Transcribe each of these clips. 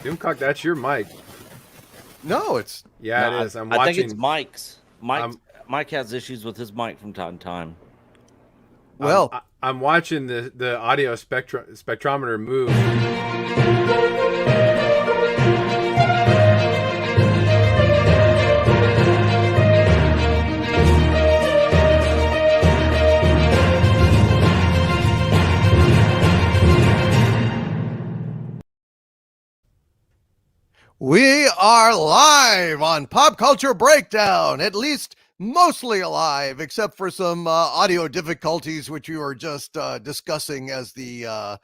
Doomcock, that's your mic. No, it's yeah, No, it is. I'm I watching. think it's Mike's. Mike has issues with his mic from time to time. well. I'm watching the audio spectrometer move. We are live on Pop Culture Breakdown, at least mostly alive, except for some audio difficulties, which we were just discussing as the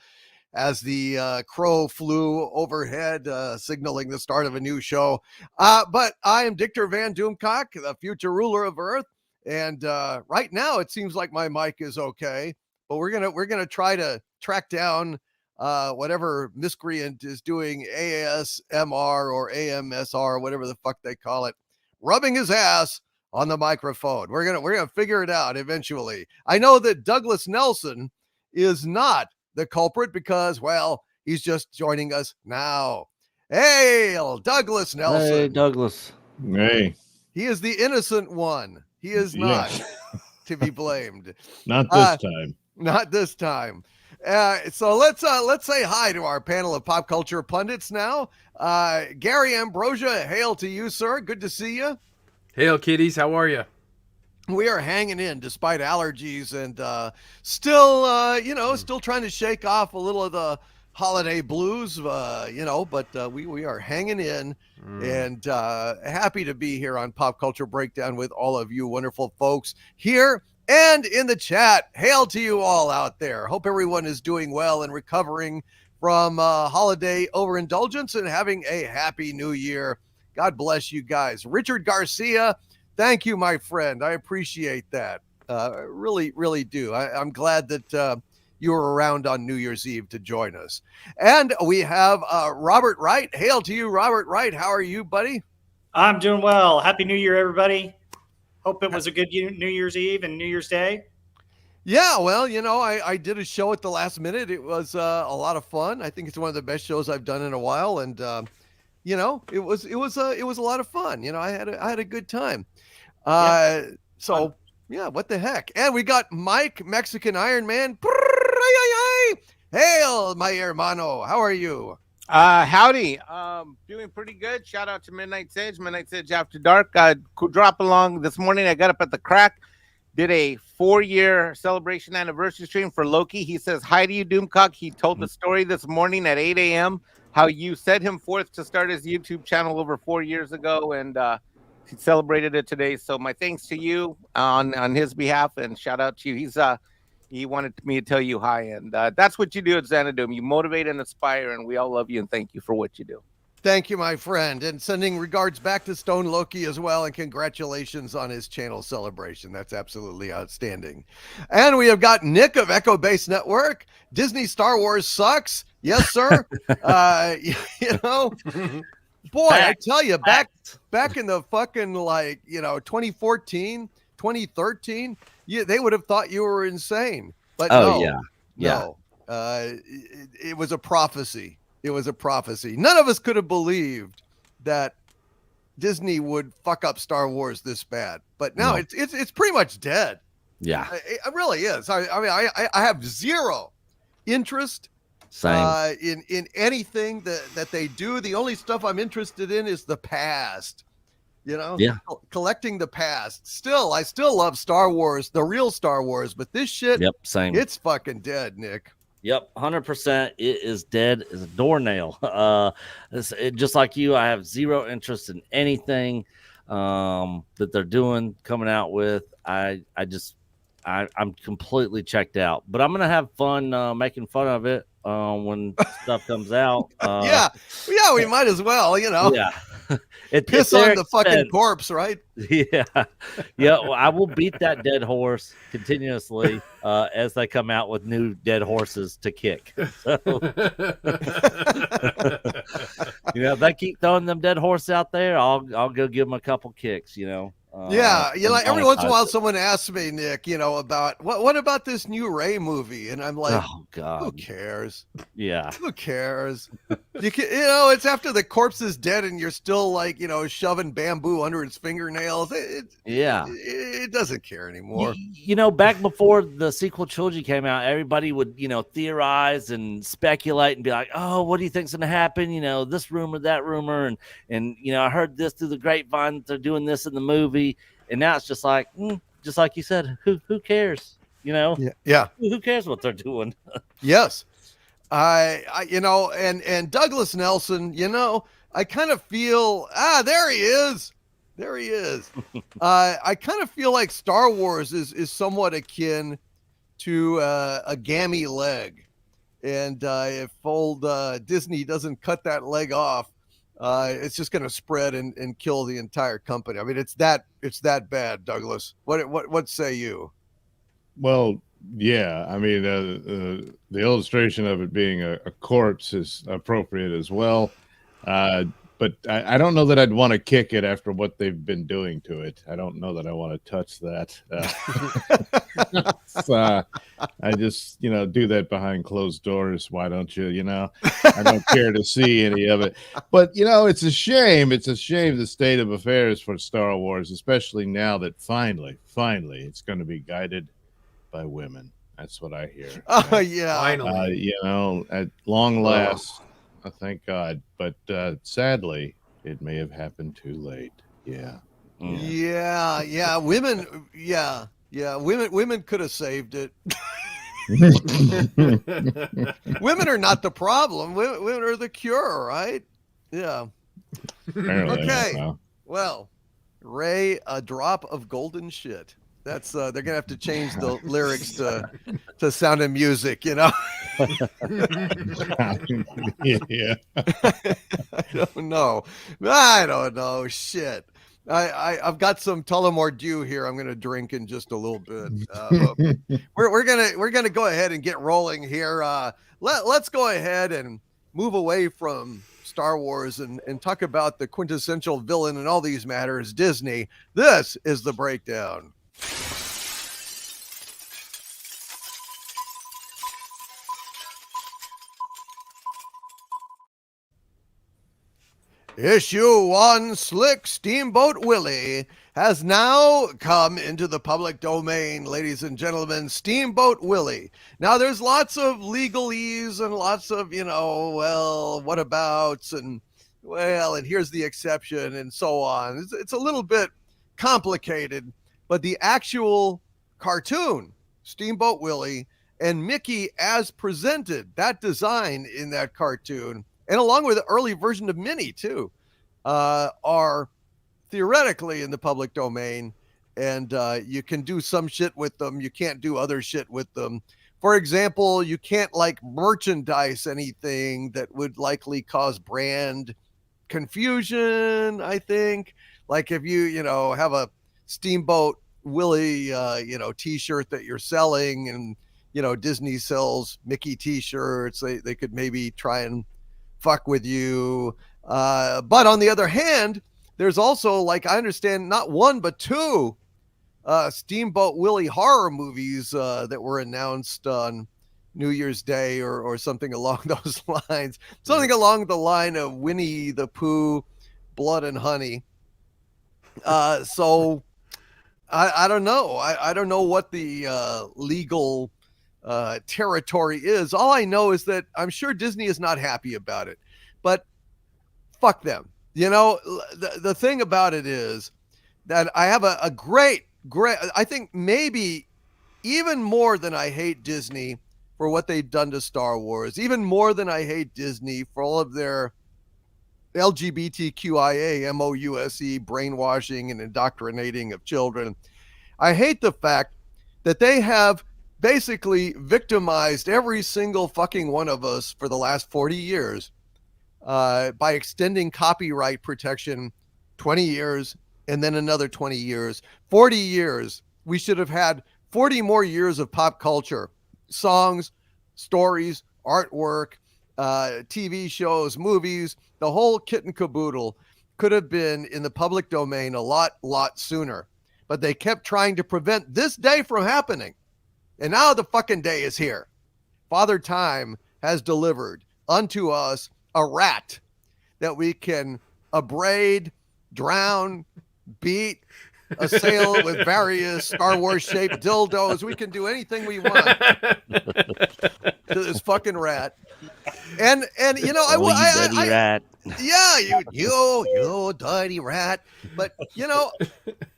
crow flew overhead, signaling the start of a new show. But I am Dictor Van Doomcock, the future ruler of Earth, and right now it seems like my mic is okay. But we're gonna try to track down whatever miscreant is doing ASMR or AMSR, whatever the fuck they call it, rubbing his ass on the microphone. We're gonna figure it out eventually. I know that Douglas Nelson is not the culprit because, well, he's just joining us now. Hail, Douglas Nelson. Hey, Douglas. Hey. He is the innocent one. He is not to be blamed. Not this time. Not this time. So let's say hi to our panel of pop culture pundits now. Gary Ambrosia, hail to you, sir. Good to see you. Hail, kiddies. How are you? We are hanging in despite allergies and still trying to shake off a little of the holiday blues, but we are hanging in and happy to be here on Pop Culture Breakdown with all of you wonderful folks here and in the chat. Hail to you all out there. Hope everyone is doing well and recovering from holiday overindulgence and having a happy new year. God bless you guys. Richard Garcia, thank you, my friend. I appreciate that. Really, really do. I'm glad that you were around on New Year's Eve to join us. And we have Robert Wright. Hail to you, Robert Wright. How are you, buddy? I'm doing well. Happy New Year, everybody. Hope it was a good New Year's Eve and New Year's Day. Yeah, well, I did a show at the last minute. It was a lot of fun. I think it's one of the best shows I've done in a while, and it was a lot of fun. I had a good time. So yeah, what the heck? And we got Mike, Mexican Iron Man. Hail, my hermano. How are you? Howdy. Doing pretty good. Shout out to Midnight Sage After Dark. Could drop along this morning. I got up at the crack, did a 4-year celebration anniversary stream for Loki. He says, hi to you, Doomcock. He told the story this morning at 8 a.m. how you set him forth to start his YouTube channel over 4 years ago, and he celebrated it today. So my thanks to you on his behalf, and shout out to you. He wanted me to tell you hi, and that's what you do at Xanadu. You motivate and inspire, and we all love you and thank you for what you do. Thank you, my friend, and sending regards back to Stone Loki as well, and congratulations on his channel celebration. That's absolutely outstanding. And we have got Nick of Echo Base Network. Disney Star Wars sucks. Yes, sir. Boy, I tell you, back in the fucking 2014, 2013, they would have thought you were insane. But no. It was a prophecy. It was a prophecy. None of us could have believed that Disney would fuck up Star Wars this bad. But now it's pretty much dead. Yeah, it really is. I have zero interest in anything that they do. The only stuff I'm interested in is the past. Collecting the past. I still love Star Wars, the real Star Wars, but this shit, same. It's fucking dead, Nick. Yep, 100%. It is dead as a doornail. Just like you, I have zero interest in anything that they're doing, coming out with. I'm completely checked out. But I'm gonna have fun making fun of it when stuff comes out. Yeah, we might as well. Yeah. Piss on the fucking corpse, right? Yeah. Well, I will beat that dead horse continuously as they come out with new dead horses to kick. So, if they keep throwing them dead horse out there, I'll go give them a couple kicks. Yeah, you know, and every once in a monetize while, it. someone asks me, Nick, you know, about what about this new Ray movie, and I'm like, Oh who God, cares? yeah. Who cares? You know, it's after the corpse is dead, and you're still like, you know, shoving bamboo under its fingernails. Yeah. It doesn't care anymore. You know, back before the sequel trilogy came out, everybody would, you know, theorize and speculate and be like, "Oh, what do you think's going to happen? You know, this rumor, that rumor, and you know, I heard this through the grapevine that they're doing this in the movie." And now it's just like you said, who cares? You know, Yeah. who cares what they're doing? Yes. I you know, and Douglas Nelson, you know, I kind of feel there he is. There he is. I kind of feel like Star Wars is somewhat akin to a gammy leg. And if old Disney doesn't cut that leg off, it's just going to spread and kill the entire company. I mean, it's that bad, Douglas. What say you? Well, yeah. I mean, the illustration of it being a corpse is appropriate as well. But I don't know that I'd want to kick it after what they've been doing to it. I don't know that I want to touch that. I just, you know, do that behind closed doors. Why don't you? You know, I don't care to see any of it. But, you know, it's a shame. It's a shame the state of affairs for Star Wars, especially now that finally, it's going to be guided by women. That's what I hear. Oh, yeah. Finally. You know, at long last, thank God. But sadly, it may have happened too late. Yeah. Yeah. Women. Yeah. Women could have saved it. Women are not the problem. Women are the cure, right? Yeah. Apparently, Okay. Well, Ray, a drop of golden shit. That's they're gonna have to change the lyrics to Sound of Music, you know. yeah. I don't know. Shit. I've got some Tullamore Dew here. I'm gonna drink in just a little bit. We're gonna go ahead and get rolling here. Let's go ahead and move away from Star Wars and talk about the quintessential villain in all these matters, Disney. This is the breakdown. Issue 1, Slick Steamboat Willie, has now come into the public domain, ladies and gentlemen. Steamboat Willie. Now, there's lots of legalese and lots of, you know, well, whatabouts and, well, and here's the exception and so on. It's a little bit complicated, but the actual cartoon, Steamboat Willie, and Mickey as presented, that design in that cartoon, and along with the early version of Minnie too, are theoretically in the public domain, and you can do some shit with them. You can't do other shit with them. For example, you can't like merchandise anything that would likely cause brand confusion, I think. Like if you know, have a Steamboat Willie, t-shirt that you're selling, and, you know, Disney sells Mickey t-shirts, they could maybe try and fuck with you. But on the other hand, there's also, like, I understand, not one but two Steamboat Willie horror movies that were announced on New Year's Day or something along those lines. Something along the line of Winnie the Pooh, Blood and Honey. So I don't know. I don't know what the legal territory is. All I know is that I'm sure Disney is not happy about it, but fuck them. You know, the thing about it is that I have a great, I think maybe even more than I hate Disney for what they've done to Star Wars, even more than I hate Disney for all of their LGBTQIA, MOUSE, brainwashing and indoctrinating of children. I hate the fact that they have basically victimized every single fucking one of us for the last 40 years by extending copyright protection 20 years and then another 20 years, 40 years. We should have had 40 more years of pop culture, songs, stories, artwork, TV shows, movies, the whole kit and caboodle could have been in the public domain a lot sooner. but they kept trying to prevent this day from happening. And now the fucking day is here. Father Time has delivered unto us a rat that we can abrade, drown, beat, assail with various Star Wars shaped dildos. We can do anything we want to this fucking rat. And you know, dirty rat. yeah, you dirty rat. But you know,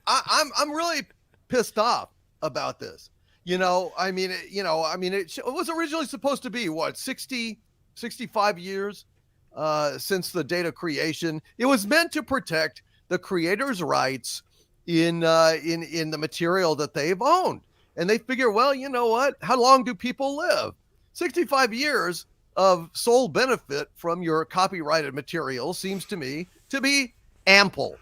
I'm really pissed off about this. You know, I mean, it was originally supposed to be what, 60, 65 years since the date of creation. It was meant to protect the creators' rights in the material that they've owned. And they figure, well, you know what? How long do people live? 65 years of sole benefit from your copyrighted material seems to me to be ample.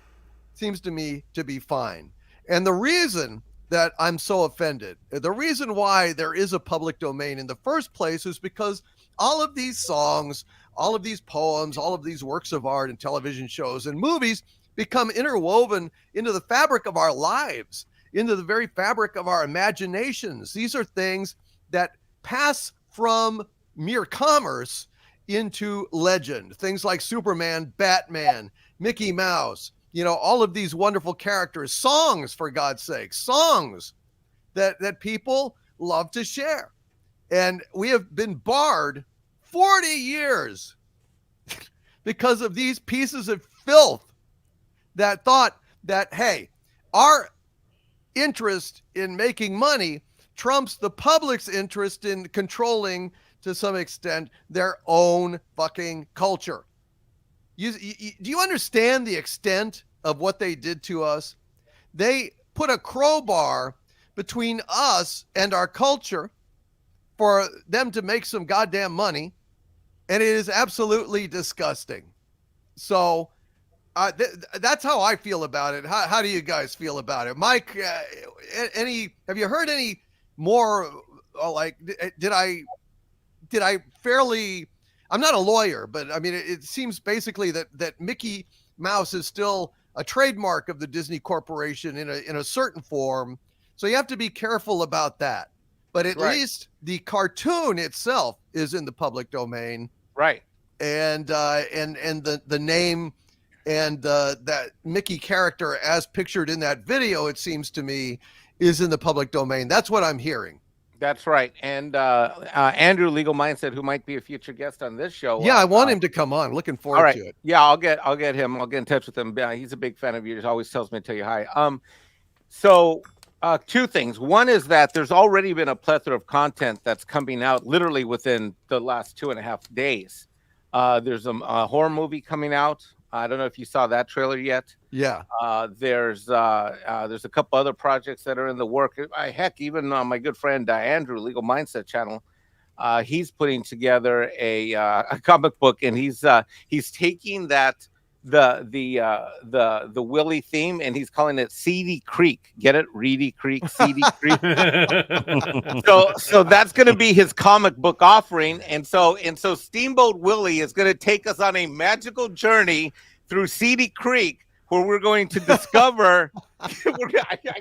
Seems to me to be fine. And the reason that I'm so offended, the reason why there is a public domain in the first place is because all of these songs, all of these poems, all of these works of art and television shows and movies become interwoven into the fabric of our lives, into the very fabric of our imaginations. These are things that pass from mere commerce into legend. Things like Superman, Batman, Mickey Mouse, you know, all of these wonderful characters, songs, for God's sake, songs that people love to share. And we have been barred 40 years because of these pieces of filth that thought that, hey, our interest in making money trumps the public's interest in controlling, to some extent, their own fucking culture. Do you understand the extent of what they did to us? They put a crowbar between us and our culture for them to make some goddamn money, and it is absolutely disgusting. So that's how I feel about it. How do you guys feel about it? Mike, have you heard any more, like, did I fairly, I'm not a lawyer, but I mean, it seems basically that Mickey Mouse is still a trademark of the Disney Corporation in a certain form. So you have to be careful about that. But at least the cartoon itself is in the public domain. Right. And the name and that Mickey character as pictured in that video, it seems to me, is in the public domain. That's what I'm hearing. That's right. And Andrew, Legal Mindset, who might be a future guest on this show. Yeah, I want him to come on. Looking forward to it. Yeah, I'll get him. I'll get in touch with him. He's a big fan of yours. Always tells me to tell you hi. So two things. One is that there's already been a plethora of content that's coming out literally within the last 2.5 days. There's a horror movie coming out. I don't know if you saw that trailer yet. Yeah. There's a couple other projects that are in the work. Heck, even my good friend Andrew, Legal Mindset channel, he's putting together a comic book, and he's taking that the Willie theme, and he's calling it Seedy Creek. Get it? Reedy Creek, Seedy Creek. So that's going to be his comic book offering, and so Steamboat Willie is going to take us on a magical journey through Seedy Creek, where we're going to discover. I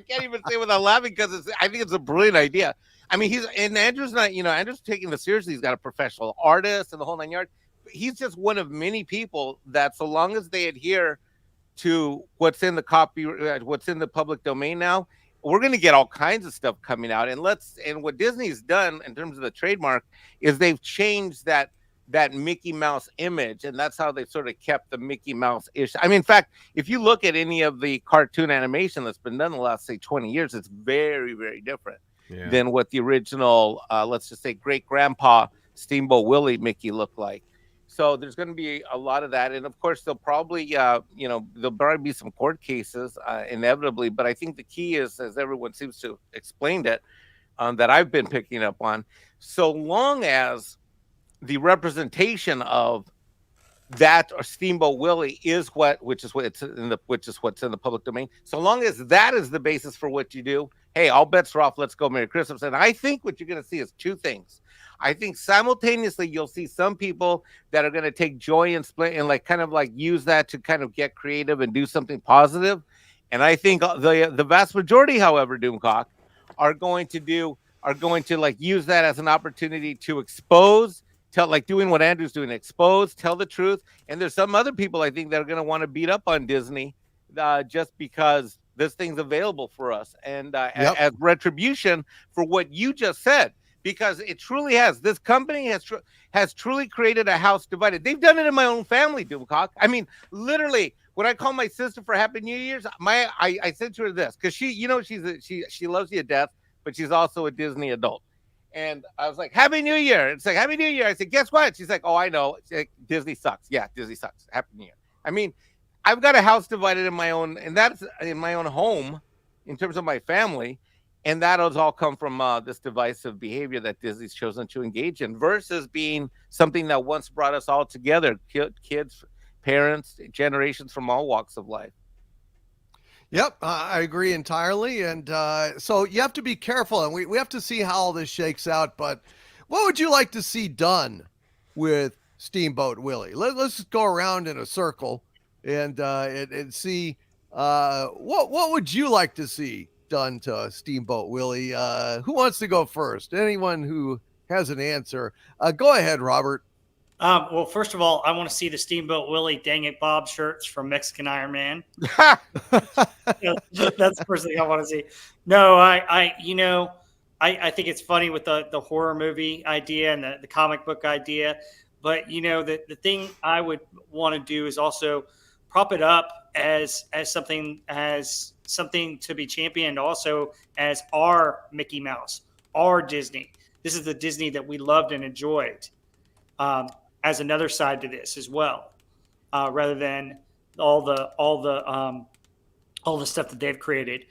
can't even say without laughing, because I think it's a brilliant idea. I mean, Andrew's not, Andrew's taking this seriously. He's got a professional artist and the whole 9 yards. He's just one of many people that, so long as they adhere to what's in the what's in the public domain now, we're going to get all kinds of stuff coming out. And what Disney's done in terms of the trademark is they've changed that Mickey Mouse image, and that's how they sort of kept the Mickey Mouse ish. I mean, in fact, if you look at any of the cartoon animation that's been done in the last, say, 20 years, it's very, very different than what the original, let's just say, great grandpa Steamboat Willie Mickey looked like. So there's going to be a lot of that, and of course there'll probably there'll probably be some court cases inevitably. But I think the key is, as everyone seems to explained it, that I've been picking up on, so long as the representation of that or Steamboat Willie is which is what's in the public domain, so long as that is the basis for what you do, hey, all bets are off. Let's go, Merry Christmas. And I think what you're going to see is two things. I think simultaneously you'll see some people that are going to take joy and split and kind of use that to kind of get creative and do something positive. And I think the vast majority, however, Doomcock, are going to like use that as an opportunity to expose, tell, like doing what Andrew's doing, expose, tell the truth. And there's some other people I think that are going to want to beat up on Disney just because this thing's available for us, and as retribution for what you just said, because it truly has. This company has truly created a house divided. They've done it in my own family, Doomcock. I mean, literally, when I call my sister for Happy New Year's, I said to her this, because she, you know, she loves you to death, but she's also a Disney adult. And I was like, Happy New Year. It's like, Happy New Year. I said, guess what? She's like, oh, I know. Like, Disney sucks. Yeah, Disney sucks. Happy New Year. I mean, I've got a house divided in my own, and that's in my own home in terms of my family. And that has all come from this divisive behavior that Disney's chosen to engage in versus being something that once brought us all together, kids, parents, generations from all walks of life. Yep, I agree entirely. And so you have to be careful, and we have to see how all this shakes out. But what would you like to see done with Steamboat Willie? Let's just go around in a circle and see what would you like to see done to Steamboat Willie? Who wants to go first? Anyone who has an answer? Go ahead, Robert. Well, first of all, I want to see the Steamboat Willie Dang It Bob shirts from Mexican Iron Man. That's the first thing I want to see. No, I think it's funny with the horror movie idea and the comic book idea. But, the thing I would want to do is also prop it up as something to be championed, also as our Mickey Mouse, our Disney. This is the Disney that we loved and enjoyed. As another side to this as well, rather than all the stuff that they've created.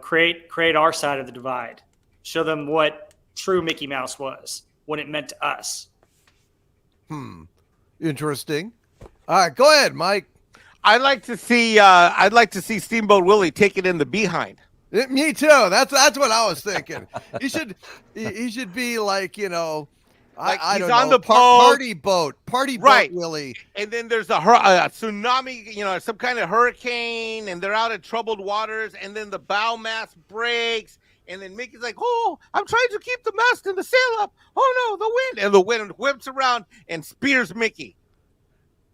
Create our side of the divide. Show them what true Mickey Mouse was, what it meant to us. Interesting. All right, go ahead, Mike. I'd like to see Steamboat Willie take it in the behind. Me too. That's what I was thinking. He should be like, like I he's don't on know, the boat. Party Right. boat Willie. And then there's a tsunami, some kind of hurricane, and they're out in troubled waters, and then the bow mast breaks, and then Mickey's like, oh, I'm trying to keep the mast and the sail up. Oh no, the wind. And the wind whips around and spears Mickey.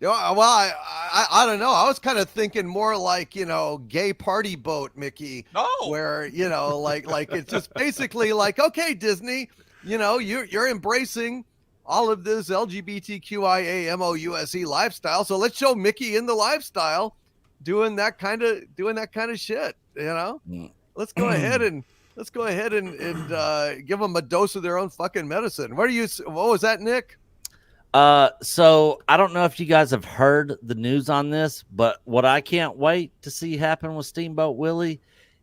Well, I don't know. I was kind of thinking more like, gay party boat Mickey. Oh. Where, like it's just basically like, okay, Disney, you're embracing all of this LGBTQIA MOUSE lifestyle. So let's show Mickey in the lifestyle doing that kind of shit. Let's go ahead and give them a dose of their own fucking medicine. What was that, Nick? So I don't know if you guys have heard the news on this, but what I can't wait to see happen with Steamboat Willie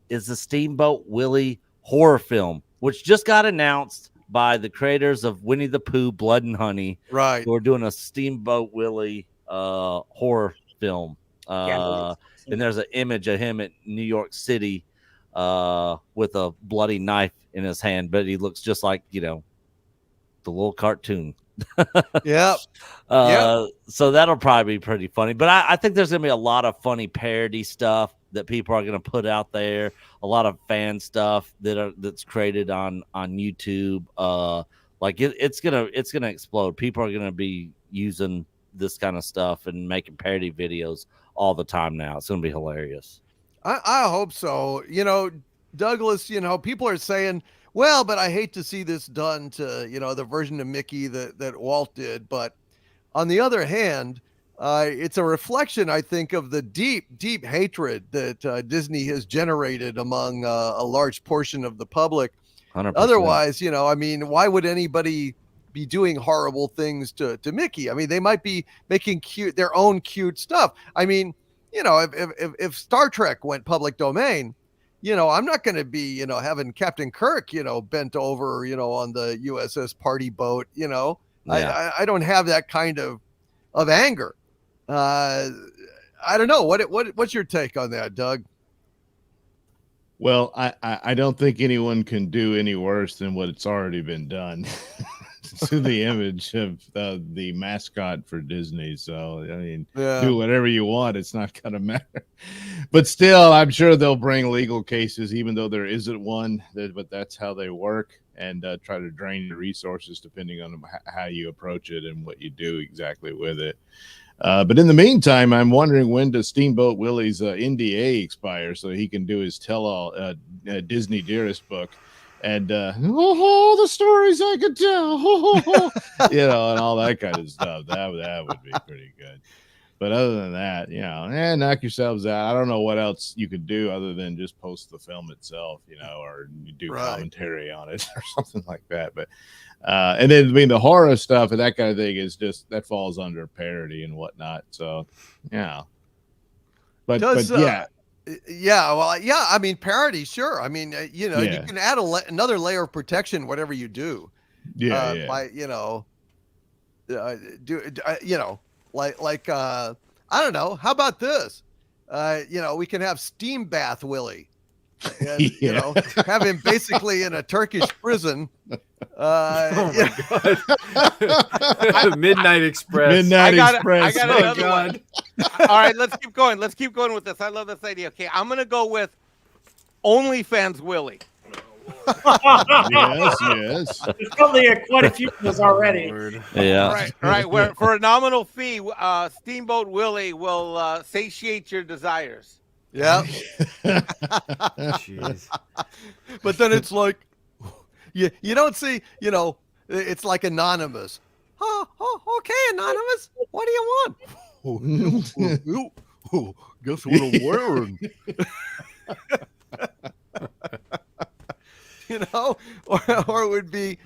is the Steamboat Willie horror film, which just got announced by the creators of Winnie the Pooh, Blood and Honey. Right. Who are doing a Steamboat Willie horror film. And there's an image of him at New York City with a bloody knife in his hand, but he looks just like, the little cartoon. Yep. So that'll probably be pretty funny. But I think there's gonna be a lot of funny parody stuff that people are gonna put out there. A lot of fan stuff that's created on YouTube. It's gonna explode. People are gonna be using this kind of stuff and making parody videos all the time now. It's gonna be hilarious. I hope so. Douglas, people are saying, well, but I hate to see this done to, the version of Mickey that Walt did. But on the other hand, it's a reflection, I think, of the deep, deep hatred that Disney has generated among a large portion of the public. 100%. Otherwise, why would anybody be doing horrible things to Mickey? I mean, they might be making their own cute stuff. I mean, if Star Trek went public domain, I'm not going to be, having Captain Kirk, bent over, on the USS party boat, Yeah. I don't have that kind of anger. I don't know. What's your take on that, Doug? Well, I don't think anyone can do any worse than what it's already been done. to the image of the mascot for Disney. So I mean, Yeah. do whatever you want. It's not gonna matter. But still, I'm sure they'll bring legal cases, even though there isn't one. But that's how they work, and try to drain your resources depending on how you approach it and what you do exactly with it. But in the meantime, I'm wondering, when does Steamboat Willie's NDA expire so he can do his tell-all Disney Dearest book, and all the stories I could tell, you know, and all that kind of stuff. That would be pretty good. But other than that, you know, knock yourselves out. I don't know what else you could do other than just post the film itself, you know, or do commentary on it or something like that. But and then, I mean, the horror stuff and that kind of thing is just, that falls under parody and whatnot. So, yeah. But yeah. Yeah, well, yeah. I mean, parody, sure. I mean, you know, you can add another layer of protection, whatever you do. Yeah. By, you know, you know, like I don't know. How about this? You know, we can have Steam Bath Willie. And, you know, have him basically in a Turkish prison. Oh my God! Midnight Express. Express. I got another one. All right, let's keep going. Let's keep going with this. I love this idea. Okay, I'm gonna go with OnlyFans Willie. Yes. There's probably quite a few of those already. Yeah. All right. Where for a nominal fee, Steamboat Willie will satiate your desires. Yeah. Jeez. But then it's like, you don't see, you know, it's like anonymous. Oh, okay, anonymous. What do you want? Guess what I'm wearing? You know, or it would be,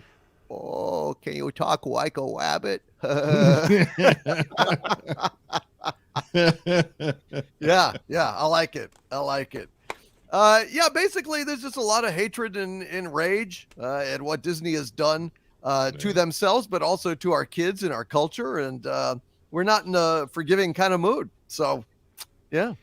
oh, can you talk like a wabbit? Yeah, I like it. Yeah, basically, there's just a lot of hatred and rage at what Disney has done to themselves, but also to our kids and our culture, and we're not in a forgiving kind of mood. So, yeah.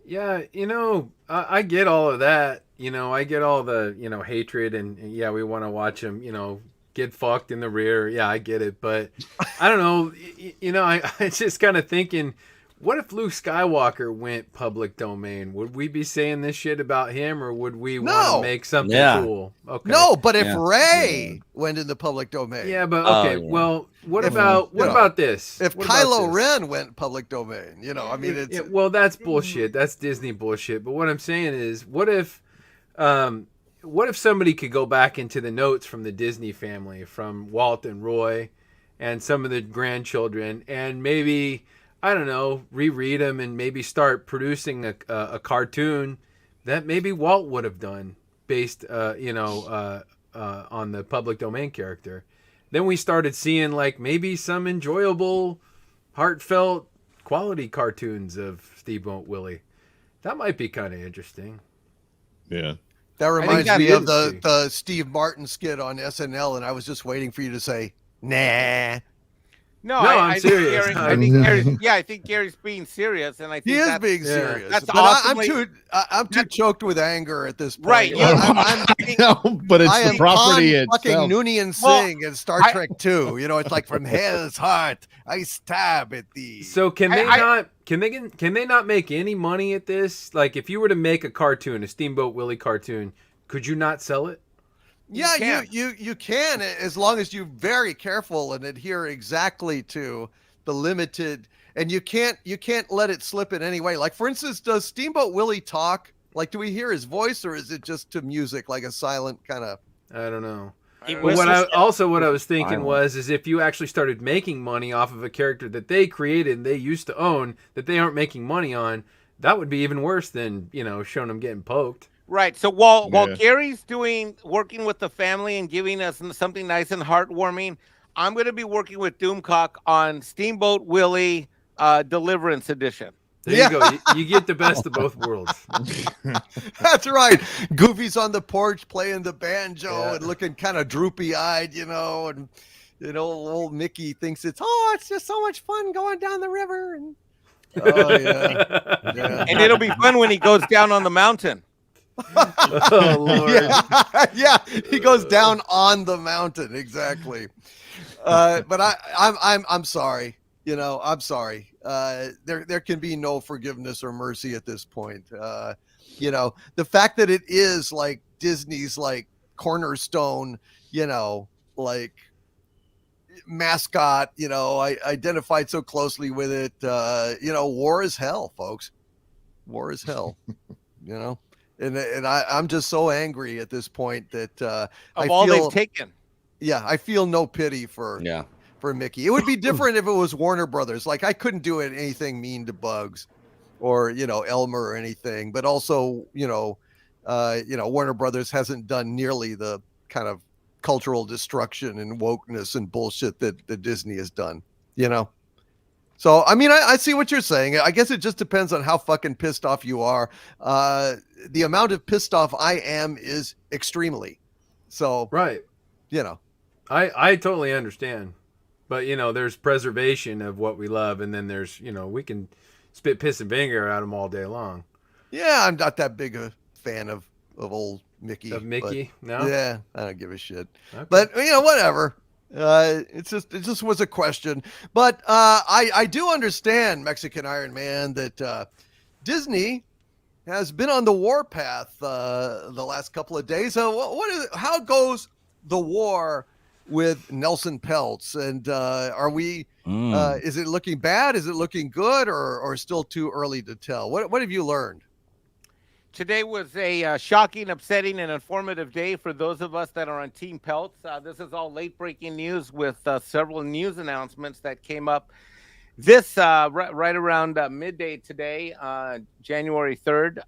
Yeah, you know, I get all of that. You know, I get all the, you know, hatred, and yeah, we want to watch them, you know, get fucked in the rear. Yeah, I get it. But I don't know, you know, I just kind of thinking, what if Luke Skywalker went public domain? Would we be saying this shit about him, or would we want to make something cool? Okay. No, but if Rey went in the public domain. Yeah, but okay. Well, what about this? If Kylo Ren went public domain, you know, I mean, it's well, that's bullshit. That's Disney bullshit. But what I'm saying is, what if somebody could go back into the notes from the Disney family, from Walt and Roy, and some of the grandchildren, and maybe, I don't know, reread them and maybe start producing a cartoon that maybe Walt would have done based, you know, on the public domain character. Then we started seeing like maybe some enjoyable, heartfelt, quality cartoons of Steamboat Willie. That might be kind of interesting. Yeah. That reminds me of the Steve Martin skit on SNL, and I was just waiting for you to say, nah. No, I'm serious. I think Gary's being serious, and I think he is being serious. That's but awesomely... I'm too choked with anger at this point. Right? But it's the property itself. Fucking Noonien Singh in Star Trek 2. You know, it's like, from hell's heart I stab at thee. So can they not make any money at this? Like, if you were to make a cartoon, a Steamboat Willie cartoon, could you not sell it? Yeah, you can, as long as you're very careful and adhere exactly to the limited, and you can't let it slip in any way. Like, for instance, does Steamboat Willie talk? Like, do we hear his voice, or is it just to music, like a silent kind of? I don't know. What I was thinking is if you actually started making money off of a character that they created and they used to own, that they aren't making money on, that would be even worse than, you know, showing them getting poked. Right. So while Gary's working with the family and giving us something nice and heartwarming, I'm going to be working with Doomcock on Steamboat Willie Deliverance Edition. There you go. You get the best of both worlds. That's right. Goofy's on the porch playing the banjo and looking kind of droopy-eyed, you know, and you know, old Mickey thinks it's just so much fun going down the river. And and it'll be fun when he goes down on the mountain. Oh Lord. Yeah, he goes down on the mountain, exactly. But I'm sorry. You know, I'm sorry. There can be no forgiveness or mercy at this point. You know, the fact that it is like Disney's like cornerstone, you know, like mascot, you know, I identified so closely with it. You know, war is hell, folks. War is hell. You know, and I'm just so angry at this point that Of all they've taken. Yeah, I feel no pity for Mickey. It would be different if it was Warner Brothers. Like I couldn't do anything mean to Bugs or, you know, Elmer or anything, but also, you know, Warner Brothers hasn't done nearly the kind of cultural destruction and wokeness and bullshit that Disney has done, you know? So, I mean, I see what you're saying. I guess it just depends on how fucking pissed off you are. The amount of pissed off I am is extremely. So, Right. You know, I totally understand. But, you know, there's preservation of what we love. And then there's, you know, we can spit piss and vinegar at them all day long. Yeah, I'm not that big a fan of old Mickey. Of Mickey? No? Yeah, I don't give a shit. Okay. But, you know, whatever. It just was a question. But I do understand, Mexican Iron Man, that Disney has been on the warpath the last couple of days. How goes the war with Nelson Peltz? And are we is it looking bad? Is it looking good, or still too early to tell? What have you learned? Today was a shocking, upsetting, and informative day for those of us that are on Team Peltz. This is all late-breaking news with several news announcements that came up this right around midday today, January 3rd.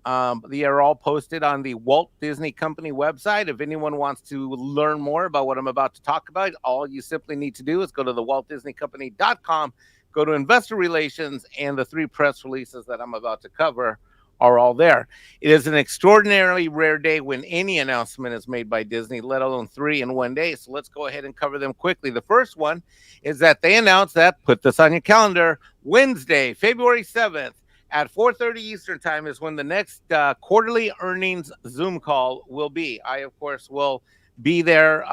They are all posted on the Walt Disney Company website. If anyone wants to learn more about what I'm about to talk about, all you simply need to do is go to the WaltDisneyCompany.com, go to Investor Relations, and the 3 press releases that I'm about to cover are all there. It is an extraordinarily rare day when any announcement is made by Disney, let alone 3 in one day. So let's go ahead and cover them quickly. The first one is that they announced that, put this on your calendar, Wednesday, February 7th at 4:30 Eastern time is when the next quarterly earnings Zoom call will be. I, of course, will be there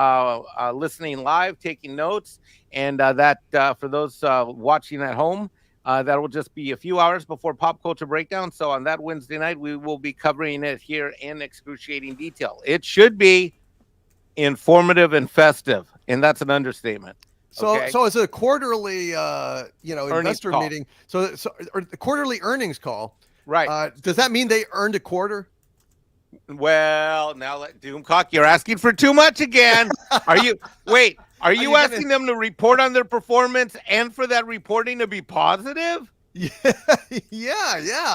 listening live, taking notes, and that for those watching at home, that will just be a few hours before Pop Culture Breakdown. So on that Wednesday night, we will be covering it here in excruciating detail. It should be informative and festive, and that's an understatement. So, okay? So it's a quarterly, investor call. meeting. So or the quarterly earnings call. Right. Does that mean they earned a quarter? Well, now Doomcock, you're asking for too much again. Are you asking them to report on their performance and for that reporting to be positive? Yeah.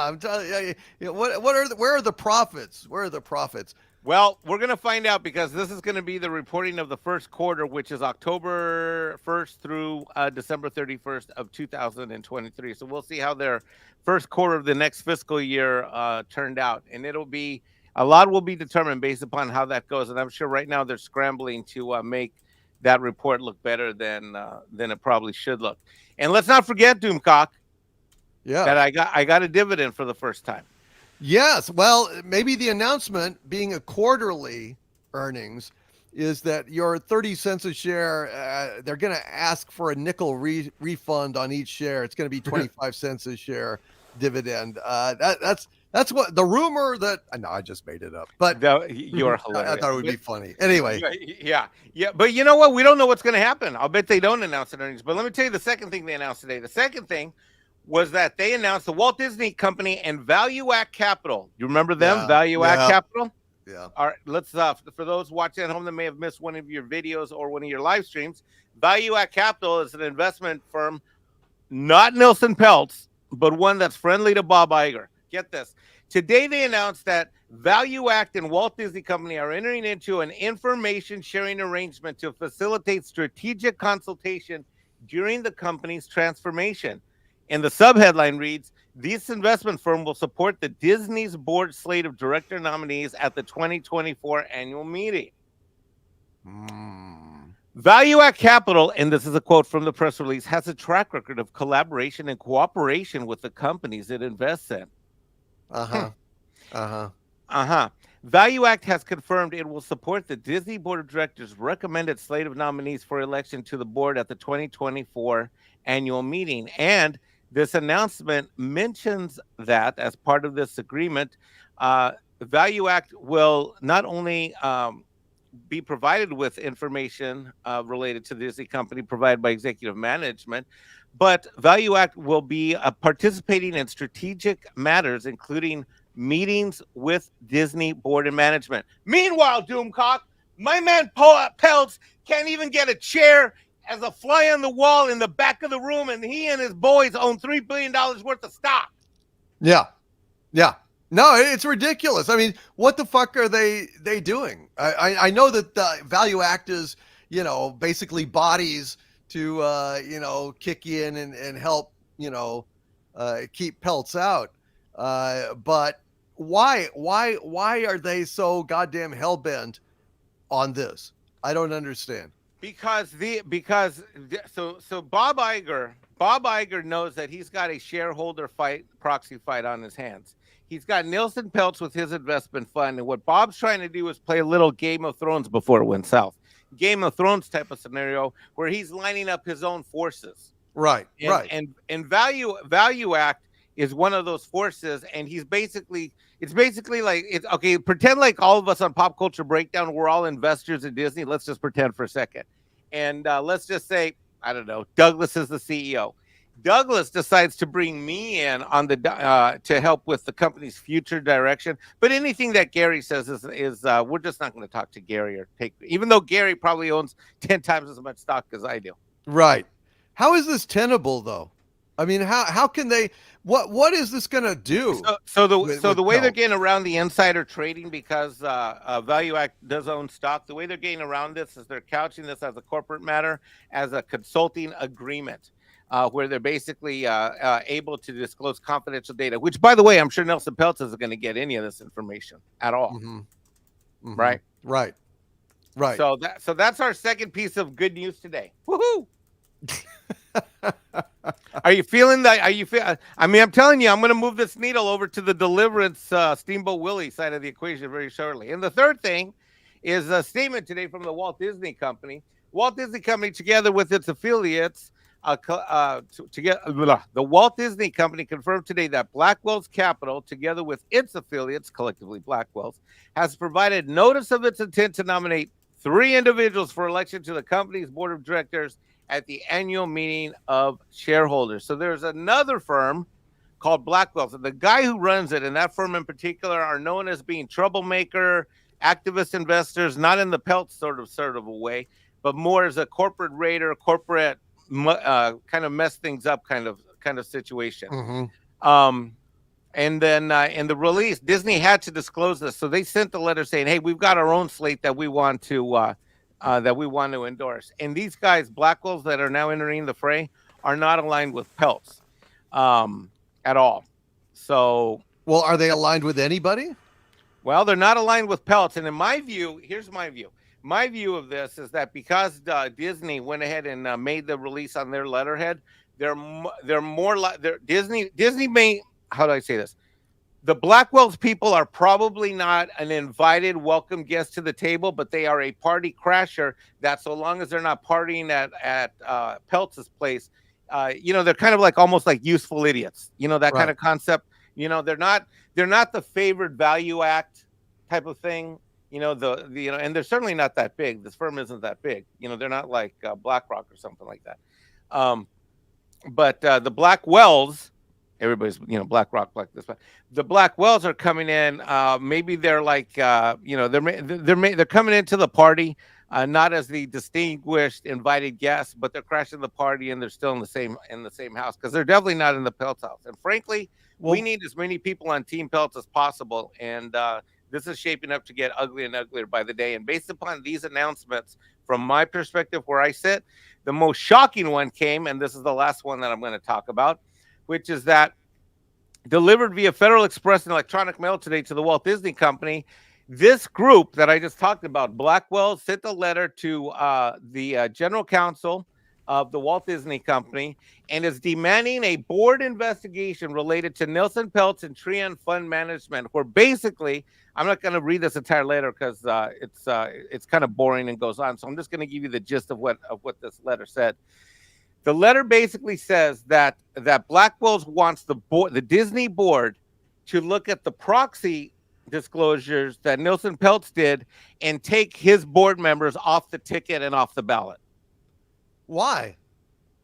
I'm telling you, where are the profits? Where are the profits? Well, we're going to find out because this is going to be the reporting of the first quarter, which is October 1st through December 31st of 2023. So we'll see how their first quarter of the next fiscal year turned out. And a lot will be determined based upon how that goes. And I'm sure right now they're scrambling to make that report look better than it probably should look. And let's not forget, Doomcock, that I got a dividend for the first time. Yes. Well, maybe the announcement being a quarterly earnings is that your 30 cents a share, they're going to ask for a nickel refund on each share. It's going to be 25 cents a share dividend. That's what the rumor that I just made it up, but you're hilarious. I thought it would be funny. Anyway. Yeah. But you know what? We don't know what's going to happen. I'll bet they don't announce an earnings. But let me tell you the second thing they announced today. The second thing was that they announced the Walt Disney Company and Value Act Capital. You remember them? Yeah. Value Act Capital? Yeah. All right. Let's for those watching at home that may have missed one of your videos or one of your live streams, Value Act Capital is an investment firm, not Nelson Peltz, but one that's friendly to Bob Iger. Get this. Today, they announced that Value Act and Walt Disney Company are entering into an information sharing arrangement to facilitate strategic consultation during the company's transformation. And the subheadline reads, this investment firm will support the Disney's board slate of director nominees at the 2024 annual meeting. Value Act Capital, and this is a quote from the press release, has a track record of collaboration and cooperation with the companies it invests in. Value Act has confirmed it will support the Disney Board of Directors' recommended slate of nominees for election to the board at the 2024 annual meeting. And this announcement mentions that as part of this agreement, Value Act will not only be provided with information related to the Disney company provided by executive management, but Value Act will be participating in strategic matters, including meetings with Disney board and management. Meanwhile, Doomcock, my man Peltz can't even get a chair as a fly on the wall in the back of the room, and he and his boys own $3 billion worth of stock. Yeah. No, it's ridiculous. I mean, what the fuck are they doing? I know that the Value Act is, basically bodies to, kick in and help, keep Peltz out. But why are they so goddamn hell-bent on this? I don't understand. Because Bob Iger knows that he's got a shareholder proxy fight on his hands. He's got Nielsen Peltz with his investment fund, and what Bob's trying to do is play a little Game of Thrones before it went south. Game of Thrones type of scenario where he's lining up his own forces. Right. And Value Act is one of those forces, and it's basically like, it's okay, pretend like all of us on Pop Culture Breakdown, we're all investors in Disney. Let's just pretend for a second. And let's just say, I don't know, Douglas is the CEO. Douglas decides to bring me in on the to help with the company's future direction. But anything that Gary says is we're just not going to talk to Gary or take, even though Gary probably owns 10 times as much stock as I do. Right. How is this tenable though? I mean, how can they? What is this going to do? So the way they're getting around the insider trading, because Value Act does own stock, the way they're getting around this is they're couching this as a corporate matter, as a consulting agreement, where they're basically able to disclose confidential data. Which, by the way, I'm sure Nelson Peltz isn't going to get any of this information at all. Mm-hmm. Mm-hmm. Right. So that's our second piece of good news today. Woohoo! Are you feeling that? I mean, I'm telling you, I'm going to move this needle over to the Deliverance Steamboat Willie side of the equation very shortly. And the third thing is a statement today from the Walt Disney Company. Walt Disney Company, together with its affiliates, the Walt Disney Company confirmed today that Blackwell's Capital, together with its affiliates, collectively Blackwell's, has provided notice of its intent to nominate 3 individuals for election to the company's board of directors at the annual meeting of shareholders. So there's another firm called Blackwell's. The guy who runs it, and that firm in particular, are known as being troublemaker, activist investors, not in the Peltz sort of a way, but more as a corporate raider, corporate kind of mess things up kind of situation. Mm-hmm. And then in the release, Disney had to disclose this, so they sent the letter saying, "Hey, we've got our own slate that we want to endorse." And these guys, Blackwell's, that are now entering the fray, are not aligned with Peltz at all. So, well, are they aligned with anybody? Well, they're not aligned with Peltz, and in my view, here's my view. My view of this is that because Disney went ahead and made the release on their letterhead, they're more like Disney may. How do I say this? The Blackwell's people are probably not an invited welcome guest to the table, but they are a party crasher that, so long as they're not partying at Peltz's place, they're kind of like almost like useful idiots. That kind of concept. They're not the favored Value Act type of thing. And they're certainly not that big. This firm isn't that big. They're not like BlackRock or something like that. But the Blackwells, everybody's BlackRock like this, but the Blackwells are coming in. Maybe they're like they're coming into the party not as the distinguished invited guests, but they're crashing the party and they're still in the same house, because they're definitely not in the Peltz house. And frankly, we need as many people on Team Peltz as possible. And this is shaping up to get uglier and uglier by the day. And based upon these announcements, from my perspective, where I sit, the most shocking one came, and this is the last one that I'm going to talk about, which is that delivered via Federal Express and electronic mail today to the Walt Disney Company, this group that I just talked about, Blackwell, sent a letter to the general counsel, of the Walt Disney Company and is demanding a board investigation related to Nelson Peltz and Trian Fund Management, where basically, I'm not going to read this entire letter because it's kind of boring and goes on. So I'm just going to give you the gist of what this letter said. The letter basically says that Blackwell's wants the Disney board to look at the proxy disclosures that Nelson Peltz did and take his board members off the ticket and off the ballot. Why?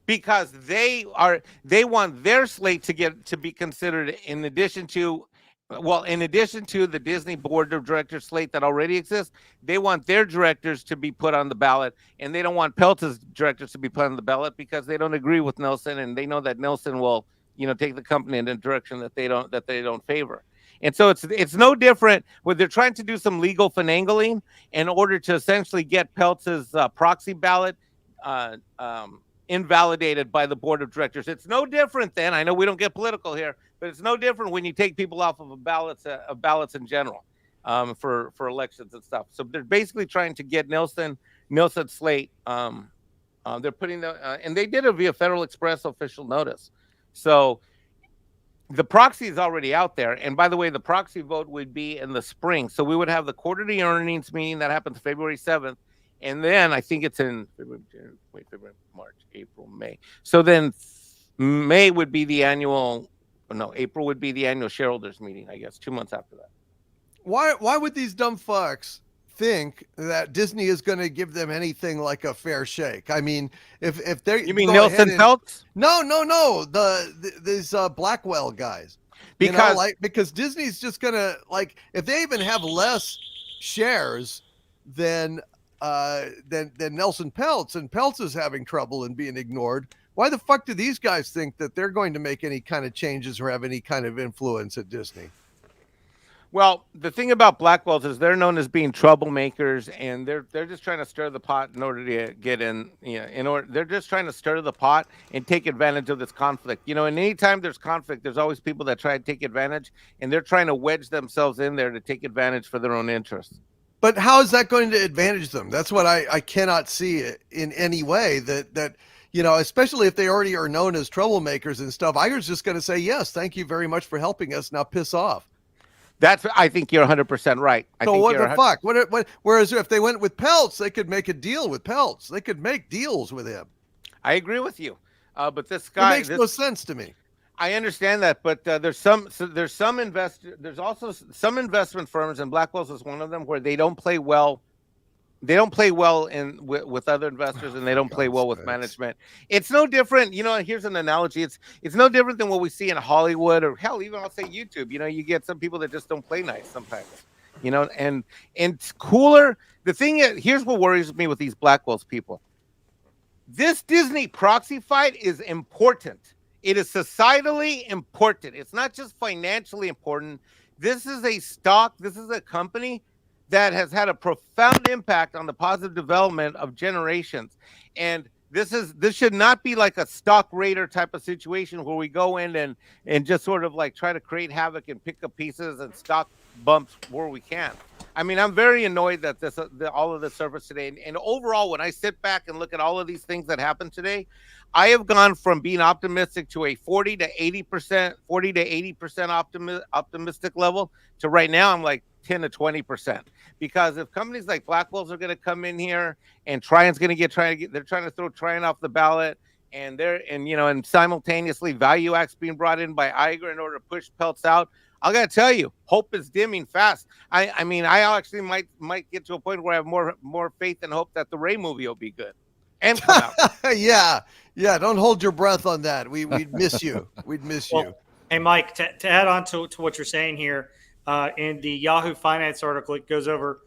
Because they want their slate to be considered in addition to the Disney board of directors slate that already exists. They want their directors to be put on the ballot, and they don't want Peltz's directors to be put on the ballot because they don't agree with Nelson, and they know that Nelson will, take the company in a direction that they don't favor. And so it's no different when they're trying to do some legal finagling in order to essentially get Peltz's proxy ballot invalidated by the board of directors. It's no different than, I know we don't get political here, but it's no different when you take people off of ballots in general for elections and stuff. So they're basically trying to get Nelson's slate. They're putting and they did it via Federal Express official notice. So the proxy is already out there. And by the way, the proxy vote would be in the spring. So we would have the quarterly earnings meeting that happens February 7th. And then I think it's in February, March, April, May. So then May would be the annual, April would be the annual shareholders meeting, I guess, 2 months after that. Why would these dumb fucks think that Disney is going to give them anything like a fair shake? I mean, if they're you mean Nelson Peltz? No, these Blackwell guys. Because Disney's just gonna if they even have less shares than Nelson Peltz, and Peltz is having trouble and being ignored. Why the fuck do these guys think that they're going to make any kind of changes or have any kind of influence at Disney? Well, the thing about Blackwell's is they're known as being troublemakers, and they're just trying to stir the pot in order to get in. They're just trying to stir the pot and take advantage of this conflict. And anytime there's conflict, there's always people that try to take advantage, and they're trying to wedge themselves in there to take advantage for their own interests. But how is that going to advantage them? That's what I cannot see it in any way that especially if they already are known as troublemakers and stuff. I was just going to say, yes, thank you very much for helping us. Now piss off. I think you're 100% right. So what the fuck? What? Whereas if they went with Peltz, they could make a deal with Peltz. They could make deals with him. I agree with you. But this guy makes no sense to me. I understand that, but there's also some investment firms, and Blackwell's is one of them, where they don't play well. They don't play well with other investors, and they don't play well with management. It's no different. Here's an analogy. It's no different than what we see in Hollywood, or hell, even I'll say YouTube. You get some people that just don't play nice sometimes. And it's cooler. The thing is, here's what worries me with these Blackwell's people. This Disney proxy fight is important. It is societally important. It's not just financially important. This is a stock. This is a company that has had a profound impact on the positive development of generations. And this should not be like a stock raider type of situation where we go in and just sort of try to create havoc and pick up pieces and stock bumps where we can. I mean, I'm very annoyed that all of this surfaced today. And overall, when I sit back and look at all of these things that happened today, I have gone from being optimistic to a 40 to 80% optimistic level to right now I'm like 10 to 20%. Because if companies like Blackwell's are going to come in here and they're trying to throw Trian off the ballot, and simultaneously Value Act's being brought in by Iger in order to push Peltz out. I got to tell you, hope is dimming fast. I mean, I actually might get to a point where I have more faith and hope that the Ray movie will be good and come out. Yeah. Don't hold your breath on that. We'd miss you. We'd miss you. Hey, Mike, to add on to what you're saying here, in the Yahoo Finance article, it goes over.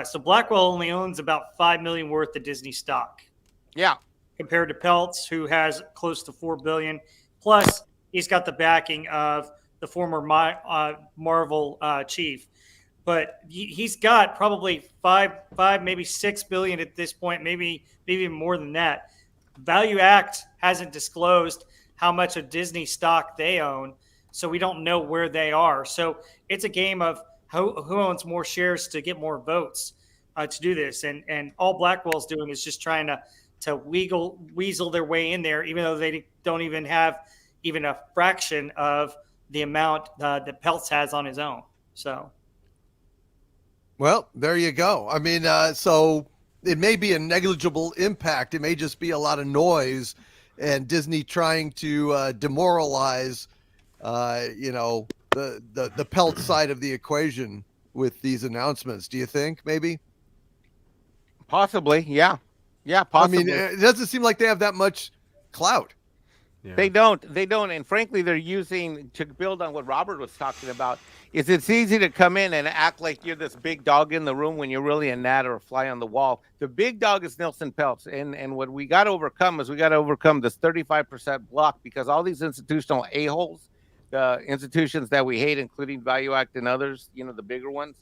So Blackwell only owns about $5 million worth of Disney stock. Yeah. Compared to Peltz, who has close to $4 billion. Plus, he's got the backing of the former Marvel chief. But he's got probably five, maybe $6 billion at this point, maybe even more than that. Value Act hasn't disclosed how much of Disney stock they own, so we don't know where they are. So it's a game of who owns more shares to get more votes to do this. And all Blackwell's doing is just trying to weasel their way in there, even though they don't even have even a fraction of the amount that Peltz has on his own. So, well, there you go. I mean, so it may be a negligible impact. It may just be a lot of noise, and Disney trying to demoralize, the Peltz side of the equation with these announcements. Do you think maybe? Possibly, yeah, possibly. I mean, it doesn't seem like they have that much clout. Yeah. They don't, and frankly, they're using, to build on what Robert was talking about, is it's easy to come in and act like you're this big dog in the room when you're really a gnat or a fly on the wall. The big dog is Nelson Peltz, and what we got to overcome is we got to overcome this 35% block, because all these institutional a-holes, the institutions that we hate, including Value Act and others, the bigger ones,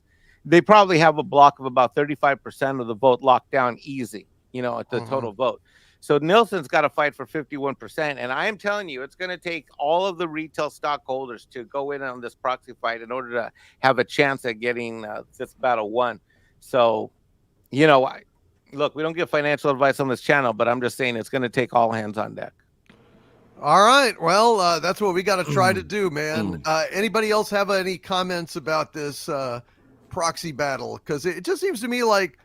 they probably have a block of about 35% of the vote locked down easy, at the total vote. So Nielsen's got to fight for 51%. And I am telling you, it's going to take all of the retail stockholders to go in on this proxy fight in order to have a chance at getting this battle won. So, look, we don't give financial advice on this channel, but I'm just saying it's going to take all hands on deck. All right. Well, that's what we got to try to do, man. Anybody else have any comments about this proxy battle? Because it just seems to me like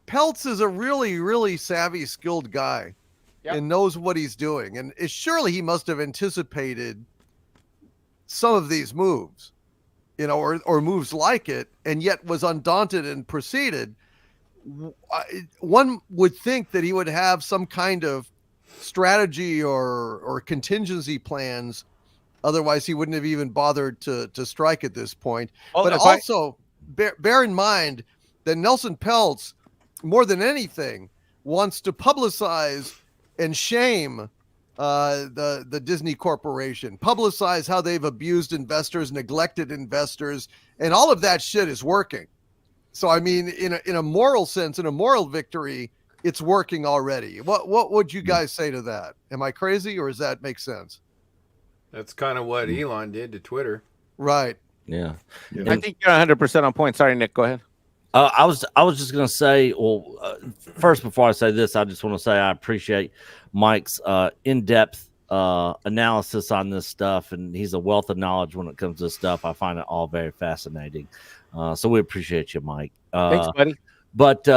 Peltz is a really, really savvy, skilled guy and knows what he's doing. And surely he must have anticipated some of these moves, or moves like it, and yet was undaunted and proceeded. One would think that he would have some kind of strategy or contingency plans. Otherwise, he wouldn't have even bothered to strike at this point. But also, bear in mind that Nelson Peltz, more than anything, wants to publicize and shame the Disney Corporation, publicize how they've abused investors, neglected investors, and all of that shit is working. So, I mean, in a moral sense, in a moral victory, it's working already. What would you guys say to that? Am I crazy, or does that make sense? That's kind of what Elon did to Twitter. Right. Yeah. I think you're 100% on point. Sorry, Nick, go ahead. I was just going to say, first, before I say this, I just want to say I appreciate Mike's in-depth analysis on this stuff, and he's a wealth of knowledge when it comes to this stuff. I find it all very fascinating. So we appreciate you, Mike. Thanks, buddy. But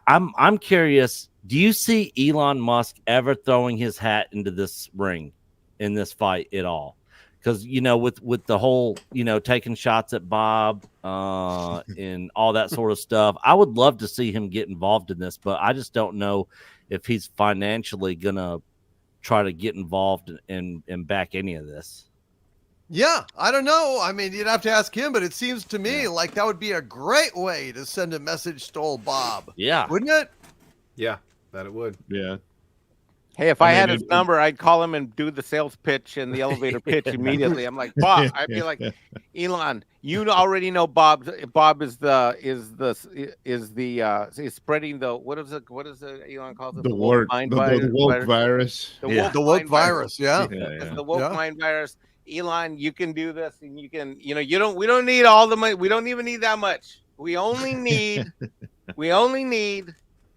I'm curious, do you see Elon Musk ever throwing his hat into this ring in this fight at all? Because, with the whole, taking shots at Bob and all that sort of stuff, I would love to see him get involved in this, but I just don't know if he's financially going to try to get involved and back any of this. Yeah, I don't know. I mean, you'd have to ask him, but it seems to me like that would be a great way to send a message to old Bob. Yeah. Wouldn't it? Yeah, that it would. Yeah. Hey, if I had his number, I'd call him and do the sales pitch and the elevator pitch immediately. I'm like, Bob. I'd be like, Elon, you already know Bob. Bob is spreading the what is it Elon calls it? The woke virus. The woke virus. Yeah. It's the woke mind virus. Elon, you can do this, and you can. We don't need all the money. We don't even need that much. We only need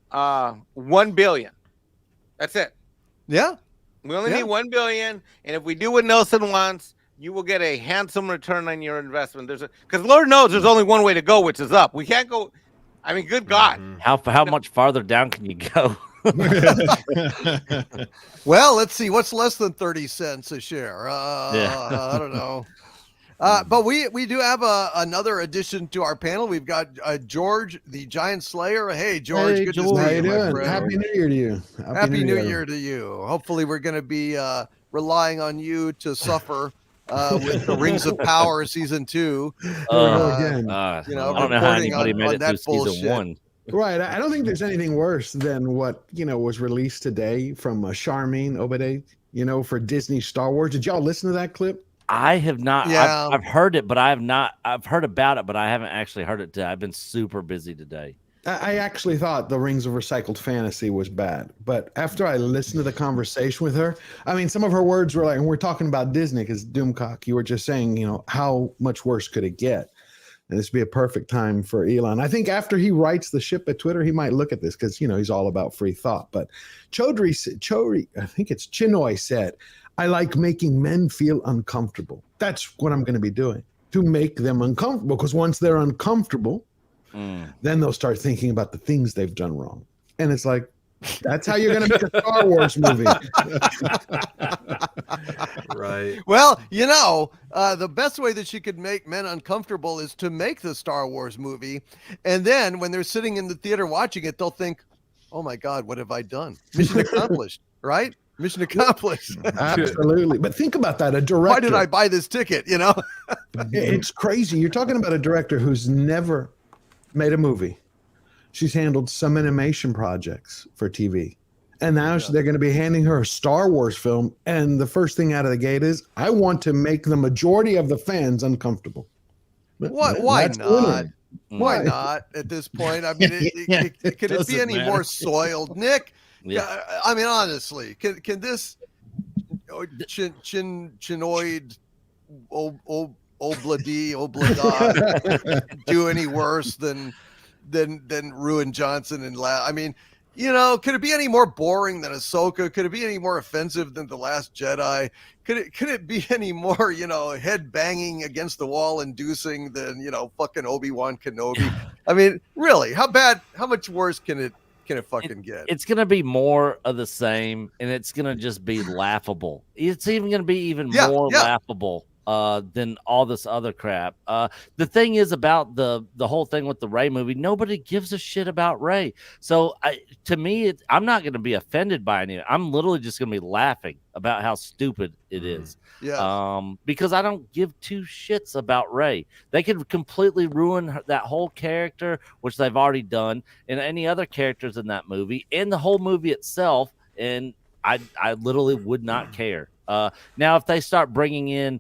1 billion. That's it. Yeah. We only need 1 billion, and if we do what Nelson wants, you will get a handsome return on your investment. Because Lord knows there's only one way to go, which is up. We can't go. I mean, good God. How much farther down can you go? Well, let's see. What's less than 30 cents a share? I don't know. But we do have another addition to our panel. We've got George, the Giant Slayer. Hey, George. Hey, good George, to how see you you, my doing? friend. Happy New Year to you. Happy New Year to you. Hopefully, we're going to be relying on you to suffer with the Rings of Power season 2. Again. I don't know how anybody made it through season 1. Right. I don't think there's anything worse than what, was released today from Charmaine Obade, for Disney Star Wars. Did y'all listen to that clip? I have not. Yeah. I've heard it, but I have not. I've heard about it, but I haven't actually heard it today. I've been super busy today. I actually thought the Rings of Recycled Fantasy was bad, but after I listened to the conversation with her, I mean, some of her words were like, and we're talking about Disney because Doomcock, you were just saying, how much worse could it get? And this would be a perfect time for Elon. I think after he writes the ship at Twitter, he might look at this because, he's all about free thought. But Chodri, I think it's Chinoy said, I like making men feel uncomfortable. That's what I'm going to be doing, to make them uncomfortable. Because once they're uncomfortable, then they'll start thinking about the things they've done wrong. And it's like, that's how you're going to make a Star Wars movie. Right. Well, the best way that she could make men uncomfortable is to make the Star Wars movie. And then when they're sitting in the theater watching it, they'll think, oh my God, what have I done? Mission accomplished, right? Mission accomplished. Absolutely. But think about that. A director. Why did I buy this ticket? It's crazy. You're talking about a director who's never made a movie. She's handled some animation projects for TV. And now they're going to be handing her a Star Wars film. And the first thing out of the gate is, I want to make the majority of the fans uncomfortable. Why not? Why not at this point? I mean, could it be any more soiled? Nick, I mean, honestly, can this chinoid oblada do any worse than Ruin Johnson and I mean, could it be any more boring than Ahsoka? Could it be any more offensive than The Last Jedi? Could it be any more, head banging against the wall inducing than, fucking Obi-Wan Kenobi? I mean, really, how much worse can it fucking get? It's going to be more of the same, and it's going to just be laughable. It's even going to be even more laughable than all this other crap. The thing is about the whole thing with the Rey movie, nobody gives a shit about Rey. So to me, I'm not going to be offended by any. I'm literally just going to be laughing about how stupid it is. Yeah. Because I don't give two shits about Rey. They could completely ruin that whole character, which they've already done, and any other characters in that movie and the whole movie itself. And I literally would not care. Now, if they start bringing in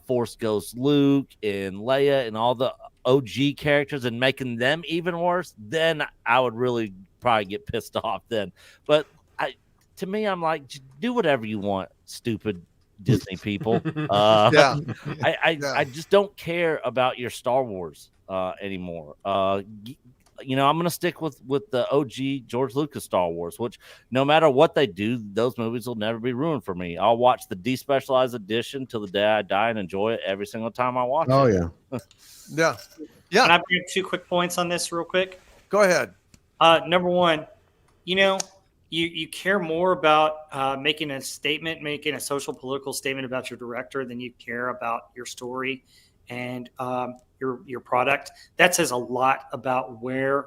Force Ghost Luke and Leia and all the OG characters and making them even worse, then I would really probably get pissed off then. But to me, I'm like, just do whatever you want, stupid Disney people. I just don't care about your Star Wars anymore. I'm going to stick with the OG George Lucas Star Wars, which no matter what they do, those movies will never be ruined for me. I'll watch the despecialized edition till the day I die and enjoy it every single time I watch it. Oh, yeah. Yeah. Can I bring 2 quick points on this real quick? Go ahead. Number one, you care more about making a statement, making a social political statement about your director than you care about your story and your product. That says a lot about where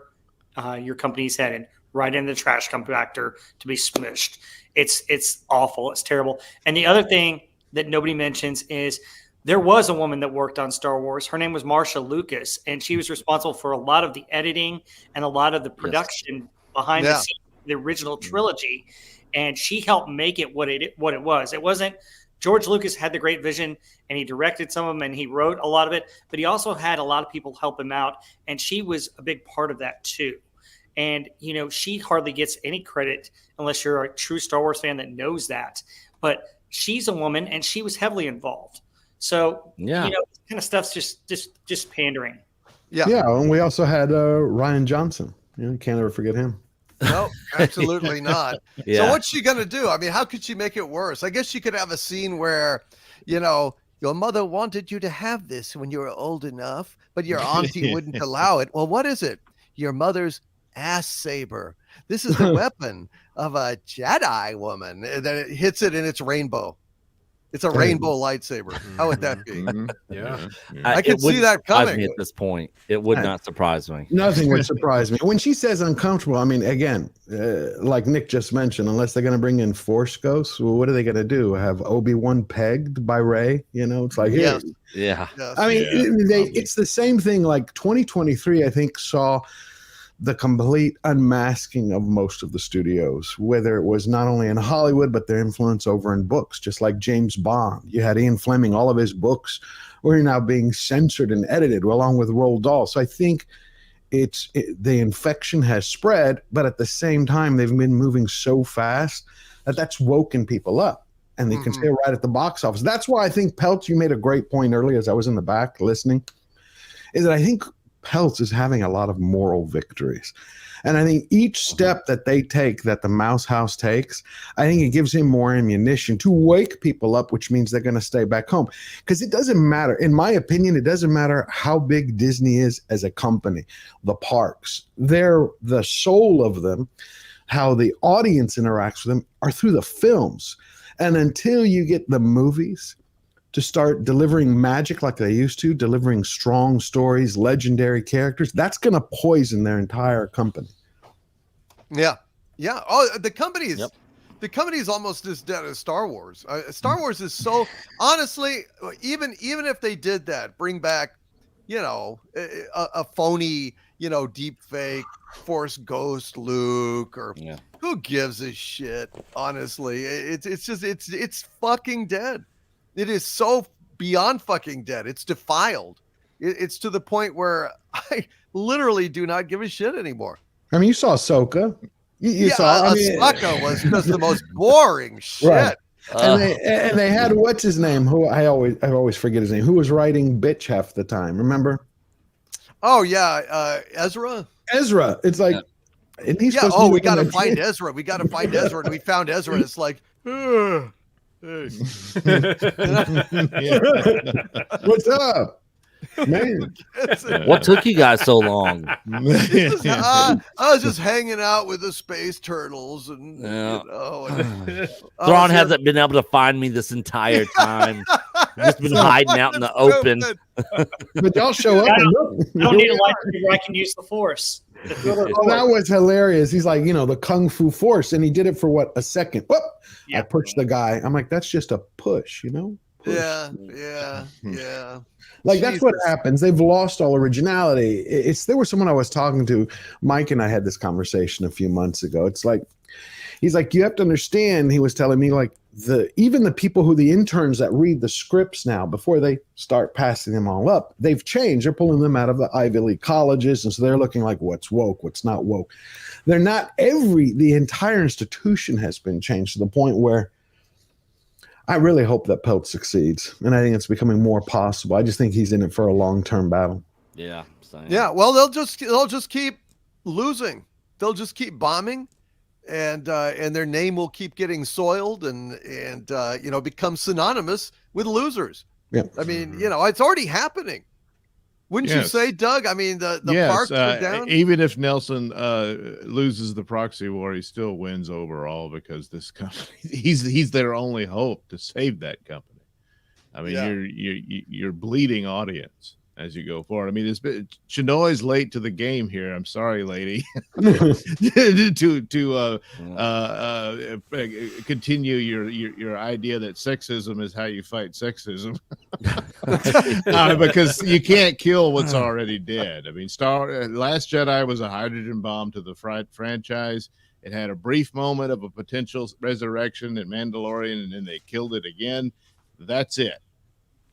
your company's headed. Right in the trash compactor to be smushed. It's awful. It's terrible. And the other thing that nobody mentions is there was a woman that worked on Star Wars. Her name was Marcia Lucas, and she was responsible for a lot of the editing and a lot of the production behind the scenes, the original trilogy. And she helped make it what it was. It wasn't George Lucas had the great vision, and he directed some of them, and he wrote a lot of it. But he also had a lot of people help him out, and she was a big part of that too. And, she hardly gets any credit unless you're a true Star Wars fan that knows that. But she's a woman, and she was heavily involved. So, this kind of stuff's just pandering. Yeah, and we also had Ryan Johnson. You can't ever forget him. No, absolutely not. So what's she going to do? I mean, how could she make it worse? I guess she could have a scene where, your mother wanted you to have this when you were old enough, but your auntie wouldn't allow it. Well, what is it? Your mother's ass saber. This is the weapon of a Jedi woman. And then it hits it and it's rainbow. It's a rainbow lightsaber. How would that be? Yeah. I could see that coming. Me at this point, it would not surprise me. Nothing would surprise me. When she says uncomfortable, I mean, again, like Nick just mentioned, unless they're going to bring in Force Ghosts, well, what are they going to do? Have Obi-Wan pegged by Rey? It's like, yes. Yeah. I mean, it's the same thing. Like 2023, I think, saw the complete unmasking of most of the studios, whether it was not only in Hollywood, but their influence over in books, just like James Bond. You had Ian Fleming, all of his books were now being censored and edited along with Roald Dahl. So I think the infection has spread, but at the same time, they've been moving so fast that's woken people up and they can stay right at the box office. That's why I think Peltz, you made a great point earlier as I was in the back listening. is that I think Peltz is having a lot of moral victories. And I think each step that they take, that the Mouse House takes, I think it gives him more ammunition to wake people up, which means they're going to stay back home. Because it doesn't matter, in my opinion, it doesn't matter how big Disney is as a company. The parks, they're the soul of them. How the audience interacts with them are through the films. And until you get the movies to start delivering magic like they used to, delivering strong stories, legendary characters, that's going to poison their entire company. Yeah. Oh, the company is almost as dead as Star Wars. Star Wars is so, honestly, even if they did that, bring back, a phony, deep fake Force Ghost Luke, or who gives a shit? Honestly, it's fucking dead. It is so beyond fucking dead. It's defiled. It's to the point where I literally do not give a shit anymore. I mean, you saw Ahsoka. You saw Ahsoka was just the most boring shit. Right. And they had, what's his name? Who I always forget his name. Who was writing bitch half the time? Remember? Oh yeah, Ezra. It's like, and he's supposed we got to find Ezra. We got to find Ezra, and we found Ezra. And it's like, what's up, man? What took you guys so long? I was just hanging out with the space turtles, and Thrawn hasn't been able to find me this entire time. Just been hiding out in the open. But y'all show up. I don't need a lightsaber where I can use the Force. That was hilarious. He's like, the Kung Fu Force, and he did it for what, a second. Whoop! I pushed the guy. I'm like, that's just a push, Push. Yeah. Like, that's what happens. They've lost all originality. There was someone I was talking to. Mike and I had this conversation a few months ago. It's like, he's like, you have to understand. He was telling me, like, even the people the interns that read the scripts now, before they start passing them all up, they've changed. They're pulling them out of the Ivy League colleges, and so they're looking like, what's woke, what's not woke. They're not the entire institution has been changed to the point where I really hope that Peltz succeeds, and I think it's becoming more possible. I just think he's in it for a long-term battle. Yeah, same. Yeah. Well, they'll just keep losing. They'll just keep bombing, and their name will keep getting soiled, and become synonymous with losers. Yeah. I mean, it's already happening. Wouldn't you say, Doug? I mean, the parks are down. Even if Nelson loses the proxy war, he still wins overall, because this company, he's their only hope to save that company. I mean, you're bleeding audience as you go forward. I mean, Chinoy's late to the game here. I'm sorry, lady. to continue your idea that sexism is how you fight sexism, because you can't kill what's already dead. I mean, Last Jedi was a hydrogen bomb to the franchise. It had a brief moment of a potential resurrection in Mandalorian, and then they killed it again. That's it.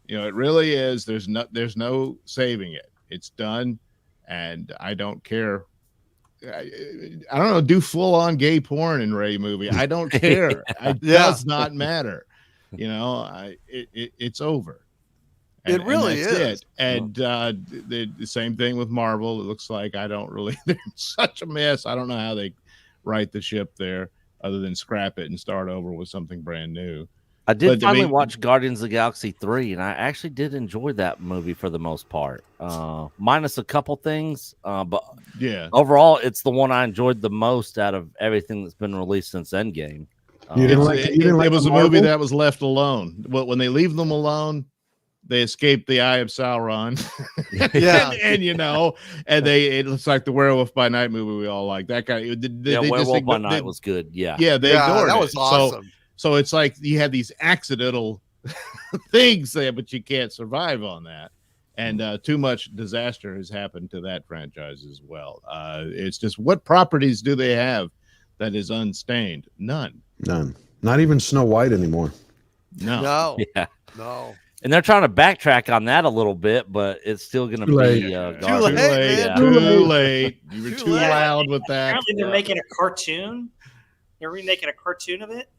It really is. There's no saving it. It's done, and I don't care. I don't know. Do full on gay porn in Rey movie. I don't care. It does not matter. It's over. It really is. It. And the same thing with Marvel. It looks like they're such a mess. I don't know how they right the ship there, other than scrap it and start over with something brand new. I did finally watch Guardians of the Galaxy 3, and I actually did enjoy that movie for the most part, minus a couple things. But overall, it's the one I enjoyed the most out of everything that's been released since Endgame. It was a movie that was left alone. When they leave them alone, they escape the Eye of Sauron. and it looks like the Werewolf by Night movie we all like. That guy, Werewolf by Night was good. They ignored that it. Was awesome. So it's like you have these accidental things there, but you can't survive on that. And too much disaster has happened to that franchise as well. It's just, what properties do they have that is unstained? None. Not even Snow White anymore. No. Yeah. No. And they're trying to backtrack on that a little bit, but it's still going to be too late. You were too loud with that. Apparently, they're making a cartoon. They're remaking a cartoon of it.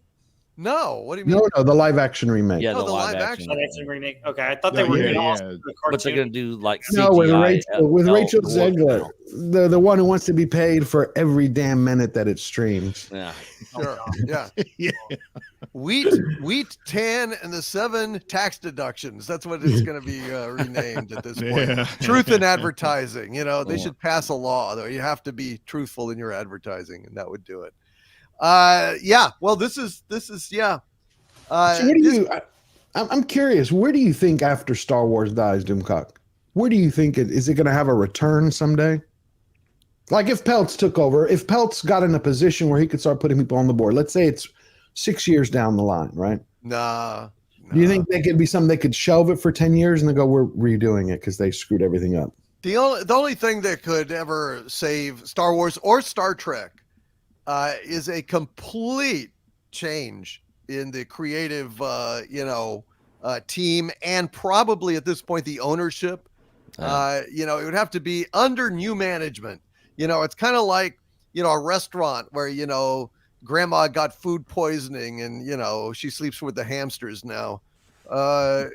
No, what do you mean? No, the live action remake. Yeah, Oh, the live action. Oh, that's a remake. Okay, I thought No, they were yeah, going to yeah. also do a But they're cartoon. gonna do like No, with CGI, Rachel dwarf Zegler, now. the one who wants to be paid for every damn minute that it streams. Yeah. Sure. Yeah. Yeah. Wheat, tan, and the 7 tax deductions. That's what it's going to be renamed at this point. Yeah. Truth in advertising. You know, they Yeah. should pass a law though. You have to be truthful in your advertising, and that would do it. Yeah. Well, this is yeah. So what do you? I'm curious. Where do you think after Star Wars dies, Doomcock? Where do you think is it going to have a return someday? Like if Peltz took over, if Peltz got in a position where he could start putting people on the board. Let's say it's 6 years down the line, right? Nah. Do you think they could be something they could shelve it for 10 years and then go, we're redoing it because they screwed everything up? The only thing that could ever save Star Wars or Star Trek is a complete change in the creative, team, and probably at this point the ownership. It would have to be under new management. It's kind of like a restaurant where grandma got food poisoning and she sleeps with the hamsters now. And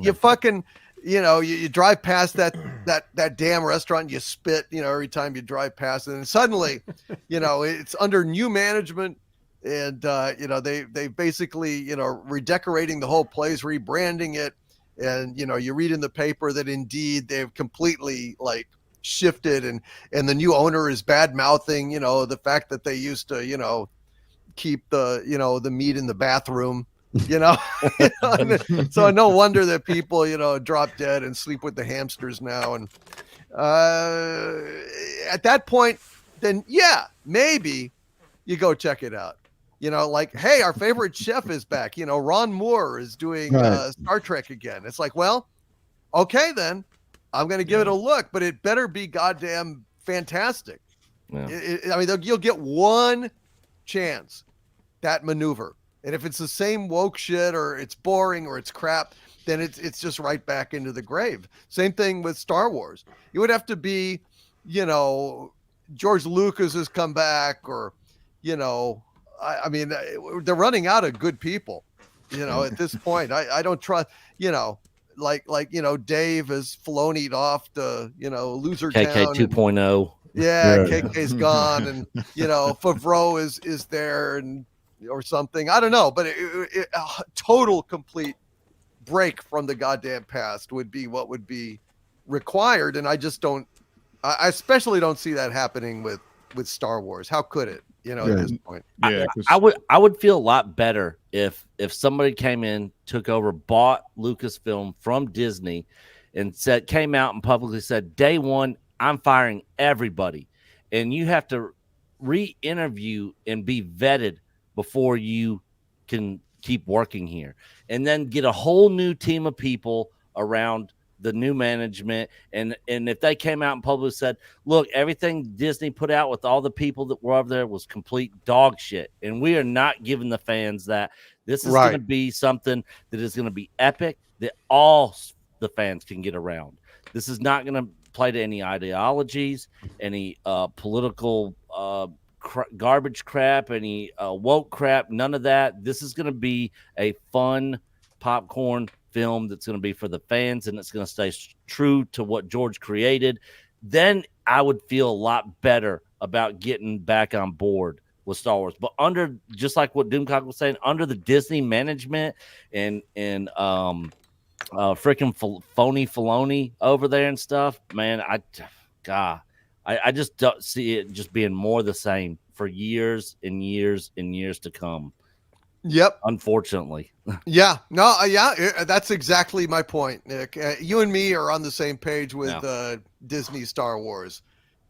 you fucking you drive past that damn restaurant, you spit every time you drive past it, and suddenly it's under new management, and they basically redecorating the whole place, rebranding it, and you read in the paper that indeed they've completely shifted, and the new owner is bad mouthing the fact that they used to keep the meat in the bathroom. So no wonder that people drop dead and sleep with the hamsters now. And at that point, then maybe you go check it out. Hey, our favorite chef is back. Ron Moore is doing Star Trek again. It's like, well, okay, then I'm going to give it a look, but it better be goddamn fantastic. Yeah. You'll get one chance, that maneuver. And if it's the same woke shit, or it's boring, or it's crap, then it's just right back into the grave. Same thing with Star Wars. It would have to be, George Lucas has come back, or, they're running out of good people, at this point. I don't trust, Dave has Filoni'd off to, Loser KK Town. 2.0. Yeah, KK's gone, and Favreau is there, and or something. I don't know, but a total complete break from the goddamn past would be what would be required, and I especially don't see that happening with Star Wars. How could it? At this point. Yeah, I would feel a lot better if somebody came in, took over, bought Lucasfilm from Disney, and came out and publicly said, day one, I'm firing everybody, and you have to re-interview and be vetted before you can keep working here, and then get a whole new team of people around the new management. And if they came out and publicly said, look, everything Disney put out with all the people that were over there was complete dog shit, and we are not giving the fans that. This is going to be something that is going to be epic, that all the fans can get around. This is not going to play to any ideologies, any political garbage crap, any woke crap, none of that. This is going to be a fun popcorn film that's going to be for the fans, and it's going to stay true to what George created. Then I would feel a lot better about getting back on board with Star Wars. But under, just like what Doomcock was saying, under the Disney management and freaking phony Filoni over there and stuff, man, I just don't see it just being more the same for years and years and years to come. Yep. Unfortunately. Yeah. No. Yeah. That's exactly my point, Nick. You and me are on the same page with Disney Star Wars.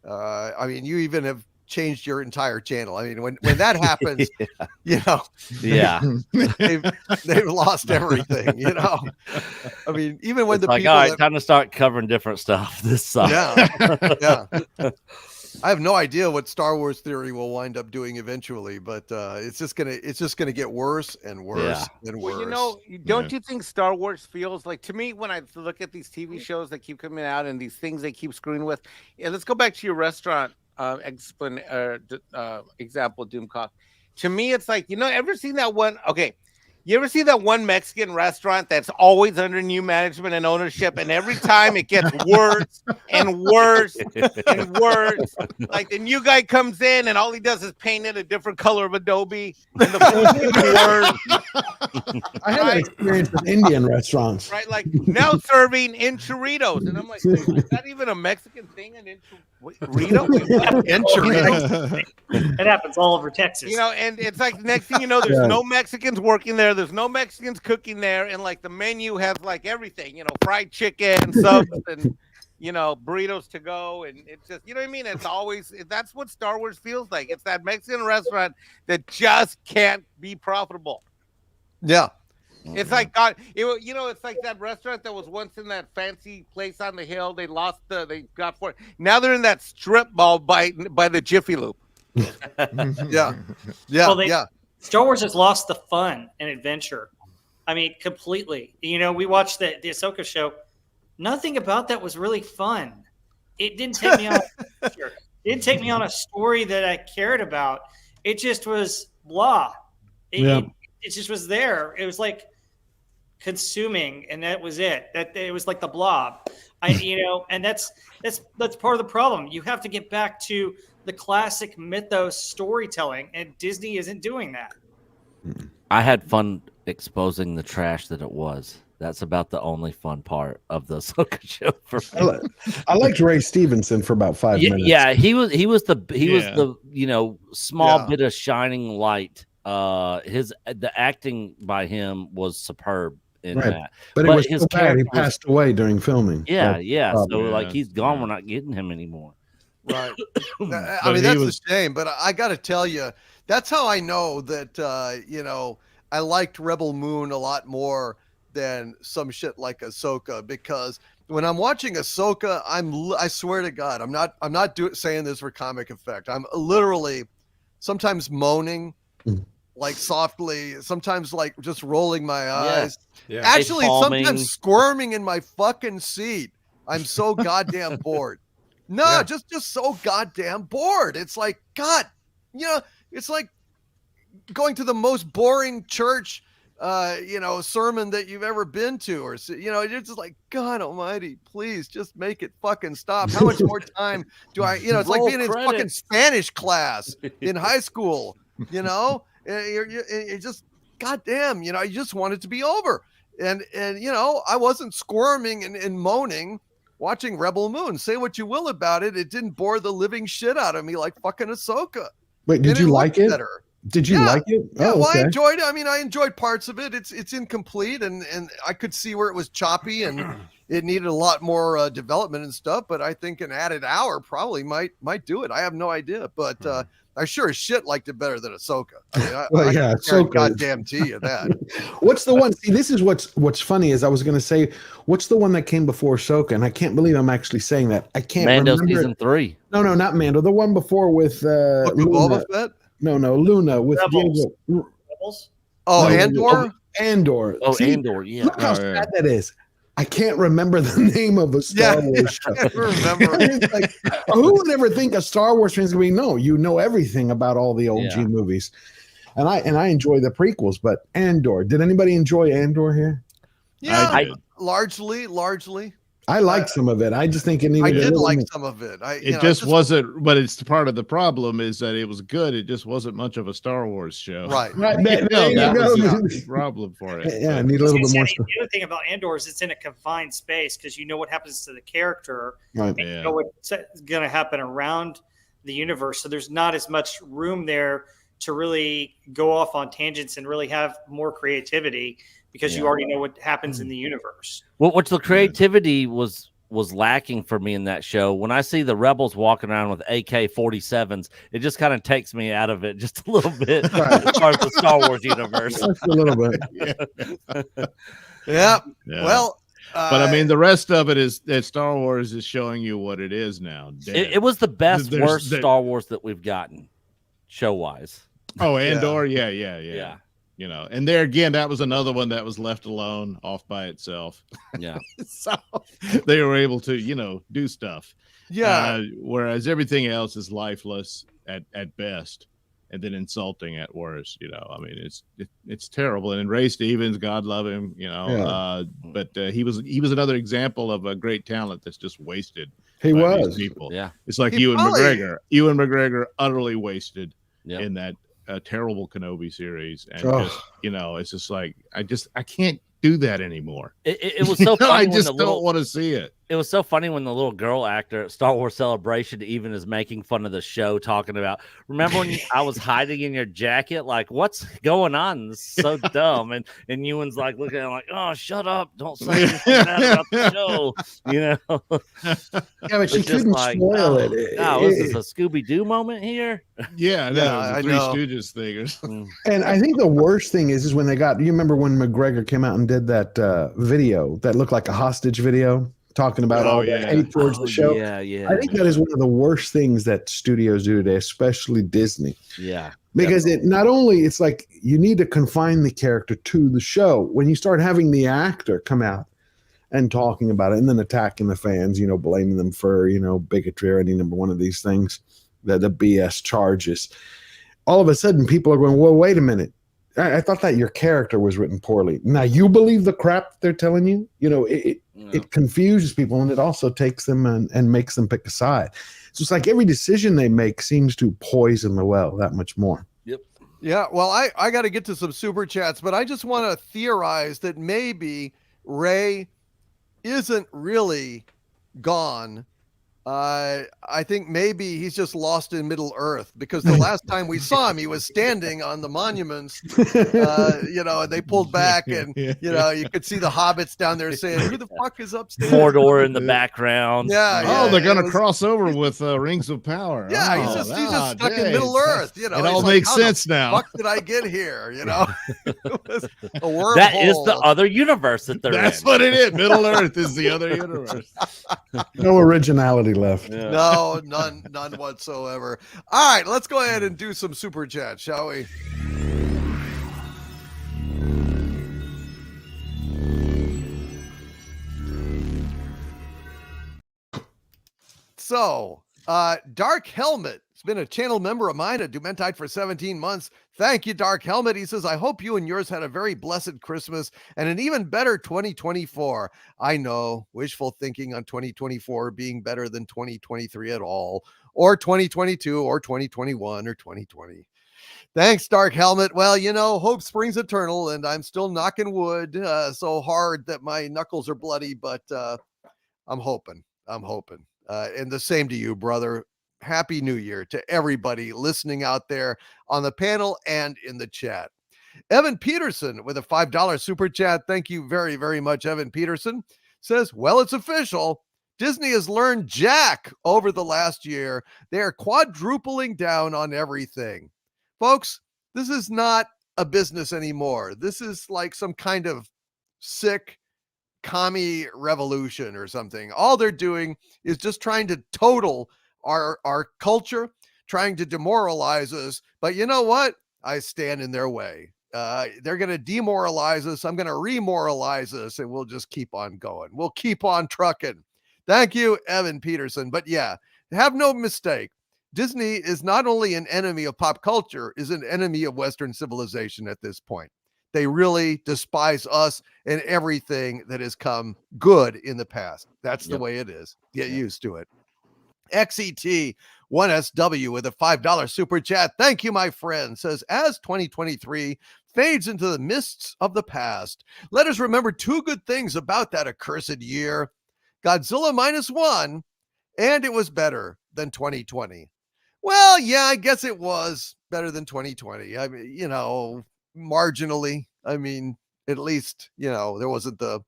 You even have changed your entire channel. When that happens, they've lost everything. Even when it's the like, people all right, time to start covering different stuff this summer. Yeah. I have no idea what Star Wars Theory will wind up doing eventually, but it's just gonna get worse and worse and worse. Well, don't you think Star Wars feels like, to me, when I look at these TV shows that keep coming out and these things they keep screwing with? Yeah, let's go back to your restaurant example, Doomcock. To me, it's like, ever seen that one? Okay. You ever see that one Mexican restaurant that's always under new management and ownership, and every time it gets worse and worse and worse? Like the new guy comes in and all he does is paint it a different color of Adobe, and the food gets worse. I had that experience with Indian restaurants. Right, like now serving enchiladas, and I'm like, is that even a Mexican thing? An enchilada? It happens all over Texas. And it's like the next thing you know, there's no Mexicans working there. There's no Mexicans cooking there, and like the menu has like everything, fried chicken, subs, and burritos to go, and it's just, you know what I mean? It's always, that's what Star Wars feels like. It's that Mexican restaurant that just can't be profitable. Yeah. It's like God, it's like that restaurant that was once in that fancy place on the hill. They got for it. Now they're in that strip mall by the Jiffy Loop. Yeah. Star Wars has lost the fun and adventure. I mean, completely. We watched the Ahsoka show. Nothing about that was really fun. It didn't take me on a picture. It didn't take me on a story that I cared about. It just was blah. It just was there. It was like consuming, and that was it. That it was like the Blob. And that's part of the problem. You have to get back to the classic mythos storytelling, and Disney isn't doing that. I had fun exposing the trash that it was. That's about the only fun part of the Ahsoka show for me. I liked Ray Stevenson for about 5 minutes. Yeah, he was the small bit of shining light. The acting by him was superb in that. But it was so bad. He passed away during filming. Yeah. So he's gone. We're not getting him anymore. Right. I mean, that's a shame, but I got to tell you, that's how I know that, I liked Rebel Moon a lot more than some shit like Ahsoka, because when I'm watching Ahsoka, I swear to God, I'm not saying this for comic effect. I'm literally sometimes moaning, like softly, sometimes like just rolling my eyes. Yeah. Actually, sometimes squirming in my fucking seat. I'm so goddamn bored. No, just so goddamn bored. It's like, God, it's like going to the most boring church, sermon that you've ever been to, or, you're just like, God almighty, please just make it fucking stop. How much more time do I, it's like being in fucking Spanish class in high school, you're just, goddamn, you just want it to be over. And I wasn't squirming and moaning watching Rebel Moon. Say what you will about it. It didn't bore the living shit out of me like fucking Ahsoka. Wait, did you like it? Better. Did you like it? Yeah, well, I enjoyed it. I mean, I enjoyed parts of it. It's incomplete, and I could see where it was choppy and it needed a lot more development and stuff. But I think an added hour probably might do it. I have no idea, but I sure as shit liked it better than Ahsoka. I mean, I so goddamn to you that. What's the one? See, this is what's funny is I was going to say, what's the one that came before Ahsoka? And I can't believe I'm actually saying that. I can't Mando remember. season 3. No, not Mando. The one before with Boba Fett? No, Luna with Rebels. Diego. Rebels? Oh, No, Andor? Andor. Oh, See, Andor, yeah. Look how sad that is. I can't remember the name of a Star Wars show. I remember. It's like, who would ever think a Star Wars fan is going to be, no, you know everything about all the OG movies. And I enjoy the prequels, but Andor. Did anybody enjoy Andor here? Yeah, largely. I liked some of it. I just think it needed. I did like some of it. It just wasn't. But it's part of the problem is that it was good. It just wasn't much of a Star Wars show. Right. That was the problem for it. Yeah, I need a little bit more. The other thing about Andor is it's in a confined space because you know what happens to the character, Right. and you know what's going to happen around the universe. So there's not as much room there to really go off on tangents and really have more creativity, because you already know what happens in the universe. Well, what's the creativity was lacking for me in that show. When I see the rebels walking around with AK-47s, it just kind of takes me out of it just a little bit as far as the Star Wars universe. Just a little bit. Yeah. Well, but I mean, the rest of it is that Star Wars is showing you what it is now. It was the best, worst Star Wars that we've gotten, show-wise. Oh, Andor, yeah. And there again, that was another one that was left alone, off by itself. Yeah. So they were able to, do stuff. Yeah. Whereas everything else is lifeless at best. and then insulting at worst. I mean, it's terrible. And then Ray Stevens, God love him, but he was another example of a great talent that's just wasted. He by was. these people. Yeah. It's like He Ewan probably- McGregor. Ewan McGregor utterly wasted Yep. in that terrible Kenobi series, and Oh. just it's just like I can't do that anymore. It was so funny I when just the don't little want to see it. it was so funny when the little girl actor at Star Wars Celebration even is making fun of the show, talking about, remember when I was hiding in your jacket? Like, what's going on? This is so dumb. And Ewan's like looking at him like, oh, shut up. Don't say anything bad about the show. Yeah, but she It's just couldn't like, spoil oh, it. God, was this a Scooby-Doo moment here? Yeah, no, Yeah, it was I a Three know. Stooges thing or something. And I think the worst thing is when they got, you remember when McGregor came out and did that video that looked like a hostage video talking about all the hate towards the show? Yeah. I think that is one of the worst things that studios do today, especially Disney. Yeah. Because it not only, it's like you need to confine the character to the show. When you start having the actor come out and talking about it and then attacking the fans, blaming them for, bigotry or any number one of these things, the BS charges, all of a sudden people are going, well, wait a minute. I thought that your character was written poorly. Now you believe the crap they're telling you? It confuses people, and it also takes them and makes them pick a side. So it's like every decision they make seems to poison the well that much more. Yeah, well, I got to get to some super chats, but I just want to theorize that maybe Ray isn't really gone. I think maybe he's just lost in Middle Earth, because the last time we saw him, he was standing on the monuments, and they pulled back, and you could see the hobbits down there saying, "Who the fuck is upstairs?" Mordor in the background. Yeah. Oh, they're it gonna was- cross over with Rings of Power. Yeah, Oh, he's just stuck in geez. Middle Earth. It he's all like, makes "How the sense now. fuck did I get here?" It was a wormhole. That is the other universe that they're That's in. what it is. Middle Earth is the other universe. No originality left. Yeah. No, none whatsoever. All right, let's go ahead and do some super chat, shall we? So, Dark Helmet has been a channel member of mine at Dumentide for 17 months. Thank you, Dark Helmet. He says, I hope you and yours had a very blessed Christmas and an even better 2024. I know, wishful thinking on 2024 being better than 2023 at all, or 2022, or 2021, or 2020. Thanks, Dark Helmet. Well, hope springs eternal, and I'm still knocking wood so hard that my knuckles are bloody, but I'm hoping. And the same to you, brother. Happy New Year to everybody listening out there on the panel and in the chat. Evan Peterson with a $5 super chat. Thank you very, very much, Evan Peterson. Says, well, it's official. Disney has learned jack over the last year. They are quadrupling down on everything. Folks, this is not a business anymore. This is like some kind of sick commie revolution or something. All they're doing is just trying to total our culture, trying to demoralize us. But you know what? I stand in their way. They're going to demoralize us. I'm going to remoralize us, and we'll just keep on going. We'll keep on trucking. Thank you, Evan Peterson. But yeah, have no mistake. Disney is not only an enemy of pop culture, is an enemy of Western civilization at this point. They really despise us and everything that has come good in the past. That's the way it is. Get used to it. XET1SW with a $5 super chat. Thank you, my friend. Says, as 2023 fades into the mists of the past, let us remember two good things about that accursed year. Godzilla -1, and it was better than 2020. Well, yeah, I guess it was better than 2020. I mean, marginally. I mean, at least, there wasn't the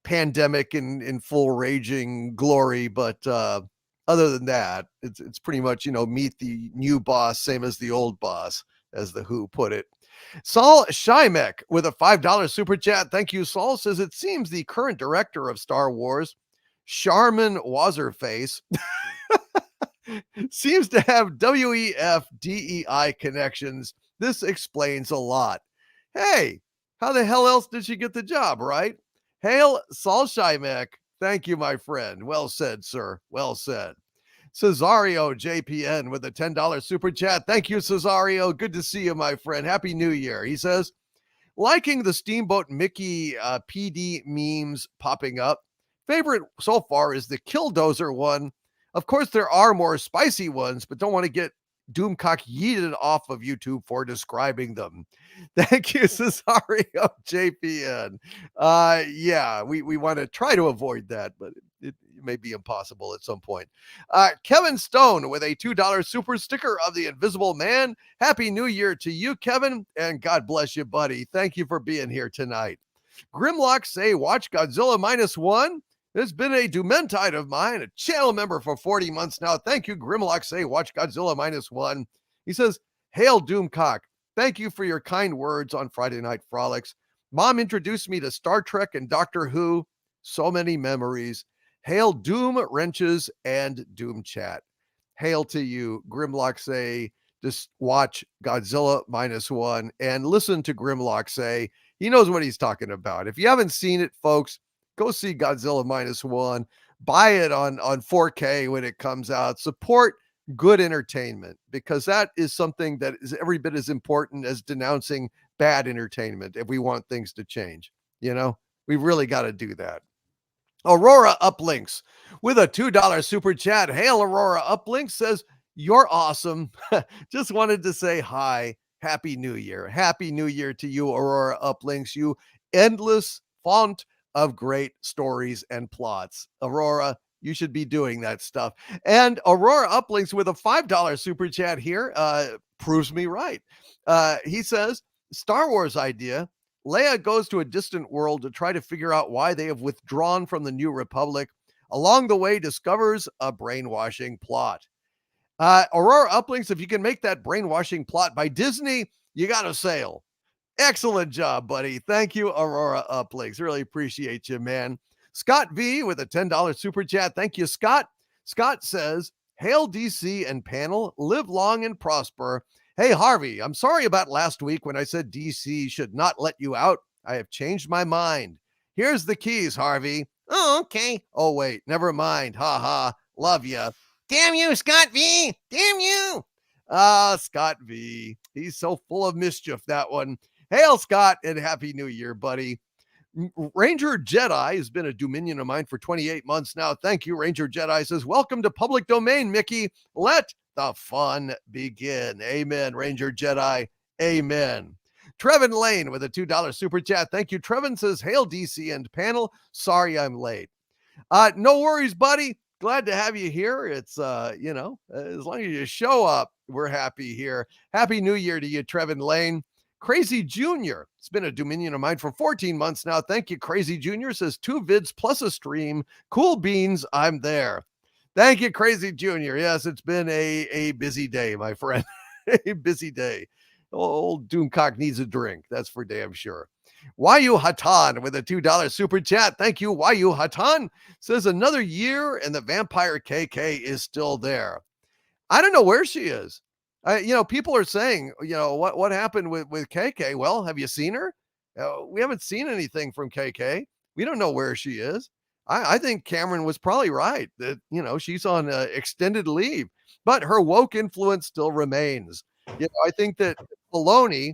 pandemic in full raging glory, but other than that, it's pretty much, meet the new boss, same as the old boss, as the Who put it. Saul Shymek with a $5 super chat. Thank you, Saul. Says, it seems the current director of Star Wars, Sharman Wazerface, seems to have WEF DEI connections. This explains a lot. Hey, how the hell else did she get the job, right? Hail, Saul Shymek. Thank you, my friend. Well said, sir. Well said. Cesario JPN with a $10 super chat. Thank you, Cesario. Good to see you, my friend. Happy New Year. He says, liking the Steamboat Mickey PD memes popping up. Favorite so far is the Killdozer one. Of course, there are more spicy ones, but don't want to get Doomcock yeeted off of YouTube for describing them. Thank you, Cesario JPN. Yeah, we want to try to avoid that, but it may be impossible at some point. Kevin Stone with a $2 super sticker of the Invisible Man. Happy New Year to you, Kevin, and God bless you, buddy. Thank you for being here tonight. Grimlock say, watch Godzilla -1. There's been a Dumentide of mine, a channel member for 40 months now. Thank you, Grimlock say, watch Godzilla -1. He says, hail Doomcock. Thank you for your kind words on Friday Night Frolics. Mom introduced me to Star Trek and Doctor Who. So many memories. Hail Doom Wrenches and Doom Chat. Hail to you, Grimlock say. Just watch Godzilla -1 and listen to Grimlock say. He knows what he's talking about. If you haven't seen it, folks, go see Godzilla -1. Buy it on 4K when it comes out. Support good entertainment, because that is something that is every bit as important as denouncing bad entertainment if we want things to change. You know, we really got to do that. Aurora Uplinks with a $2 super chat. Hail Aurora Uplinks says, you're awesome. Just wanted to say hi. Happy New Year. Happy New Year to you, Aurora Uplinks. You endless font of great stories and plots. Aurora, you should be doing that stuff. And Aurora Uplinks with a $5 super chat here proves me right. He says, Star Wars idea. Leia goes to a distant world to try to figure out why they have withdrawn from the New Republic. Along the way, discovers a brainwashing plot. Aurora Uplinks, if you can make that brainwashing plot by Disney, you got to sail. Excellent job, buddy. Thank you, Aurora Uplinks. Really appreciate you, man. Scott V with a $10 super chat. Thank you, Scott. Scott says, hail DC and panel, live long and prosper. Hey, Harvey, I'm sorry about last week when I said DC should not let you out. I have changed my mind. Here's the keys, Harvey. Oh, okay. Oh, wait, never mind. Ha ha. Love ya. Damn you, Scott V. Damn you. Scott V. He's so full of mischief, that one. Hail, Scott, and Happy New Year, buddy. Ranger Jedi has been a Dominion of mine for 28 months now. Thank you, Ranger Jedi. Says, welcome to public domain, Mickey. Let the fun begin. Amen, Ranger Jedi. Amen. Trevin Lane with a $2 super chat. Thank you, Trevin. Says, hail, DC and panel. Sorry I'm late. No worries, buddy. Glad to have you here. It's, as long as you show up, we're happy here. Happy New Year to you, Trevin Lane. Crazy Junior. It's been a Dominion of mine for 14 months now. Thank you, Crazy Junior. Says 2 vids plus a stream. Cool beans. I'm there. Thank you, Crazy Junior. Yes, it's been a busy day, my friend. A busy day. Old Doomcock needs a drink. That's for damn sure. Wayu Hatan with a $2 super chat. Thank you, Wayu Hatan. Says another year and the vampire KK is still there. I don't know where she is. People are saying, what happened with KK? Well, have you seen her? We haven't seen anything from KK. We don't know where she is. I think Cameron was probably right that, she's on extended leave, but her woke influence still remains. I think that Filoni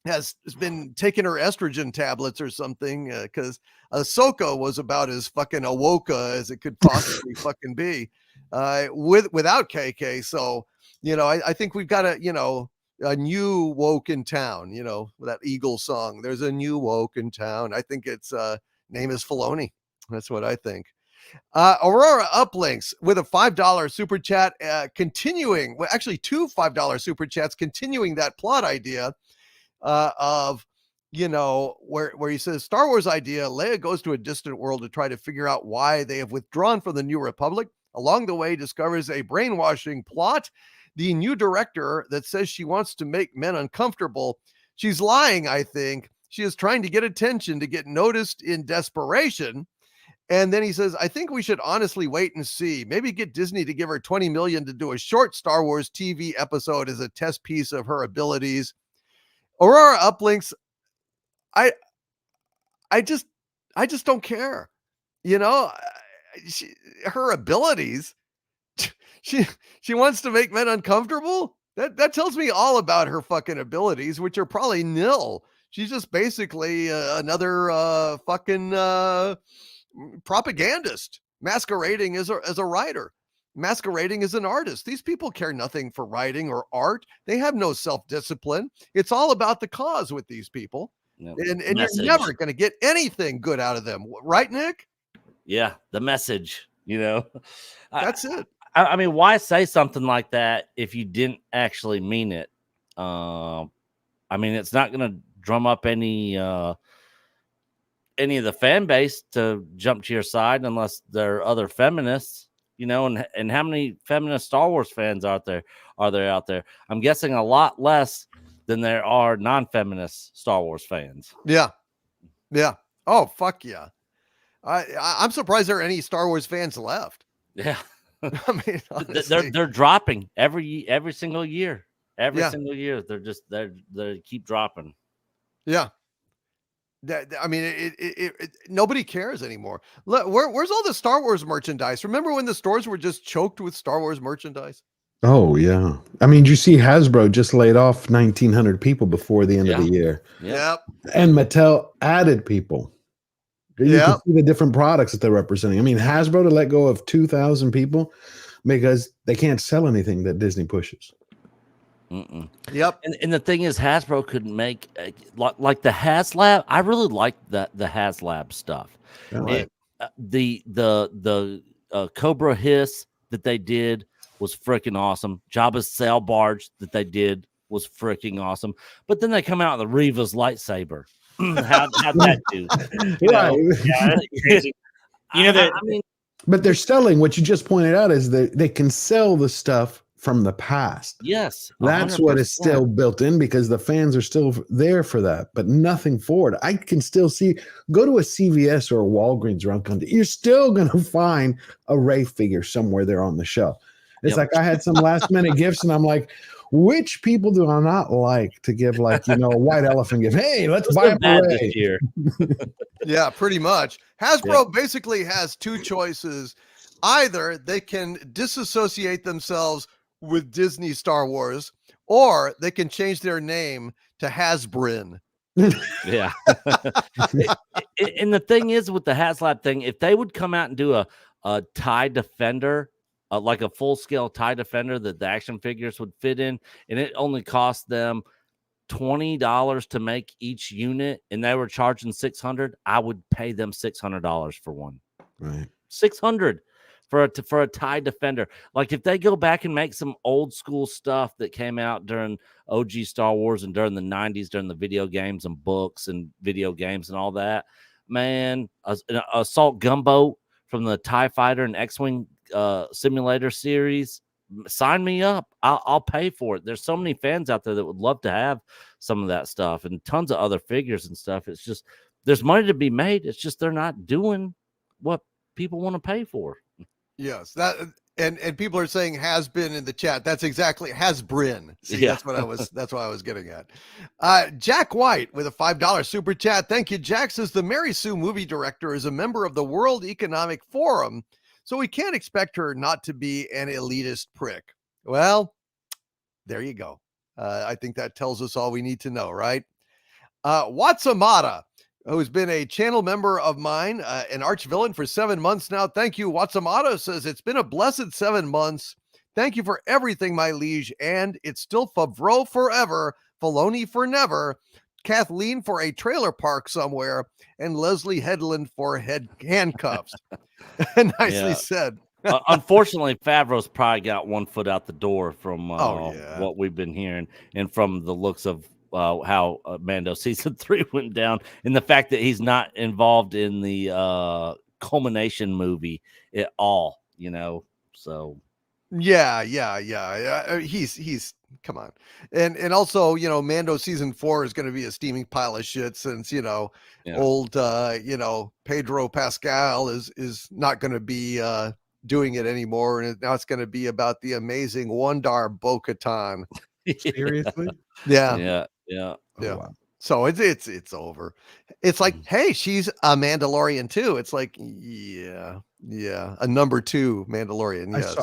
has been taking her estrogen tablets or something, because Ahsoka was about as fucking awoke as it could possibly fucking be without KK. So, I think we've got a new woke in town, that Eagles song. There's a new woke in town. I think its name is Filoni. That's what I think. Aurora Uplinks with a $5 super chat, continuing, well, actually 2 $5 super chats, continuing that plot idea of, where he says, Star Wars idea, Leia goes to a distant world to try to figure out why they have withdrawn from the New Republic. Along the way, discovers a brainwashing plot. The new director that says she wants to make men uncomfortable. She's lying, I think. She is trying to get attention, to get noticed in desperation. And then he says, I think we should honestly wait and see. Maybe get Disney to give her $20 million to do a short Star Wars TV episode as a test piece of her abilities. Aurora Uplinks, I just don't care. Her abilities. she wants to make men uncomfortable. That tells me all about her fucking abilities, which are probably nil. She's just basically another fucking propagandist masquerading as a writer, masquerading as an artist. These people care nothing for writing or art. They have no self-discipline. It's all about the cause with these people. Yep. And you're never going to get anything good out of them. Right, Nick? Yeah, the message, That's it. I mean, why say something like that if you didn't actually mean it? I mean, it's not going to drum up any of the fan base to jump to your side unless there are other feminists, and how many feminist Star Wars fans are there out there? I'm guessing a lot less than there are non-feminist Star Wars fans. Yeah. Oh, fuck yeah. I'm surprised there are any Star Wars fans left. Yeah. I mean, honestly. they're dropping every single year. Single year, they keep dropping. Yeah. I mean, nobody cares anymore. Where's all the Star Wars merchandise? Remember when the stores were just choked with Star Wars merchandise? Oh yeah. I mean, you see Hasbro just laid off 1,900 people before the end of the year. Yep. And Mattel added people. You can see the different products that they're representing. I mean, Hasbro to let go of 2,000 people because they can't sell anything that Disney pushes. Mm-mm. Yep. And the thing is, Hasbro could make like the HasLab. I really like the HasLab stuff. Right. The Cobra Hiss that they did was freaking awesome. Jabba's sail barge that they did was freaking awesome. But then they come out with the Reva's lightsaber. How'd that do? But they're selling what you just pointed out is that they can sell the stuff from the past. Yes, 100%. That's what is still built in because the fans are still there for that, but nothing forward. I can still see, go to a CVS or a Walgreens around country, you're still going to find a Rey figure somewhere there on the shelf. It's like I had some last minute gifts and I'm like, which people do I not like to give a white elephant gift? Hey, let's buy a Rey. Year. Yeah, pretty much. Hasbro basically has two choices. Either they can disassociate themselves with Disney Star Wars, or they can change their name to Hasbrin. Yeah. And the thing is with the HasLab thing, if they would come out and do a TIE Defender, like a full-scale TIE Defender that the action figures would fit in, and it only cost them $20 to make each unit, and they were charging $600, I would pay them $600 for one. Right. $600 for a TIE Defender. Like if they go back and make some old school stuff that came out during OG Star Wars and during the 90s, during the video games and books and video games and all that, man, an assault gunboat from the TIE Fighter and X-Wing simulator series, sign me up. I'll pay for it. There's so many fans out there that would love to have some of that stuff and tons of other figures and stuff. It's just there's money to be made. It's just they're not doing what people want to pay for. Yes, that and people are saying has been in the chat. That's exactly Hasbrin. See, that's what I was getting at. Jack White with a $5 super chat. Thank you, Jack. Says the Mary Sue movie director is a member of the World Economic Forum, so we can't expect her not to be an elitist prick. Well, there you go. I think that tells us all we need to know, right? Watsamata, who's been a channel member of mine, an arch villain for 7 months now. Thank you. Watsamata says, it's been a blessed 7 months. Thank you for everything, my liege. And it's still Favreau forever, Filoni for never, Kathleen for a trailer park somewhere, and Leslie Headland for handcuffs. Nicely said. Unfortunately, Favreau's probably got one foot out the door from what we've been hearing and from the looks of how Mando season 3 went down, and the fact that he's not involved in the culmination movie at all, so he's come on, and also Mando season 4 is going to be a steaming pile of shit since old Pedro Pascal is not going to be doing it anymore, and now it's going to be about the amazing Wandar Bo-Katan. Seriously? Yeah. Oh, wow. So it's over. It's like, hey, she's a Mandalorian too. It's like, yeah, a number 2 Mandalorian. Yes.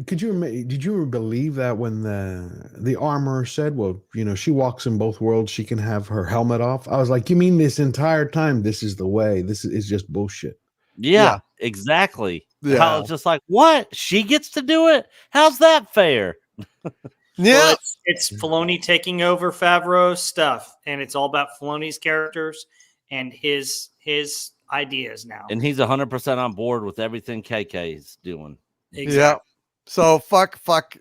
Did you believe that when the armorer said, well, she walks in both worlds, she can have her helmet off? I was like, you mean this entire time this is the way? This is just bullshit. Yeah, exactly. Yeah. I was just like, what? She gets to do it? How's that fair? Yeah. Well, it's Filoni taking over Favreau's stuff, and it's all about Filoni's characters and his ideas now. And he's 100% on board with everything KK is doing. Exactly. Yeah. So fuck.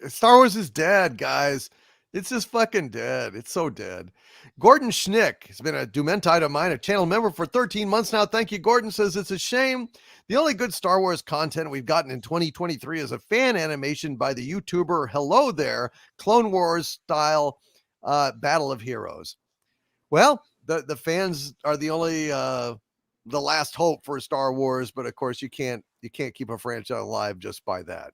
Star Wars is dead, guys. It's just fucking dead. It's so dead. Gordon Schnick has been a Dumentide of mine, a channel member for 13 months now. Thank you, Gordon. Says it's a shame. The only good Star Wars content we've gotten in 2023 is a fan animation by the YouTuber Hello There, Clone Wars style Battle of Heroes. Well, the fans are the only the last hope for Star Wars, but of course you can't keep a franchise alive just by that,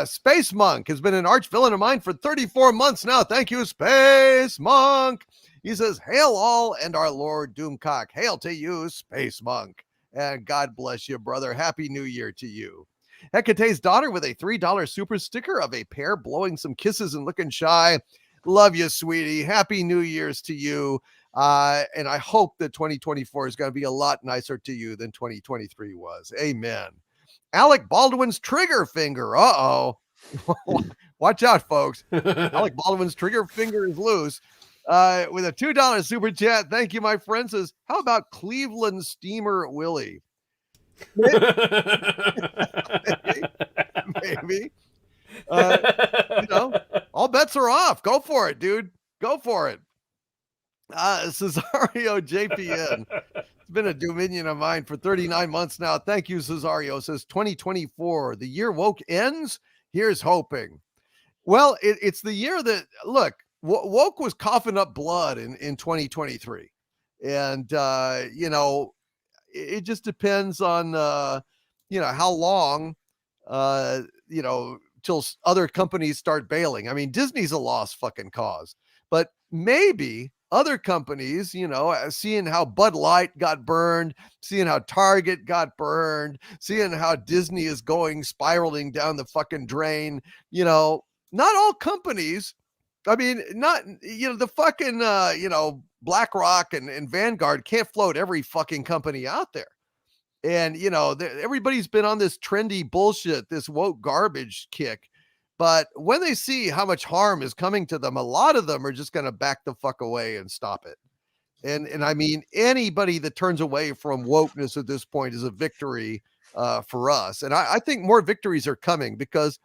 Space Monk has been an arch villain of mine for 34 months now. Thank you, Space Monk. He says, hail all and our Lord Doomcock. Hail to you, Space Monk. And God bless you, brother. Happy New Year to you. Hecate's daughter with a $3 super sticker of a pair blowing some kisses and looking shy. Love you, sweetie. Happy New Year's to you. And I hope that 2024 is going to be a lot nicer to you than 2023 was. Amen. Alec Baldwin's trigger finger. Uh-oh. Watch out, folks. Alec Baldwin's trigger finger is loose. With a $2 super chat. Thank you, my friend. Says, how about Cleveland Steamer Willie? Maybe. All bets are off. Go for it, dude. Go for it. Cesario JPN. It's been a Dominion of mine for 39 months now. Thank you, Cesario. Says 2024, the year woke ends. Here's hoping. Well, it's the year that, look, woke was coughing up blood in 2023. And, it just depends on, how long, till other companies start bailing. I mean, Disney's a lost fucking cause, but maybe other companies, seeing how Bud Light got burned, seeing how Target got burned, seeing how Disney is spiraling down the fucking drain, not all companies. I mean, not, the fucking, BlackRock and Vanguard can't float every fucking company out there. And, everybody's been on this trendy bullshit, this woke garbage kick. But when they see how much harm is coming to them, a lot of them are just going to back the fuck away and stop it. And I mean, anybody that turns away from wokeness at this point is a victory for us. And I think more victories are coming because,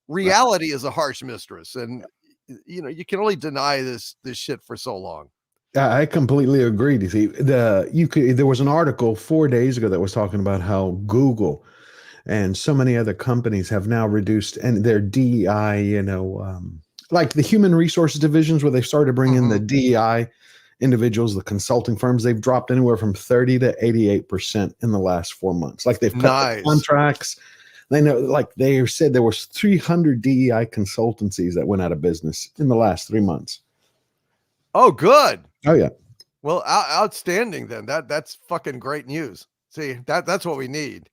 reality is a harsh mistress. And, you can only deny this shit for so long. I completely agree. You see, there was an article 4 days ago that was talking about how Google and so many other companies have now reduced and their DEI, like the human resources divisions where they started bringing in the DEI individuals, the consulting firms, they've dropped anywhere from 30 to 88% in the last 4 months. Like they've cut the contracts. They know, like they said, there was 300 DEI consultancies that went out of business in the last 3 months. Oh, good. Oh yeah. Well, outstanding then. That's fucking great news. See, that's what we need.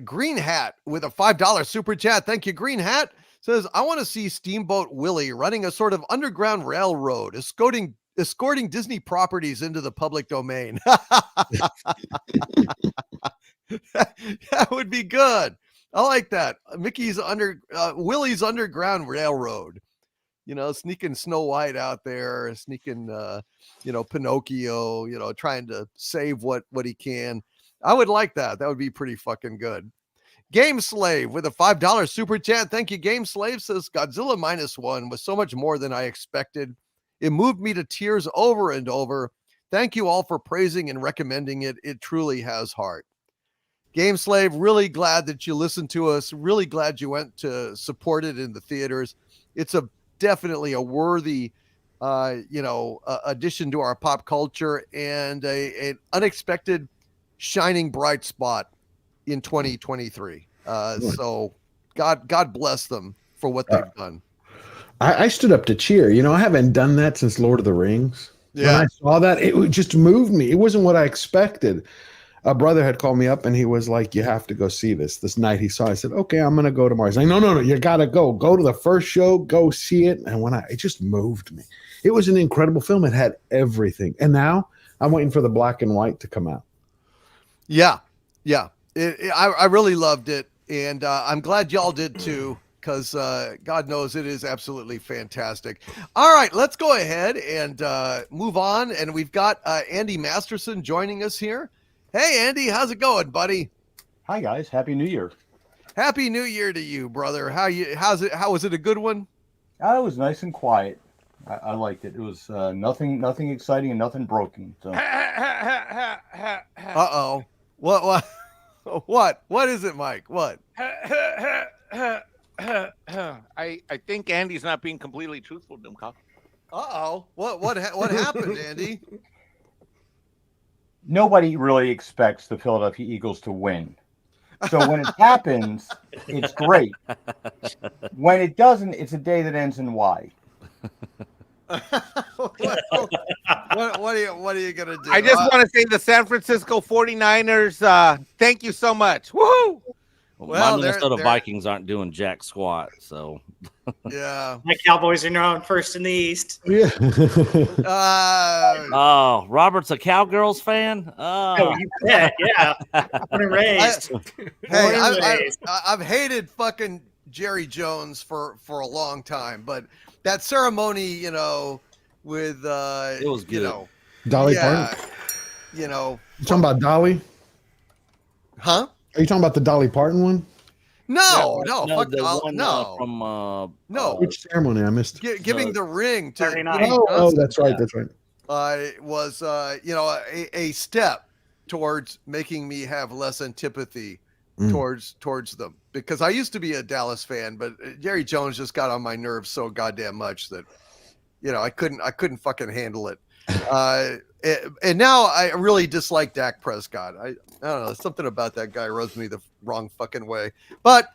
Green Hat with a $5 super chat. Thank you, Green Hat. Says, I want to see Steamboat Willie running a sort of underground railroad, escorting Disney properties into the public domain. That would be good. I like that. Willie's Underground Railroad. Sneaking Snow White out there, sneaking, Pinocchio, trying to save what he can. I would like that. That would be pretty fucking good. Game Slave with a $5 super chat. Thank you, Game Slave. Says Godzilla -1 was so much more than I expected. It moved me to tears over and over. Thank you all for praising and recommending it. It truly has heart. Game Slave, really glad that you listened to us. Really glad you went to support it in the theaters. It's definitely a worthy, addition to our pop culture and an unexpected shining bright spot in 2023. So God bless them for what they've done. I stood up to cheer. I haven't done that since Lord of the Rings. Yeah. When I saw that, it just moved me. It wasn't what I expected. a brother had called me up and he was like, you have to go see this night he saw it. I said, okay, I'm going to go tomorrow. He's like, no, you got to go to the first show, go see it. And it just moved me. It was an incredible film. It had everything. And now I'm waiting for the black and white to come out. Yeah. I really loved it. And I'm glad y'all did too, because God knows it is absolutely fantastic. All right, let's go ahead and move on. And we've got Andy Masterson joining us here. Hey, Andy, how's it going, buddy? Hi, guys. Happy New Year. Happy New Year to you, brother. How was it a good one? It was nice and quiet. I liked it. It was nothing exciting and nothing broken. So. Uh-oh. What? What is it, Mike? What? I think Andy's not being completely truthful, Dumcock. Uh-oh. What happened, Andy? Nobody really expects the Philadelphia Eagles to win. So when it happens, it's great. When it doesn't, it's a day that ends in Y. what are you gonna do? I just want to say the San Francisco 49ers, thank you so much. Woohoo! Well, my Minnesota Vikings aren't doing jack squat, so yeah. My Cowboys are now first in the East. Yeah. oh, Robert's a Cowgirls fan. Oh, you bet, yeah. Born and raised. I've hated fucking Jerry Jones for a long time, but that ceremony, with it was good. Dolly Parton. You talking about Dolly? Huh? Are you talking about the Dolly Parton one? No, fuck the Dolly. one, No. from No. Which ceremony? I missed. Giving the ring to 39. Oh, that's right. That's right. Was a step towards making me have less antipathy towards them, because I used to be a Dallas fan, but Jerry Jones just got on my nerves so goddamn much that I couldn't fucking handle it. And now I really dislike Dak Prescott. I don't know, something about that guy rubs me the wrong fucking way. But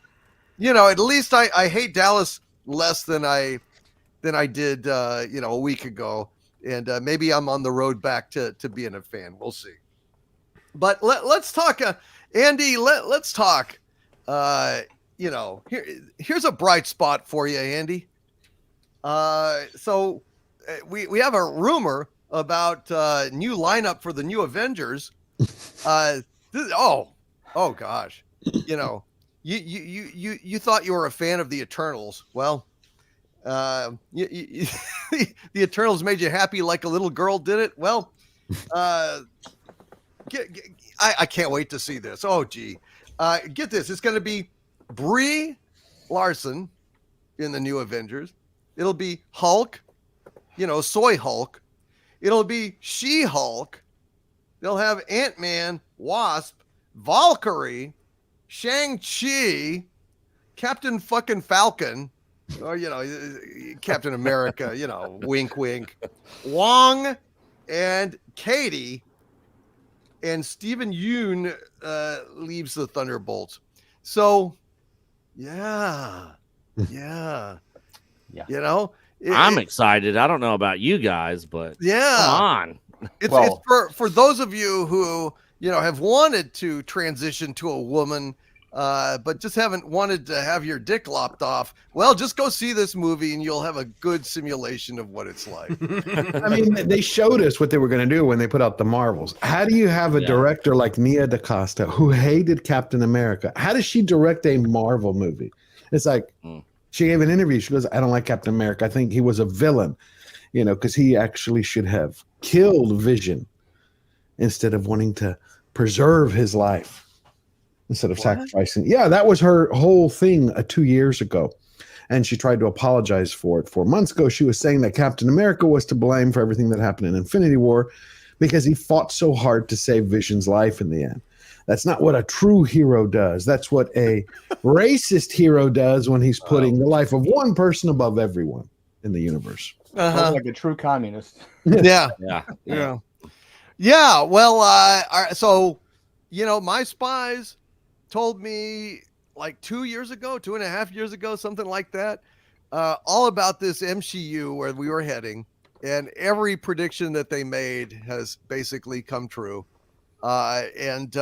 at least I hate Dallas less than I did a week ago, and maybe I'm on the road back to being a fan. We'll see. But let's talk, Andy. Let's talk. Here's a bright spot for you, Andy. So we have a rumor about new lineup for the new Avengers. Oh gosh, you thought you were a fan of the Eternals. Well, the Eternals made you happy like a little girl did it. Well, I can't wait to see this. Oh gee, get this. It's going to be Brie Larson in the new Avengers. It'll be Hulk, Soy Hulk. It'll be She-Hulk. They'll have Ant-Man, Wasp, Valkyrie, Shang-Chi, Captain fucking Falcon, or, Captain America, wink, wink, Wong, and Katie, and Stephen Yeun leaves the Thunderbolts. So, yeah. I'm excited. I don't know about you guys, but yeah, come on. It's for those of you who have wanted to transition to a woman, but just haven't wanted to have your dick lopped off. Well, just go see this movie, and you'll have a good simulation of what it's like. I mean, they showed us what they were going to do when they put out the Marvels. How do you have a director like Nia DaCosta who hated Captain America? How does she direct a Marvel movie? It's like. She gave an interview. She goes, I don't like Captain America. I think he was a villain, because he actually should have killed Vision instead of wanting to preserve his life instead of sacrificing. Yeah, that was her whole thing 2 years ago. And she tried to apologize for it 4 months ago. She was saying that Captain America was to blame for everything that happened in Infinity War because he fought so hard to save Vision's life in the end. That's not what a true hero does. That's what a racist hero does when he's putting the life of one person above everyone in the universe. Like a true communist. Yeah. Yeah. Well, so, my spies told me like 2.5 years ago, something like that, all about this MCU where we were heading, and every prediction that they made has basically come true. And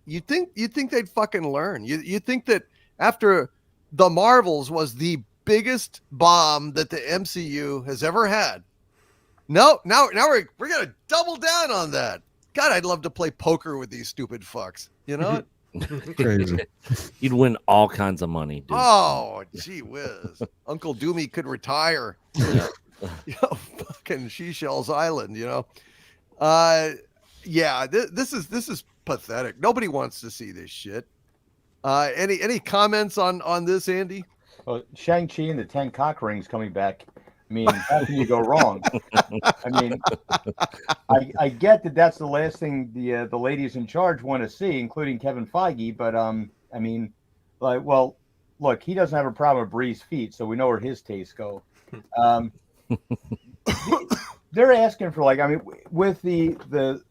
you think they'd fucking learn. You think that after the Marvels was the biggest bomb that the MCU has ever had. No, now we're gonna double down on that. God, I'd love to play poker with these stupid fucks. You know what? Crazy. You'd win all kinds of money, dude. Oh, gee whiz. Uncle Doomy could retire. Yeah. Fucking Seychelles Island, Yeah, this is pathetic. Nobody wants to see this shit. Any comments on this, Andy? Well, Shang-Chi and the 10 cock rings coming back. I mean, how can you go wrong? I mean, I get that that's the last thing the ladies in charge want to see, including Kevin Feige. But I mean, like, well, look, he doesn't have a problem with Bree's feet, so we know where his tastes go. They're asking for, like, I mean, with the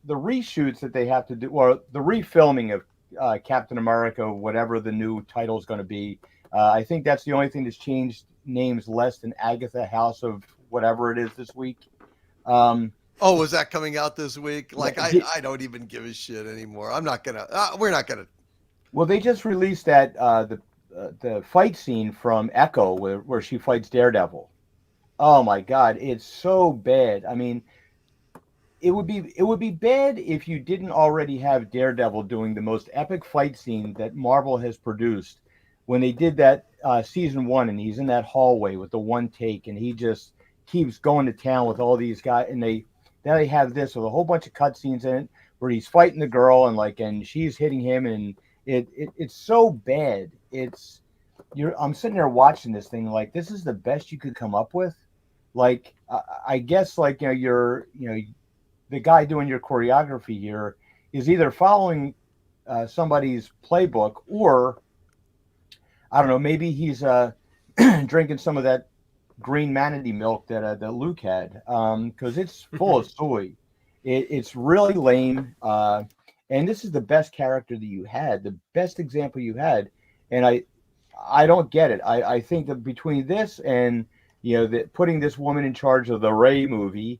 reshoots that they have to do, or the refilming of Captain America, whatever the new title is going to be. I think that's the only thing that's changed names less than Agatha House of whatever it is this week. Oh, was that coming out this week? Like, I don't even give a shit anymore. I'm not gonna. We're not gonna. Well, they just released that the fight scene from Echo where she fights Daredevil. Oh my God, it's so bad. I mean, it would be bad if you didn't already have Daredevil doing the most epic fight scene that Marvel has produced. When they did that season 1, and he's in that hallway with the one take, and he just keeps going to town with all these guys, and they have this with a whole bunch of cutscenes in it where he's fighting the girl and she's hitting him, and it's so bad. I'm sitting there watching this thing like, this is the best you could come up with. Like, I guess, like, you're the guy doing your choreography here is either following somebody's playbook, or I don't know, maybe he's drinking some of that green manatee milk that Luke had, because it's full of soy. It's really lame, and this is the best character that you had, the best example you had, and I don't get it. I think that between this and putting this woman in charge of the Rey movie,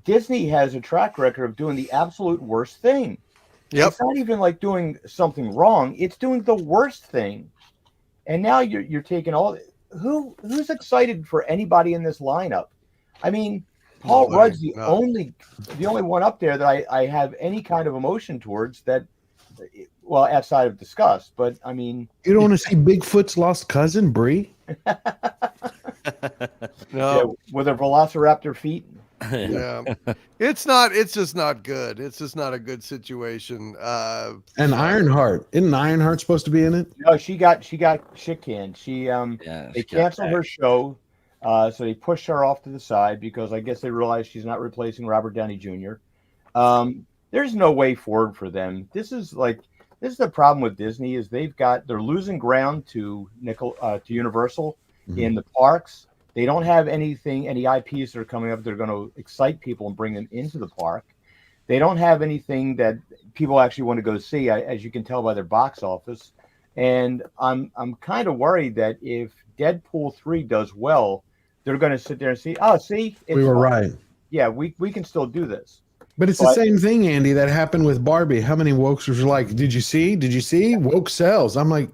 Disney has a track record of doing the absolute worst thing. Yep. It's not even like doing something wrong; it's doing the worst thing. And now you're taking all. Who's excited for anybody in this lineup? I mean, Paul Rudd's the only one up there that I have any kind of emotion towards. That, well, outside of disgust. But I mean, you don't want to see Bigfoot's lost cousin, Bree? No, yeah, with her velociraptor feet. Yeah, it's just not good. It's just not a good situation. And Ironheart, isn't Ironheart supposed to be in it? No, she got shit canned. They canceled her show, so they pushed her off to the side because I guess they realized she's not replacing Robert Downey Jr. There's no way forward for them. This is the problem with Disney is they're losing ground to Universal in the parks. They don't have any IPs that are coming up that are going to excite people and bring them into the park. They don't have anything that people actually want to go see, as you can tell by their box office. And I'm kind of worried that if Deadpool 3 does well, they're going to sit there and see, we were right. Yeah, we can still do this. But it's the same thing, Andy, that happened with Barbie. How many wokesters were like, did you see? Woke sells. I'm like,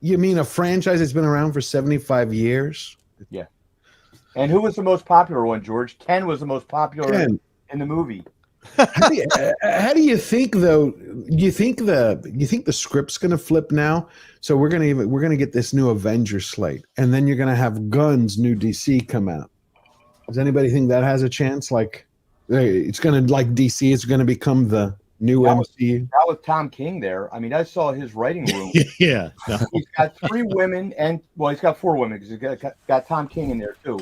you mean a franchise that's been around for 75 years? Yeah. And who was the most popular one, George? Ken was the most popular in the movie. How do you think, though? You think the script's going to flip now? So we're gonna get this new Avengers slate, and then you're going to have Gunn's new DC come out. Does anybody think that has a chance? Like, it's going to, like DC, it's going to become the new MCU. That was Tom King there. I mean, I saw his writing room. Yeah. No. He's got 3 women, and he's got 4 women because he's got Tom King in there too.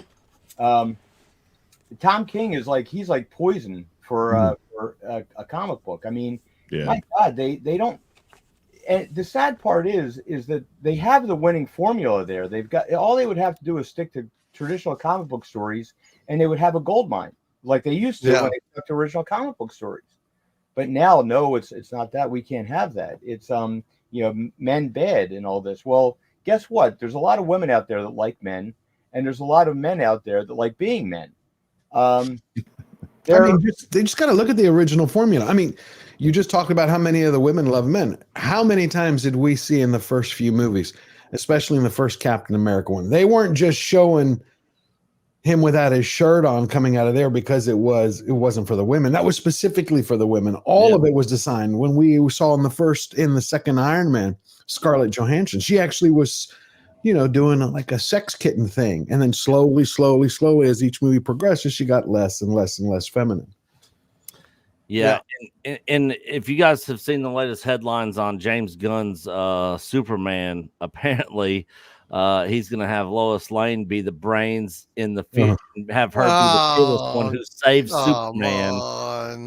Tom King is he's like poison for a comic book. I mean, my God, they don't. And the sad part is that they have the winning formula there. They've got all they would have to do is stick to traditional comic book stories, and they would have a gold mine like they used to when they stuck to original comic book stories. But now, no, it's not that. We can't have that. It's men bad and all this. Well, guess what? There's a lot of women out there that like men. And there's a lot of men out there that like being men. I mean, they just got to look at the original formula. I mean, you just talked about how many of the women love men. How many times did we see in the first few movies, especially in the first Captain America one? They weren't just showing him without his shirt on coming out of there because it wasn't for the women. That was specifically for the women. All of it was designed. When we saw in the second Iron Man, Scarlett Johansson, she actually was, doing like a sex kitten thing. And then slowly, as each movie progresses, she got less and less and less feminine. Yeah. And if you guys have seen the latest headlines on James Gunn's Superman, apparently he's going to have Lois Lane be the brains in the film, have her be the fearless one who saves Superman.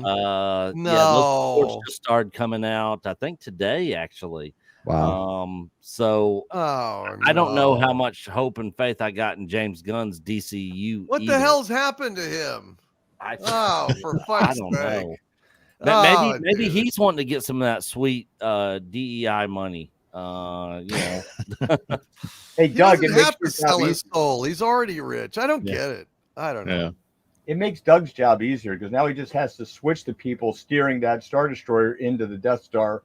No. Yeah, those reports just started coming out, I think today, actually. Wow. So I don't know how much hope and faith I got in James Gunn's DCU. What the hell's happened to him? For fuck's sake. Know. Maybe he's wanting to get some of that sweet DEI money. Hey, He Doug, doesn't have to sell his soul. He's already rich. I don't get it. I don't know. Yeah. It makes Doug's job easier because now he just has to switch the people steering that Star Destroyer into the Death Star.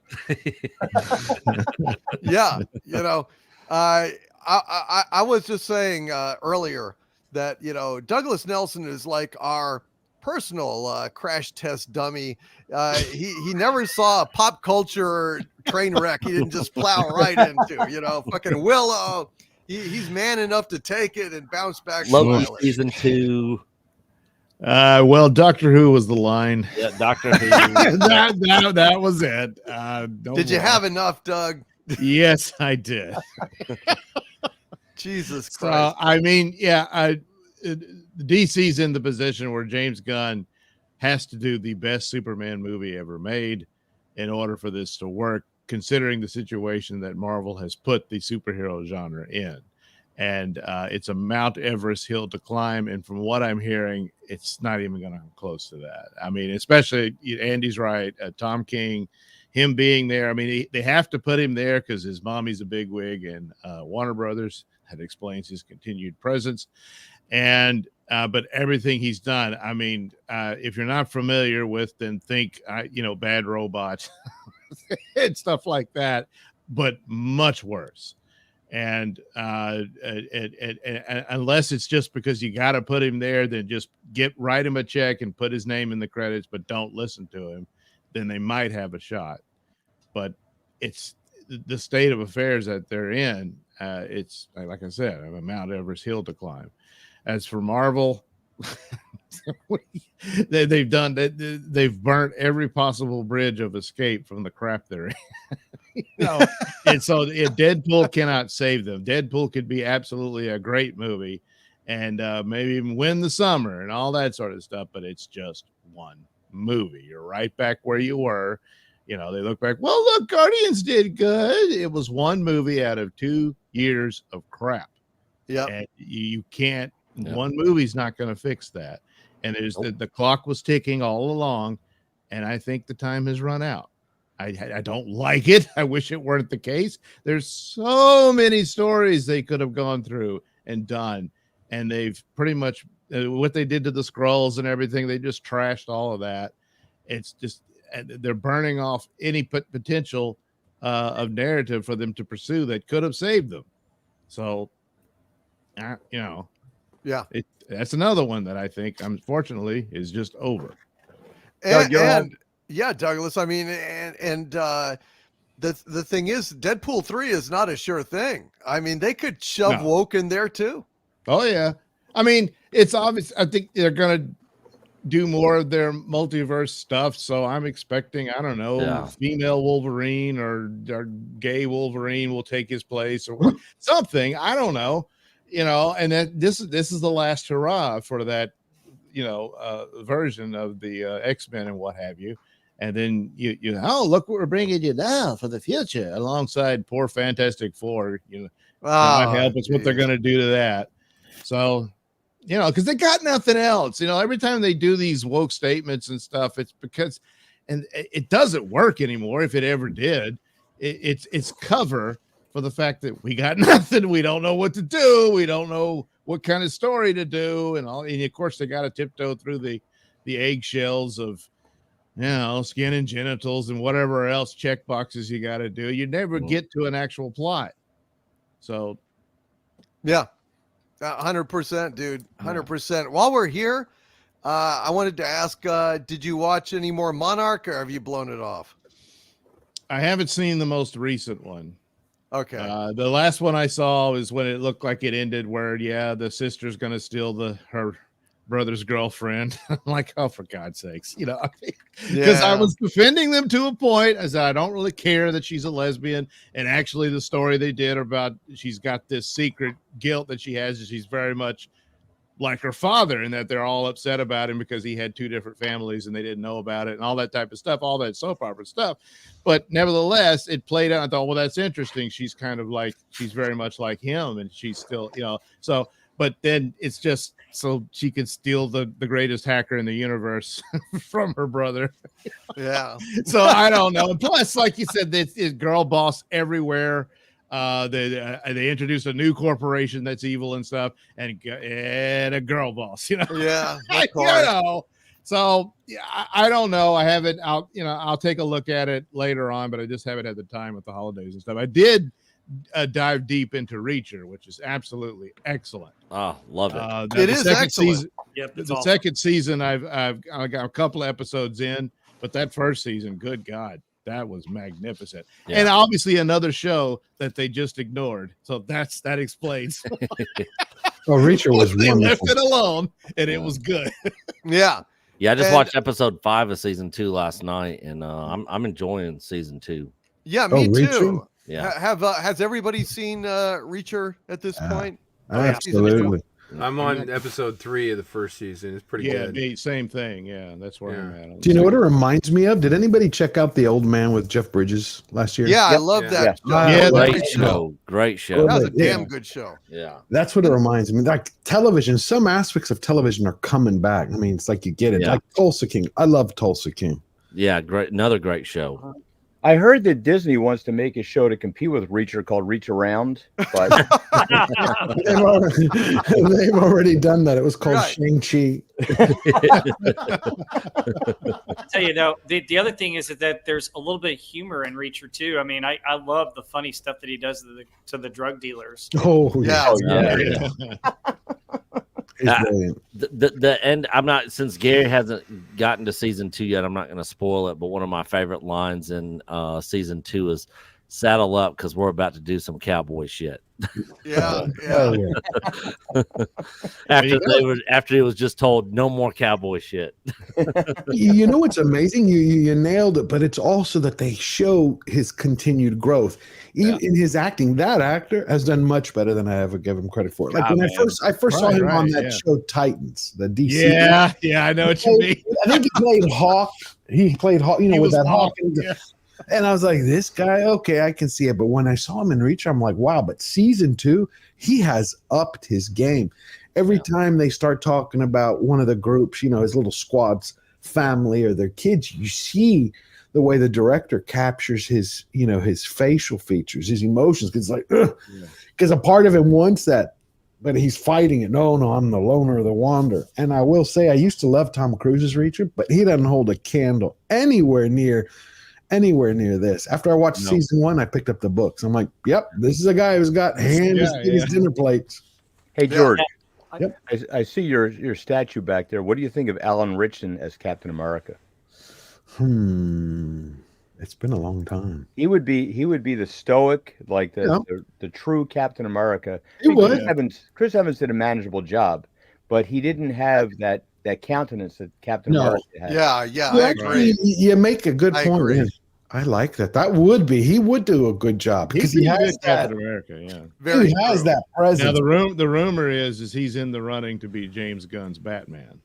Yeah, I was just saying earlier that Douglas Nelson is like our personal crash test dummy. He never saw a pop culture train wreck he didn't just plow right into. Fucking Willow. He's man enough to take it and bounce back. Loki season 2. Well, Doctor Who was the line. Yeah, Doctor Who. that was it. Did you have enough, Doug? Yes, I did. Jesus Christ. I mean, DC's in the position where James Gunn has to do the best Superman movie ever made in order for this to work, considering the situation that Marvel has put the superhero genre in. And it's a Mount Everest hill to climb. And from what I'm hearing, it's not even going to come close to that. I mean, especially Andy's right. Tom King, him being there. I mean, they have to put him there because his mommy's a bigwig and Warner Brothers. That explains his continued presence. And but everything he's done, I mean, if you're not familiar with, then think, Bad Robot and stuff like that, but much worse. And unless it's just because you got to put him there, then just write him a check and put his name in the credits, but don't listen to him, then they might have a shot. But it's the state of affairs that they're in. It's like I said, a Mount Everest hill to climb. As for Marvel, they've burnt every possible bridge of escape from the crap they're in. And so Deadpool cannot save them. Deadpool could be absolutely a great movie and maybe even win the summer and all that sort of stuff, but it's just one movie. You're right back where you were. They look back, well, look, Guardians did good. It was one movie out of 2 years of crap. Yeah. And you can't, one movie's not going to fix that. And the clock was ticking all along, and I think the time has run out. I don't like it. I wish it weren't the case. There's so many stories they could have gone through and done, and they've pretty much what they did to the Skrulls and everything. They just trashed all of that. It's just they're burning off any potential of narrative for them to pursue that could have saved them. So, that's another one that I think, unfortunately, is just over. Yeah, Douglas. I mean, and the thing is, Deadpool 3 is not a sure thing. I mean, they could shove woke in there too. Oh yeah. I mean, it's obvious. I think they're gonna do more of their multiverse stuff. So I'm expecting, I don't know, female Wolverine or gay Wolverine will take his place or something. I don't know. And that this is the last hurrah for that, version of the X-Men and what have you. And then look what we're bringing you now for the future, alongside poor Fantastic Four. God help us what they're going to do to that. So, because they got nothing else. Every time they do these woke statements and stuff, it's because, and it doesn't work anymore. If it ever did, it's cover for the fact that we got nothing. We don't know what to do. We don't know what kind of story to do, and all. And of course, they got to tiptoe through the the eggshells of, skin and genitals and whatever else check boxes you got to do. You never get to an actual plot. So, yeah, 100%, dude, 100%. While we're here, I wanted to ask, did you watch any more Monarch, or have you blown it off? I haven't seen the most recent one. Okay. The last one I saw is when it looked like it ended where, the sister's going to steal her brother's girlfriend. I'm like, oh, for God's sakes, because I was defending them to a point. As I don't really care that she's a lesbian. And actually the story they did about she's got this secret guilt that she has, and she's very much like her father, and that they're all upset about him because he had 2 different families and they didn't know about it and all that type of stuff, all that soap opera stuff. But nevertheless, it played out. I thought, well, that's interesting. She's kind of like, she's very much like him, and she's still, so, but then it's just so she can steal the greatest hacker in the universe from her brother. Yeah. So I don't know. And plus, like you said, it's girl boss everywhere. They introduced a new corporation that's evil and stuff, and a girl boss, Yeah. So I don't know. I haven't. I'll take a look at it later on, but I just haven't had the time with the holidays and stuff. I did dive deep into Reacher, which is absolutely excellent. Oh, love it. It is excellent. Season, Yep, it's the awesome. second season, I got a couple of episodes in, but that first season, good God, that was magnificent. Yeah. And obviously another show that they just ignored. So that explains. Oh, Reacher was They left wonderful. it alone, and it was good. Yeah. Yeah, I just And- watched episode 5 of season 2 last night, and I'm enjoying season 2. Yeah, me Reacher? too. Yeah, Has everybody seen Reacher at this point? Absolutely. I'm on episode 3 of the first season. It's pretty Yeah, good. same thing. Yeah, that's where I'm at. Do you know what it reminds me of? Did anybody check out The Old Man with Jeff Bridges last year? Yeah, I Yep. love that. show. Yeah, great show, great show. That was a Yeah. damn good show. Yeah, That's what it reminds me. Like television, some aspects of television are coming back. I mean, it's like you get it. Yeah. Like Tulsa King. I love Tulsa King. yeah, great, another great show. I heard that Disney wants to make a show to compete with Reacher called Reach Around, but They've already done that. It was called Right. Shang-Chi. I tell you though, the other thing is that there's a little bit of humor in Reacher too. I mean, I love the funny stuff that he does to the drug dealers. Oh, Yeah. yeah. He's brilliant. The end. I'm not, since Gary hasn't gotten to season 2 yet, I'm not going to spoil it. But one of my favorite lines in season 2 is "Saddle up, because we're about to do some cowboy shit." Yeah. Oh, Yeah. yeah. After he was just told no more cowboy shit. You know what's amazing? You nailed it, but it's also that they show his continued growth. Even in his acting, that actor has done much better than I ever give him credit for. Like when I first saw him on that show Titans, the DC. Yeah, I know what you mean. I think he played Hawk. He played Hawk, He with was that Hawk. Yeah. And I was like, this guy, okay, I can see it. But when I saw him in Reacher, I'm like, wow. But season 2, he has upped his game. Every time they start talking about one of the groups, his little squad's family or their kids, you see the way the director captures his, his facial features, his emotions. Because because a part of him wants that, but he's fighting it. No, I'm the loner, the wander. And I will say, I used to love Tom Cruise's Reacher, but he doesn't hold a candle anywhere near this. After I watched season 1, I picked up the books. I'm like, yep, this is a guy who's got hands in his dinner plates. hey George, Yep. I see your statue back there. What do you think of Alan Ritchson as Captain America? It's been a long time. He would be the stoic, like the true Captain America. He would. Chris Evans did a manageable job, but he didn't have that countenance that Captain America had. Yeah. I agree. You make a good I point. agree. Yeah. I like that. He would do a good job because he has that. Captain America. Yeah. Very He has true. that presence. Now the rumor is he's in the running to be James Gunn's Batman.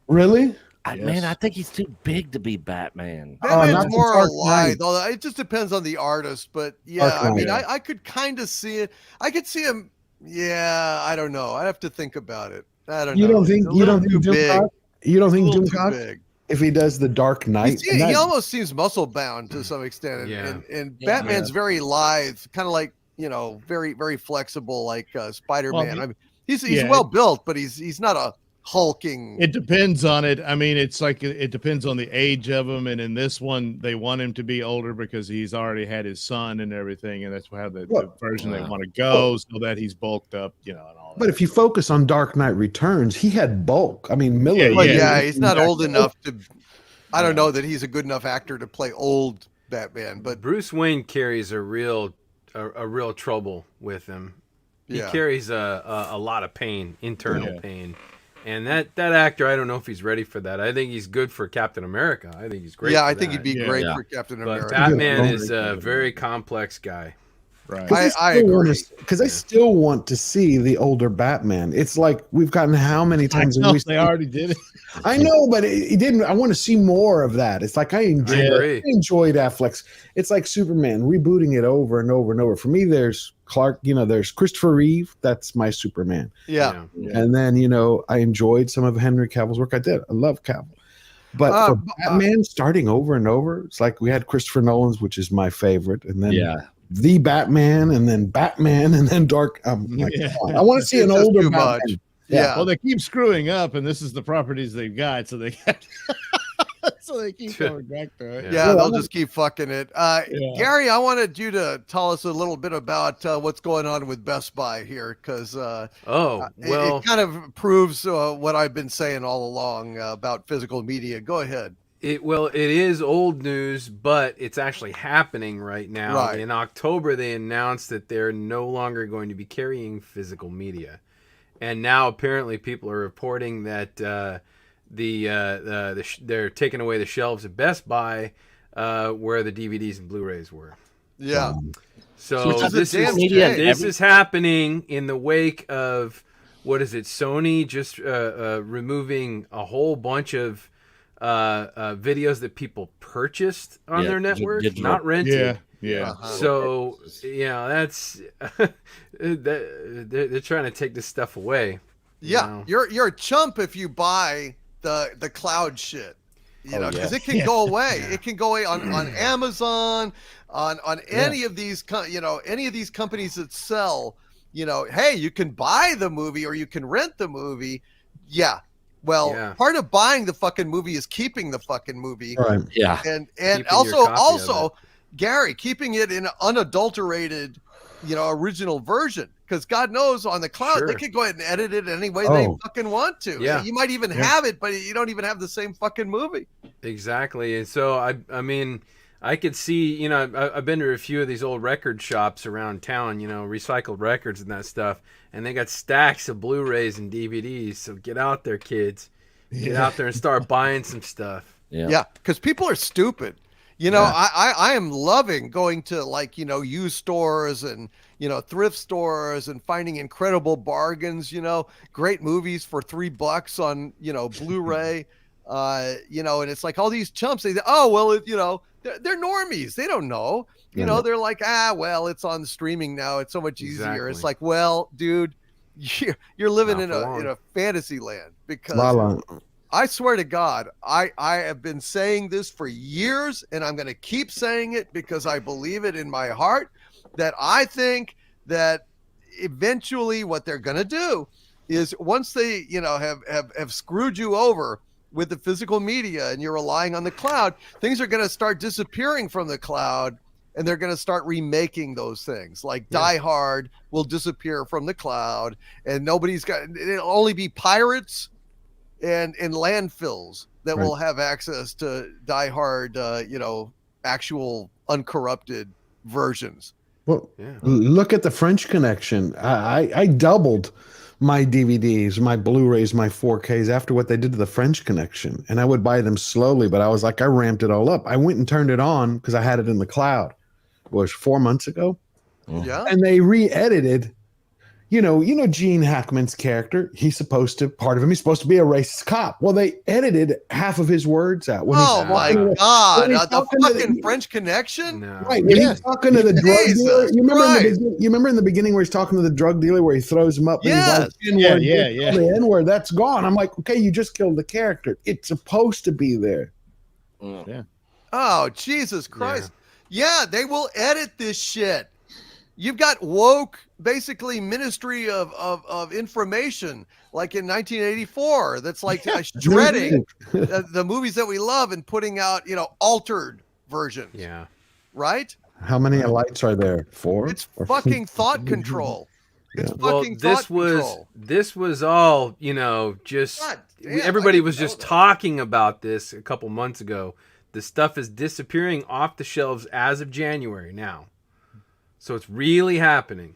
Really? Man, I think he's too big to be Batman. Batman's not the more Dark alive, Knight. although it just depends on the artist. But yeah, Dark I mean, Knight. I could kind of see it. I could see him. Yeah, I don't know. I have to think about it. I don't know. You don't think He's a little Jim too big. Cox? You don't A think little Jim too Cox, big. if he does the Dark Knight, He almost seems muscle bound to some extent, and, Yeah. and Batman's very lithe, kind of like very very flexible, like Spider-Man. Well, I mean, he's yeah. well built, but he's not a hulking. It depends on it. I mean, it's like it depends on the age of him. And in this one, they want him to be older because he's already had his son and everything, and that's how the version they want to go, so that he's bulked up, and all that. But if you focus on Dark Knight Returns, he had bulk. I mean, Miller. He's not old enough to. I don't know that he's a good enough actor to play old Batman, but Bruce Wayne carries a real trouble with him. He carries a lot of pain, internal pain. And that actor, I don't know if he's ready for that. I think he's good for Captain America. I think he's great. Yeah, I think he'd be great for Captain America. But Batman is a very complex guy. Right. I agree. Because I still want to see the older Batman. It's like we've gotten how many times they already did it. I know, but he didn't. I want to see more of that. It's like I enjoyed Affleck's. It's like Superman rebooting it over and over and over. For me, there's Clark. There's Christopher Reeve. That's my Superman. Yeah. And then I enjoyed some of Henry Cavill's work. I love Cavill. But for Batman starting over and over, it's like we had Christopher Nolan's, which is my favorite, and then the Batman, and then Batman, and then Dark. I want to see an older Batman. Yeah. Well, they keep screwing up, and this is the properties they've got, so they keep going back to it. Yeah, they'll just keep fucking it. Gary, I wanted you to tell us a little bit about what's going on with Best Buy here, because it kind of proves what I've been saying all along about physical media. Go ahead. It is old news, but it's actually happening right now. Right. In October, they announced that they're no longer going to be carrying physical media, and now apparently people are reporting that they're taking away the shelves at Best Buy where the DVDs and Blu-rays were. Yeah. So this is happening in the wake of Sony just removing a whole bunch of videos that people purchased on their network, not rented. So that's they're trying to take this stuff away. You're a chump if you buy the cloud shit, because it can go away. It can go away on Amazon, on any of these any of these companies that sell. Hey, you can buy the movie or you can rent the movie. Well, part of buying the fucking movie is keeping the fucking movie. Right. Yeah. And also, Gary, keeping it in an unadulterated, original version. Because God knows on the cloud, they could go ahead and edit it any way they fucking want to. Yeah. You might even have it, but you don't even have the same fucking movie. Exactly. And so, I mean, I could see, I've been to a few of these old record shops around town, recycled records and that stuff. And they got stacks of Blu-rays and DVDs. So get out there, kids. Get out there and start buying some stuff. Yeah, because people are stupid. I am loving going to used stores and thrift stores and finding incredible bargains. Great movies for $3 on Blu-ray. And it's like all these chumps. They they're normies. They don't know. They're like, it's on streaming now. It's so much easier. Exactly. It's like, well, dude, you're living in a fantasy land, because I swear to God, I have been saying this for years, and I'm going to keep saying it because I believe it in my heart, that I think that eventually what they're going to do is, once they, have screwed you over with the physical media and you're relying on the cloud, things are going to start disappearing from the cloud, and they're going to start remaking those things. Like Die Hard will disappear from the cloud, and it'll only be pirates and landfills that will have access to Die Hard, actual uncorrupted versions. Well, look at the French Connection. I doubled my DVDs, my Blu-rays, my 4Ks after what they did to the French Connection. And I would buy them slowly, but I was like, I ramped it all up. I went and turned it on because I had it in the cloud. It was 4 months ago. Yeah. And they re-edited, Gene Hackman's character. He's supposed to be a racist cop. Well, they edited half of his words out. Oh my God. The fucking French Connection? No. Right. When he's talking to the drug dealer. You remember in the beginning where he's talking to the drug dealer where he throws him up? Yes. And he's like, the N-word, that's gone. I'm like, okay, you just killed the character. It's supposed to be there. Oh, Jesus Christ. Yeah, they will edit this shit. You've got woke, basically Ministry of Information, like in 1984. That's like shredding the movies that we love and putting out, altered versions. Yeah. Right? How many lights are there? 4? It's fucking thought control. It's fucking this thought was control. this was all just God damn, everybody I was didn't just know that. talking about this a couple months ago. The stuff is disappearing off the shelves as of January now, so it's really happening.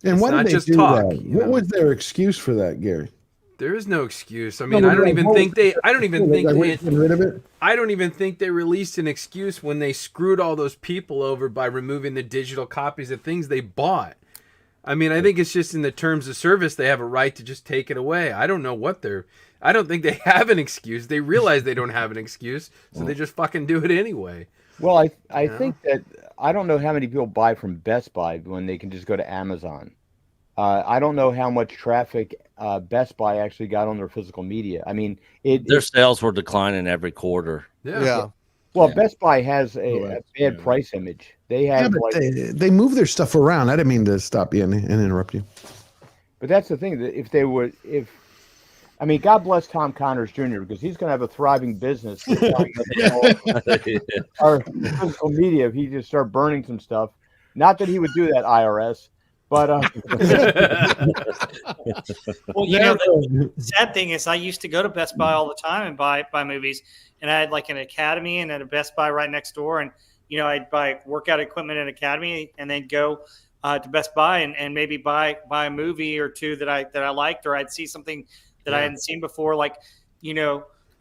And It's why not did they just do talk, that? you What know? was their excuse for that, Gary? There is no excuse. I No, mean, but I don't like, even what think was they. I don't even think like, we're they. getting rid of it. I don't even think they released an excuse when they screwed all those people over by removing the digital copies of things they bought. I mean, I think it's just in the terms of service they have a right to just take it away. I don't know what they're. I don't think they have an excuse. They realize they don't have an excuse, so they just fucking do it anyway. Well, I think that I don't know how many people buy from Best Buy when they can just go to Amazon. I don't know how much traffic Best Buy actually got on their physical media. I mean, Their sales were declining every quarter. Yeah. Well, Best Buy has a bad price image. They have, but they move their stuff around. I didn't mean to stop you and interrupt you. but that's the thing that I mean, God bless Tom Connors Jr. because he's going to have a thriving business. Our physical media, if he just start burning some stuff. Not that he would do that, IRS. But well, the sad thing is, I used to go to Best Buy all the time and buy movies, and I had like an Academy and a Best Buy right next door, and I'd buy workout equipment at Academy, and then go to Best Buy and maybe buy a movie or two that I liked, or I'd see something that I hadn't seen before, like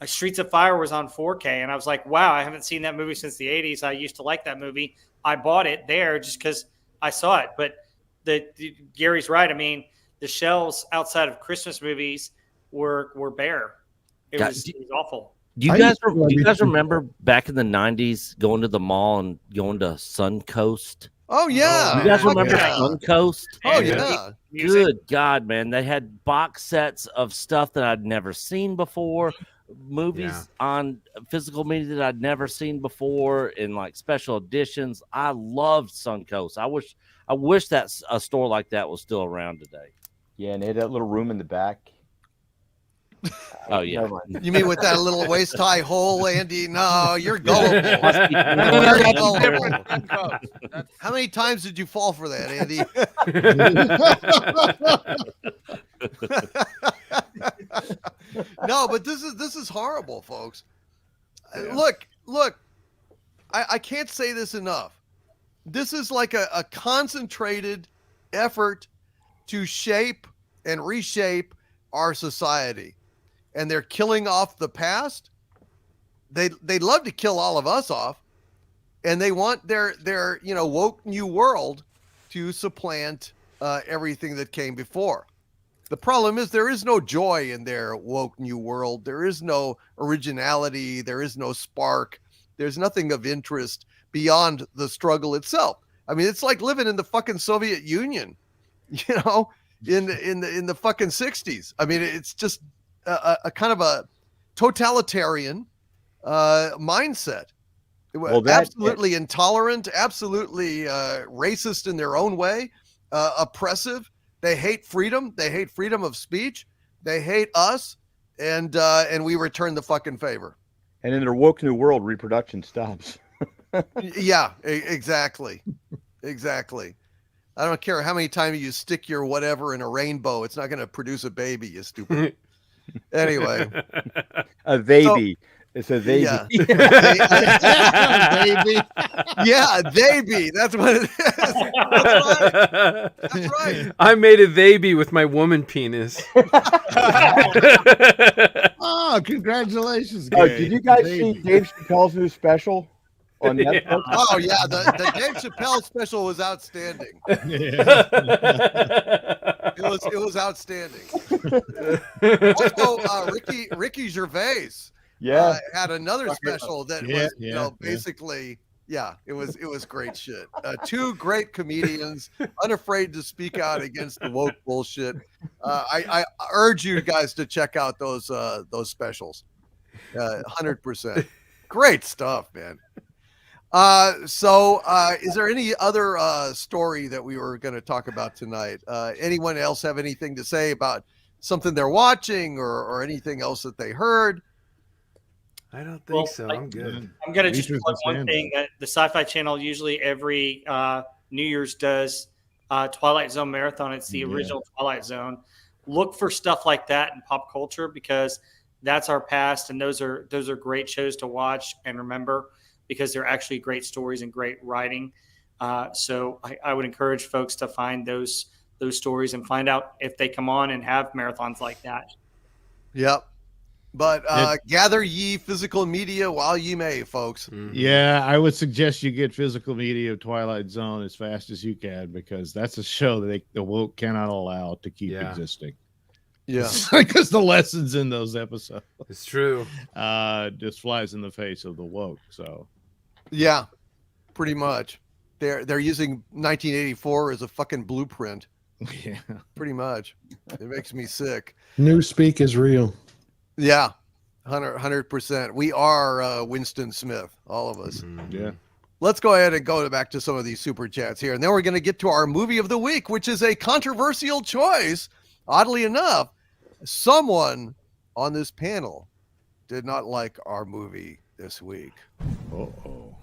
Streets of Fire was on 4K, and I was like, wow, I haven't seen that movie since the 80s. I used to like that movie. I bought it there just because I saw it, but. Gary's right. I mean, the shelves outside of Christmas movies were bare. It was awful. Do you guys remember back in the 90s going to the mall and going to Suncoast? Oh yeah. You guys remember Suncoast? Oh yeah. Good God, man. They had box sets of stuff that I'd never seen before, movies on physical media that I'd never seen before, in like special editions. I loved Suncoast. I wish that a store like that was still around today. yeah, and they had that little room in the back. Oh yeah. You mean with that little waist high hole, Andy? No, you're gullible. How many times did you fall for that, Andy? No, but this is horrible, folks. Yeah. Look, I can't say this enough. This is like a concentrated effort to shape and reshape our society. And they're killing off the past. They'd love to kill all of us off. And they want their woke new world to supplant everything that came before. The problem is there is no joy in their woke new world. There is no originality. There is no spark. There's nothing of interest beyond the struggle itself. I mean, it's like living in the fucking Soviet Union, in the fucking 60s. I mean, it's just a kind of a totalitarian mindset. Well, absolutely intolerant, absolutely racist in their own way, oppressive. They hate freedom. They hate freedom of speech. They hate us, and we return the fucking favor. And in their woke new world, reproduction stops. Yeah, exactly. Exactly. I don't care how many times you stick your whatever in a rainbow. It's not going to produce a baby, you stupid. Anyway. A baby. It's a baby. Yeah. Baby. Yeah, baby. That's what it is. That's right. I made a baby with my woman penis. Oh, congratulations! Oh, did you guys see Dave Chappelle's new special on Netflix? Oh yeah, the Dave Chappelle special was outstanding. It was outstanding. Also, Ricky Gervais. Yeah, had another special that was basically it was great shit. Two great comedians, unafraid to speak out against the woke bullshit. I urge you guys to check out those specials. 100%. Great stuff, man. Is there any other story that we were going to talk about tonight? Anyone else have anything to say about something they're watching or anything else that they heard? I don't think Well, so. I'm good. I'm going to just Reacher's plug the one same. thing that the Sci-Fi Channel usually every New Year's does Twilight Zone marathon. It's the Yeah. original Twilight Zone. Look for stuff like that in pop culture because that's our past, and those are great shows to watch and remember because they're actually great stories and great writing. So I would encourage folks to find those stories and find out if they come on and have marathons like that. Yep. But gather ye physical media while ye may, folks. Mhm. Yeah, I would suggest you get physical media of Twilight Zone as fast as you can because that's a show that the woke cannot allow to keep Yeah. existing. Yeah. Because the lessons in those episodes It's true. just flies in the face of the woke. So Yeah. Pretty much. They're using 1984 as a fucking blueprint. yeah. Pretty much. It makes me sick. Newspeak is real. Yeah. 100%. We are Winston Smith, all of us. Mhm. Yeah. Let's go ahead and go back to some of these super chats here. And then we're going to get to our movie of the week, which is a controversial choice. Oddly enough, someone on this panel did not like our movie this week. Uh-oh.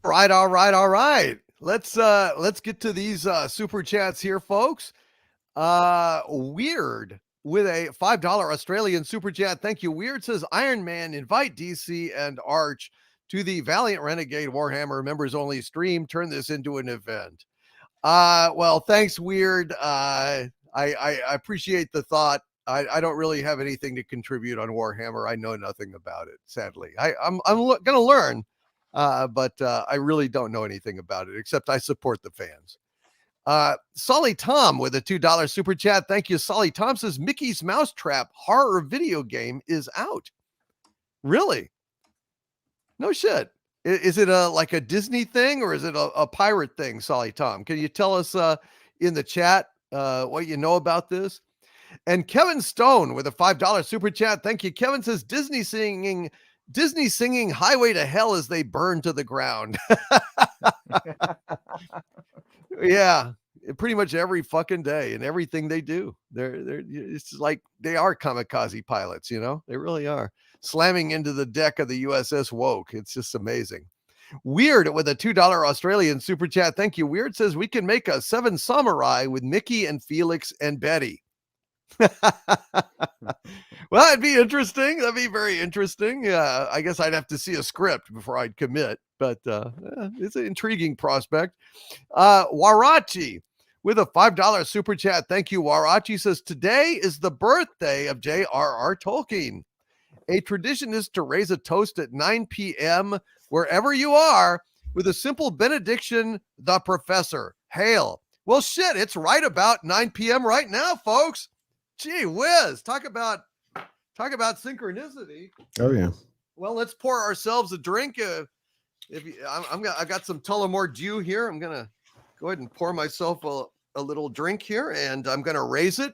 All right. Let's get to these super chats here, folks. Weird with a $5 Australian super chat. Thank you. Weird says Iron Man invite DC and Arch to the Valiant Renegade Warhammer members only stream. Turn this into an event. Well, thanks, Weird. I appreciate the thought. I don't really have anything to contribute on Warhammer. I know nothing about it, sadly. I'm gonna learn, but I really don't know anything about it except I support the fans. Solly Tom with a $2 super chat. Thank you, Solly Tom says Mickey's Mousetrap horror video game is out. Really? No shit. Is it like a Disney thing or is it a pirate thing, Solly Tom? Can you tell us in the chat what you know about this? And Kevin Stone with a $5 super chat. Thank you. Kevin says Disney singing Highway to Hell as they burn to the ground. Yeah, pretty much every fucking day and everything they do. It's like they are kamikaze pilots, you know? They really are. Slamming into the deck of the USS Woke. It's just amazing. Weird with a $2 Australian super chat. Thank you. Weird says we can make a 7 Samurai with Mickey and Felix and Betty. Well, it'd be interesting. That'd be very interesting. I guess I'd have to see a script before I'd commit, but it's an intriguing prospect. Warachi with a $5 super chat. Thank you, Warachi says today is the birthday of J.R.R. Tolkien. A tradition is to raise a toast at 9 p.m. wherever you are with a simple benediction, the professor. Hail. Well, shit, it's right about 9 p.m. right now, folks. Gee whiz, talk about synchronicity. Oh yeah. Well, let's pour ourselves a drink. I got some Tullamore Dew here. I'm gonna go ahead and pour myself a little drink here, and I'm gonna raise it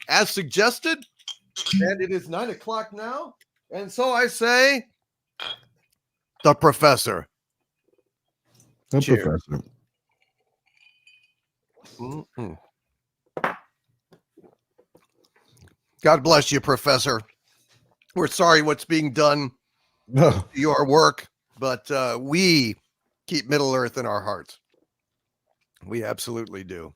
as suggested. And it is 9 o'clock now, and so I say, the professor. The Cheers. professor. Mm-mm. God bless you, Professor. We're sorry what's being done Oh, to your work, but we keep Middle Earth in our hearts. We absolutely do.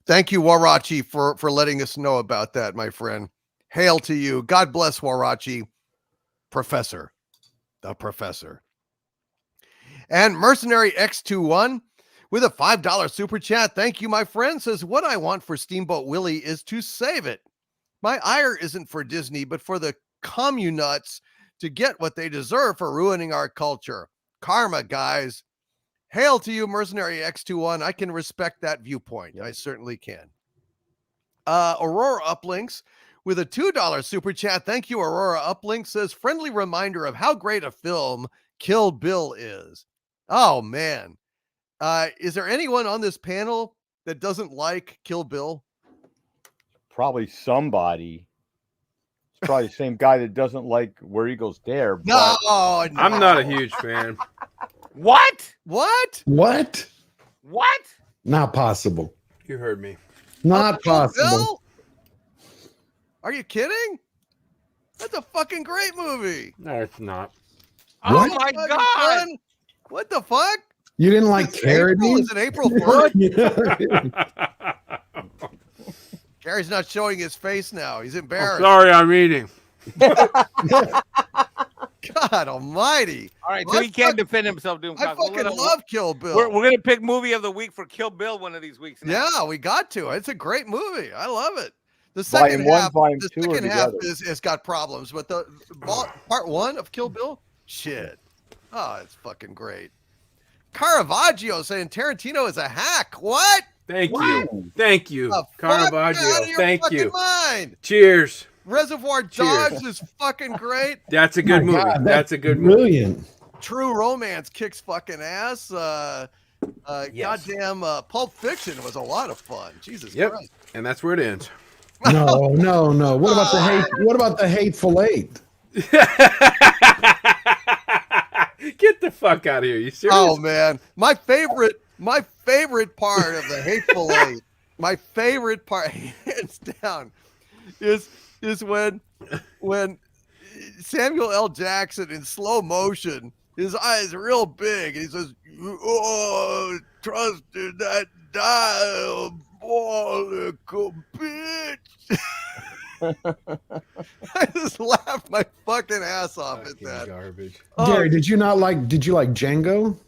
Thank you, Warachi, for letting us know about that, my friend. Hail to you. God bless Warachi. Professor. The professor. And Mercenary X21 with a $5 super chat. Thank you, my friend. Says, what I want for Steamboat Willie is to save it. My ire isn't for Disney, but for the communuts to get what they deserve for ruining our culture. Karma, guys. Hail to you, Mercenary X21. I can respect that viewpoint. I certainly can. Aurora Uplinks with a $2 super chat. Thank you, Aurora Uplink. Says, friendly reminder of how great a film Kill Bill is. Oh, man. Is there anyone on this panel that doesn't like Kill Bill? probably somebody. It's probably the same guy that doesn't like Where Eagles Dare. No, But no. I'm not a huge fan. What? What? What? What? Not possible. You heard me. Not Kill possible. Bill? Are you kidding? That's a fucking great movie. No, it's not. What? Oh my Fucking god! fun. What the fuck? You didn't like Is it April? Carradine? Is it April 1st? Yeah. Gary's not showing his face now. He's embarrassed. Sorry, I'm eating. God almighty. All right, Well, so I he can't fuck- defend himself, Doomcock. I fucking love Kill Bill. We're gonna pick movie of the week for Kill Bill one of these weeks. Now. Yeah, we got to. It's a great movie. I love it. The Volume second one, half, volume the two are second half together. is got problems, but the part one of Kill Bill, shit. Oh, it's fucking great. Caravaggio saying Tarantino is a hack. What? Thank you. Thank you. The fuck out of Caravaggio. your Thank fucking you. Mind. Cheers. Reservoir Dogs is fucking great. That's a good My movie. God, That's a good movie. Brilliant. True Romance kicks fucking ass. Yes. Goddamn, Pulp Fiction was a lot of fun. Jesus Yep. Christ. And that's where it ends. No, no, no. What about the hate? What about the Hateful Eight? Get the fuck out of here. You serious? Oh man, my favorite part of the Hateful Eight, my favorite part, hands down, is when Samuel L. Jackson in slow motion, his eyes real big, and he says, "Oh, trusted that diabolical bitch." I just laughed my fucking ass off at Fucking that. garbage. Oh, Gary, did you like Django?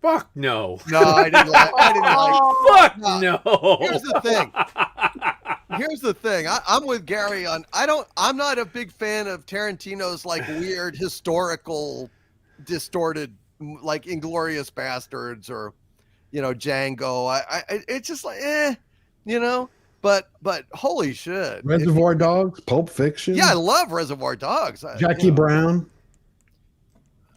Fuck no. no, I didn't like. Fuck No. no. Here's the thing. I'm with Gary on. I'm not a big fan of Tarantino's like weird historical, distorted, like Inglorious Bastards or, Django. It's just like But holy shit, Reservoir Dogs, Pulp Fiction. Yeah, I love Reservoir Dogs. Jackie Brown.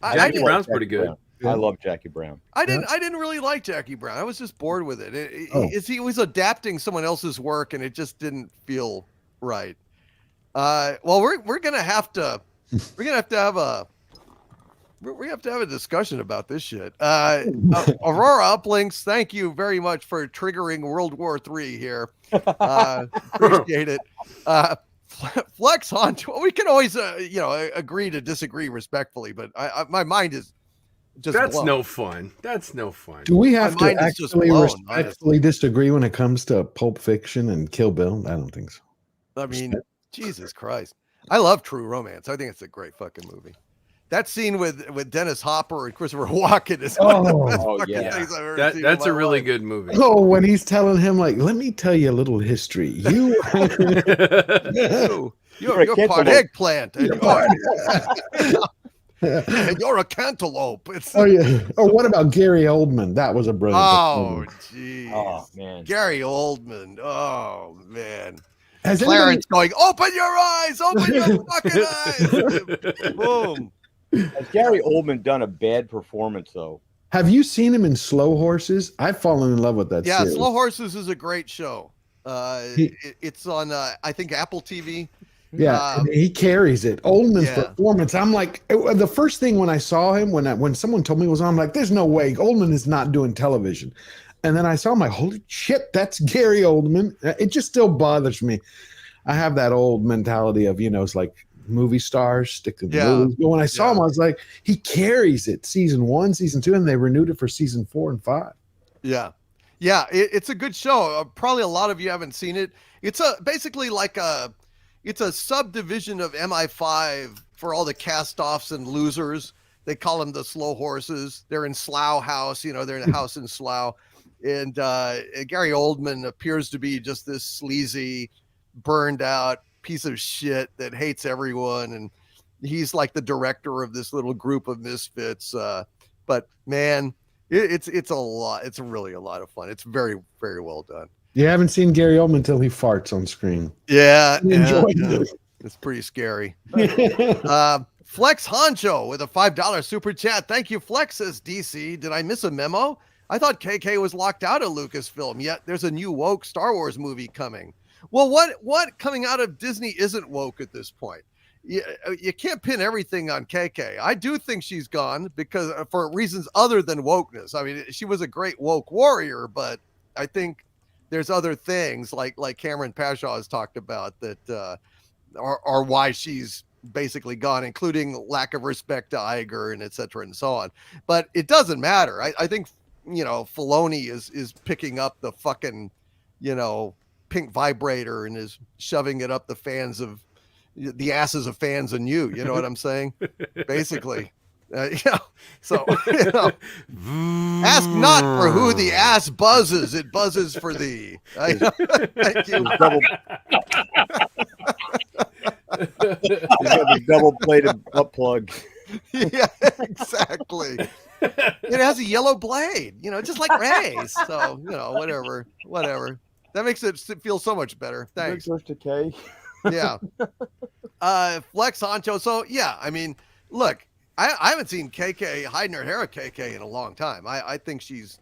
I Jackie didn't- Brown's pretty good. I love Jackie Brown. I didn't really like Jackie Brown. I was just bored with it. Oh. He was adapting someone else's work, and it just didn't feel right. Well, we're gonna have to have a discussion about this shit. Aurora Uplinks, thank you very much for triggering World War III here. Appreciate it. Flex on. We can always agree to disagree respectfully, but my mind is just That's blown. no fun. That's no fun. Do we have My to mind is just actually blown, respectfully disagree when it comes to Pulp Fiction and Kill Bill? I don't think so. I mean, Jesus Christ. I love True Romance. I think it's a great fucking movie. That scene with Dennis Hopper and Christopher Walken is one of the best Oh, fucking yeah. things I've ever seen. That's in a my really life. good movie. Oh, when he's telling him, like, let me tell you a little history. You You're a part cantaloupe. eggplant. And you're a cantaloupe. It's Oh yeah. Oh, what about Gary Oldman? That was a brilliant. oh performance. jeez. Oh man. Gary Oldman. Oh man. Has Clarence going, open your eyes, open your fucking eyes. Boom. Has Gary Oldman done a bad performance though? Have you seen him in Slow Horses? I've fallen in love with that Yeah, series. Slow Horses is a great show. He- It's on I think Apple TV. Yeah, he carries it. Oldman's yeah. performance. I'm like, the first thing when I saw him, when someone told me it was on, I'm like, there's no way Oldman is not doing television. And then I saw him, like, holy shit, that's Gary Oldman. It just still bothers me. I have that old mentality of, it's like movie stars stick to the Yeah. movies. But when I saw him, I was like, he carries it. Season 1, season 2, and they renewed it for season 4 and 5. Yeah. It's a good show. Probably a lot of you haven't seen it. It's basically like it's a subdivision of MI5 for all the cast-offs and losers. They call them the Slow Horses. They're in Slough House. They're in a house in Slough. And Gary Oldman appears to be just this sleazy, burned out piece of shit that hates everyone. And he's like the director of this little group of misfits. But man, it's a lot. It's really a lot of fun. It's very, very well done. You haven't seen Gary Oldman until he farts on screen. Yeah. Enjoy yeah. it. It's pretty scary. Flex Honcho with a $5 super chat. Thank you, Flex, says DC. Did I miss a memo? I thought KK was locked out of Lucasfilm, yet there's a new woke Star Wars movie coming. Well, what coming out of Disney isn't woke at this point? You can't pin everything on KK. I do think she's gone because for reasons other than wokeness. I mean, she was a great woke warrior, but I think there's other things like Cameron Pashaw has talked about that are why she's basically gone, including lack of respect to Iger and et cetera and so on. But it doesn't matter. I think, Filoni is picking up the fucking, pink vibrator and is shoving it up the asses of fans and you know what I'm saying? Basically, so, ask not for who the ass buzzes, it buzzes for thee. Thank you. He's got the double-bladed butt plug. Yeah, exactly. It has a yellow blade, just like Ray's. So, whatever. That makes it feel so much better. Thanks. Decay. Yeah. Flex Honcho. So, yeah, I mean, look, I haven't seen KK hiding her hair at KK in a long time. I think she's,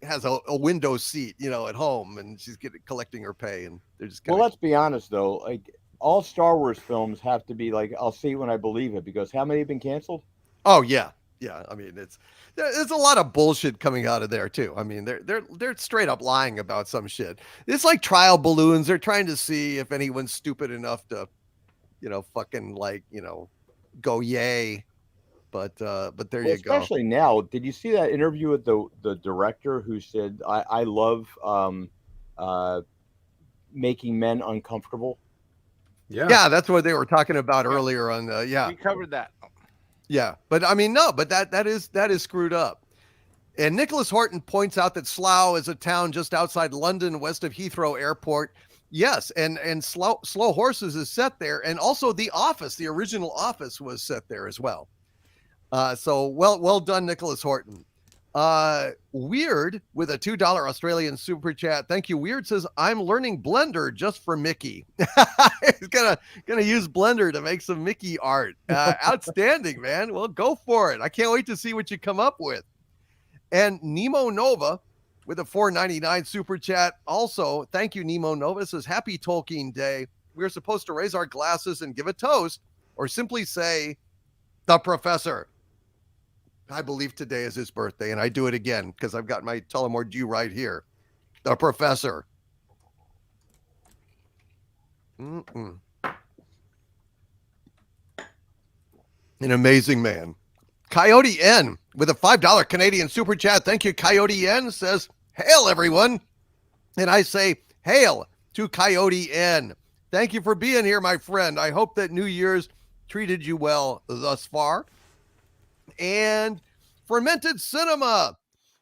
has a window seat, at home, and she's collecting her pay, and they're just Well, let's be honest, though. Like, all Star Wars films have to be like, I'll see it when I believe it, because how many have been canceled? Oh, yeah. Yeah, I mean, there's a lot of bullshit coming out of there too. I mean, they're straight up lying about some shit. It's like trial balloons. They're trying to see if anyone's stupid enough to, fucking go yay. But there you go. Especially now, did you see that interview with the director who said, "I love making men uncomfortable"? Yeah, that's what they were talking about earlier on. We covered that. Yeah, but I mean, no, but that is screwed up. And Nicholas Horton points out that Slough is a town just outside London, west of Heathrow Airport. Yes, and Slow Horses is set there, and also The Office, the original Office, was set there as well. So well done, Nicholas Horton. Weird with a $2 Australian super chat. Thank you. Weird says, I'm learning Blender just for Mickey. He's gonna use Blender to make some Mickey art. Outstanding, man. Well, go for it. I can't wait to see what you come up with. And Nemo Nova with a $4.99 super chat. Also, thank you, Nemo Nova. Says, happy Tolkien Day. We're supposed to raise our glasses and give a toast, or simply say, the professor. I believe today is his birthday, and I do it again because I've got my Tullamore Dew right here. The professor. An amazing man. Coyote N with a $5 Canadian super chat. Thank you, Coyote N. Says, hail, everyone. And I say, hail to Coyote N. Thank you for being here, my friend. I hope that New Year's treated you well thus far. And Fermented Cinema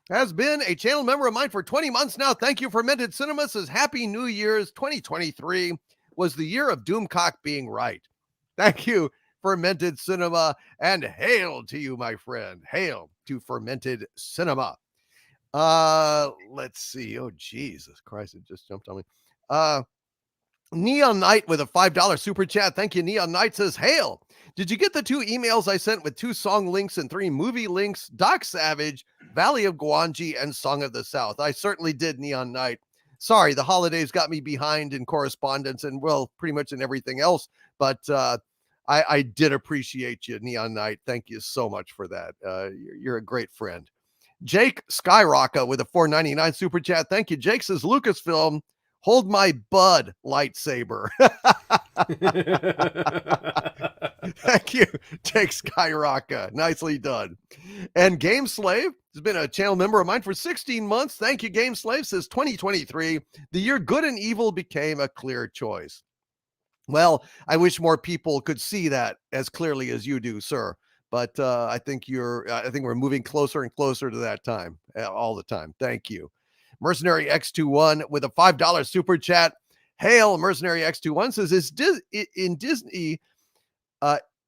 has been a channel member of mine for 20 months now. Thank you, Fermented Cinema. Says, Happy New Year's. 2023 was the year of Doomcock being right. Thank you, Fermented Cinema. And hail to you, my friend. Hail to Fermented Cinema. Let's see. Oh, Jesus Christ. It just jumped on me. Neon Knight with a $5 super chat. Thank you, Neon Knight. Says, hail. Did you get the 2 emails I sent with 2 song links and 3 movie links? Doc Savage, Valley of Gwangi, and Song of the South. I certainly did, Neon Knight. Sorry, the holidays got me behind in correspondence and, well, pretty much in everything else. But I did appreciate you, Neon Knight. Thank you so much for that. You're a great friend. Jake Skyrocker with a $4.99 super chat. Thank you. Jake says, Lucasfilm, hold my bud lightsaber. Thank you, Jake Skyrocker. Nicely done. And Game Slave has been a channel member of mine for 16 months. Thank you, Game Slave. Says 2023, the year good and evil became a clear choice. Well, I wish more people could see that as clearly as you do, sir. But I think we're moving closer and closer to that time all the time. Thank you. Mercenary X21 with a $5 super chat. Hail, Mercenary X21 says, in Disney,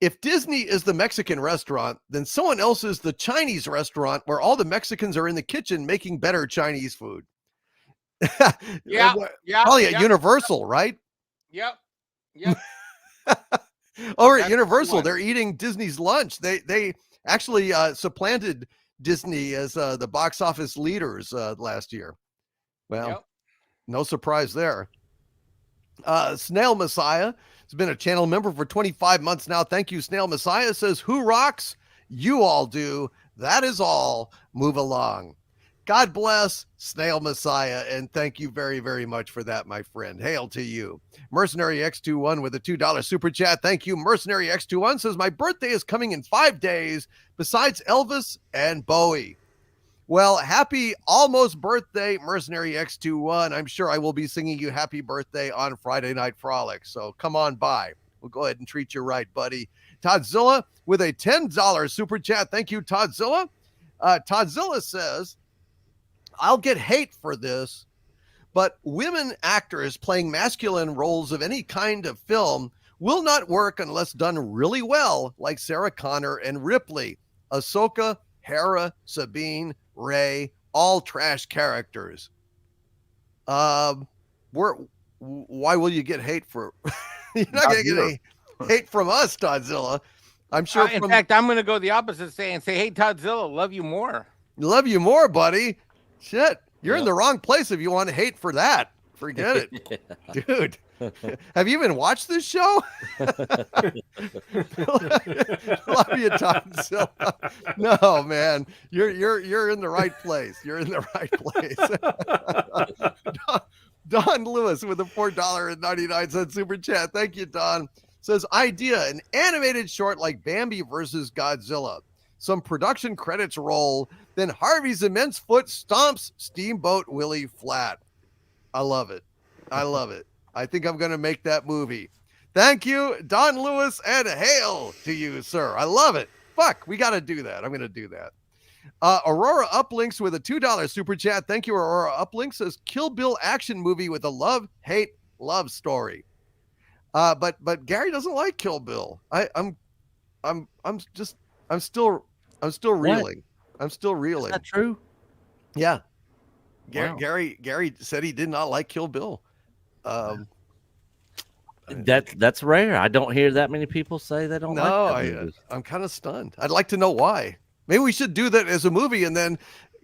if Disney is the Mexican restaurant, then someone else is the Chinese restaurant where all the Mexicans are in the kitchen making better Chinese food. Yeah. Probably at Universal, right? Yep. Over at That's Universal, the they're eating Disney's lunch. They actually supplanted Disney as the box office leaders last year. Well, no surprise there. Snail Messiah has been a channel member for 25 months now. Thank you, Snail Messiah. Says, who rocks? You all do. That is all. Move along. God bless Snail Messiah, and thank you very, very much for that, my friend. Hail to you. Mercenary X21 with a $2 super chat. Thank you. Mercenary X21 says, my birthday is coming in 5 days, besides Elvis and Bowie. Well, happy almost birthday, Mercenary X21. I'm sure I will be singing you happy birthday on Friday Night Frolic, so come on by. We'll go ahead and treat you right, buddy. Toddzilla with a $10 super chat. Thank you, Toddzilla. Toddzilla says, I'll get hate for this, but women actors playing masculine roles of any kind of film will not work unless done really well, like Sarah Connor and Ripley. Ahsoka, Hera, Sabine, Rey, all trash characters. Why will you get hate for? You're not going to get any hate from us, Toddzilla. I'm sure. In fact, I'm going to go the opposite and say, hey, Toddzilla, love you more. Love you more, buddy. Shit, you're in the wrong place if you want to hate for that. Forget it, dude. Have you even watched this show? Love you, Toddzilla. No, man, you're in the right place. You're in the right place. Don Lewis with a $4.99 super chat. Thank you, Don. Says, idea, an animated short like Bambi versus Godzilla. Some production credits roll, then Harvey's immense foot stomps Steamboat Willie flat. I love it. I love it. I think I'm going to make that movie. Thank you, Don Lewis, and hail to you, sir. I love it. Fuck, we got to do that. I'm going to do that. Aurora Uplinks with a $2 super chat. Thank you, Aurora Uplinks. Says Kill Bill action movie with a love-hate love story. But Gary doesn't like Kill Bill. I'm still reeling. I'm still reeling. Is that true? Yeah. Wow. Gary said he did not like Kill Bill. That's rare. I don't hear that many people say they don't like that movie. I'm kind of stunned. I'd like to know why. Maybe we should do that as a movie, and then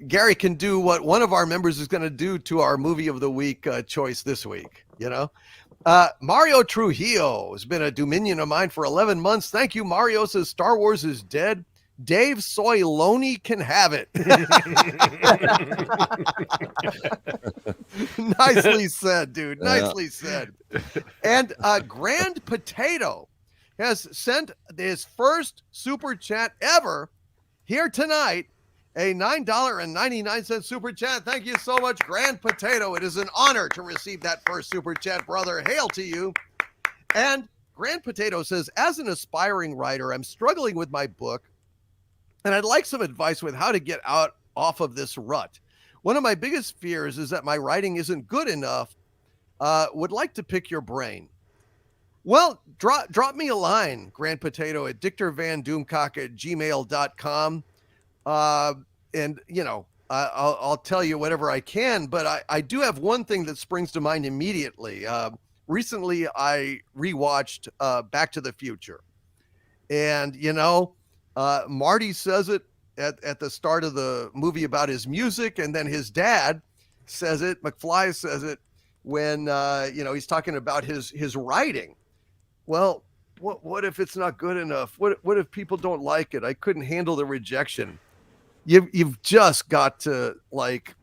Gary can do what one of our members is going to do to our movie of the week choice this week. You know, Mario Trujillo has been a Dominion of mine for 11 months. Thank you, Mario. Says Star Wars is dead. Dave Soiloni can have it. Nicely said, dude. Nicely said. And Grand Potato has sent his first super chat ever here tonight, a $9.99 super chat. Thank you so much, Grand Potato. It is an honor to receive that first super chat, brother. Hail to you. And Grand Potato says, as an aspiring writer, I'm struggling with my book, and I'd like some advice with how to get off of this rut. One of my biggest fears is that my writing isn't good enough. Would like to pick your brain. Well, drop me a line, Grand Potato, at dictorvandoomcock@gmail.com. And, you know, I'll tell you whatever I can, but I do have one thing that springs to mind immediately. Recently, I rewatched Back to the Future. And, you know, Marty says it at the start of the movie about his music, and then his dad says it, McFly says it, when, you know, he's talking about his writing. Well, what if it's not good enough? What if people don't like it? I couldn't handle the rejection. You've just got to, like,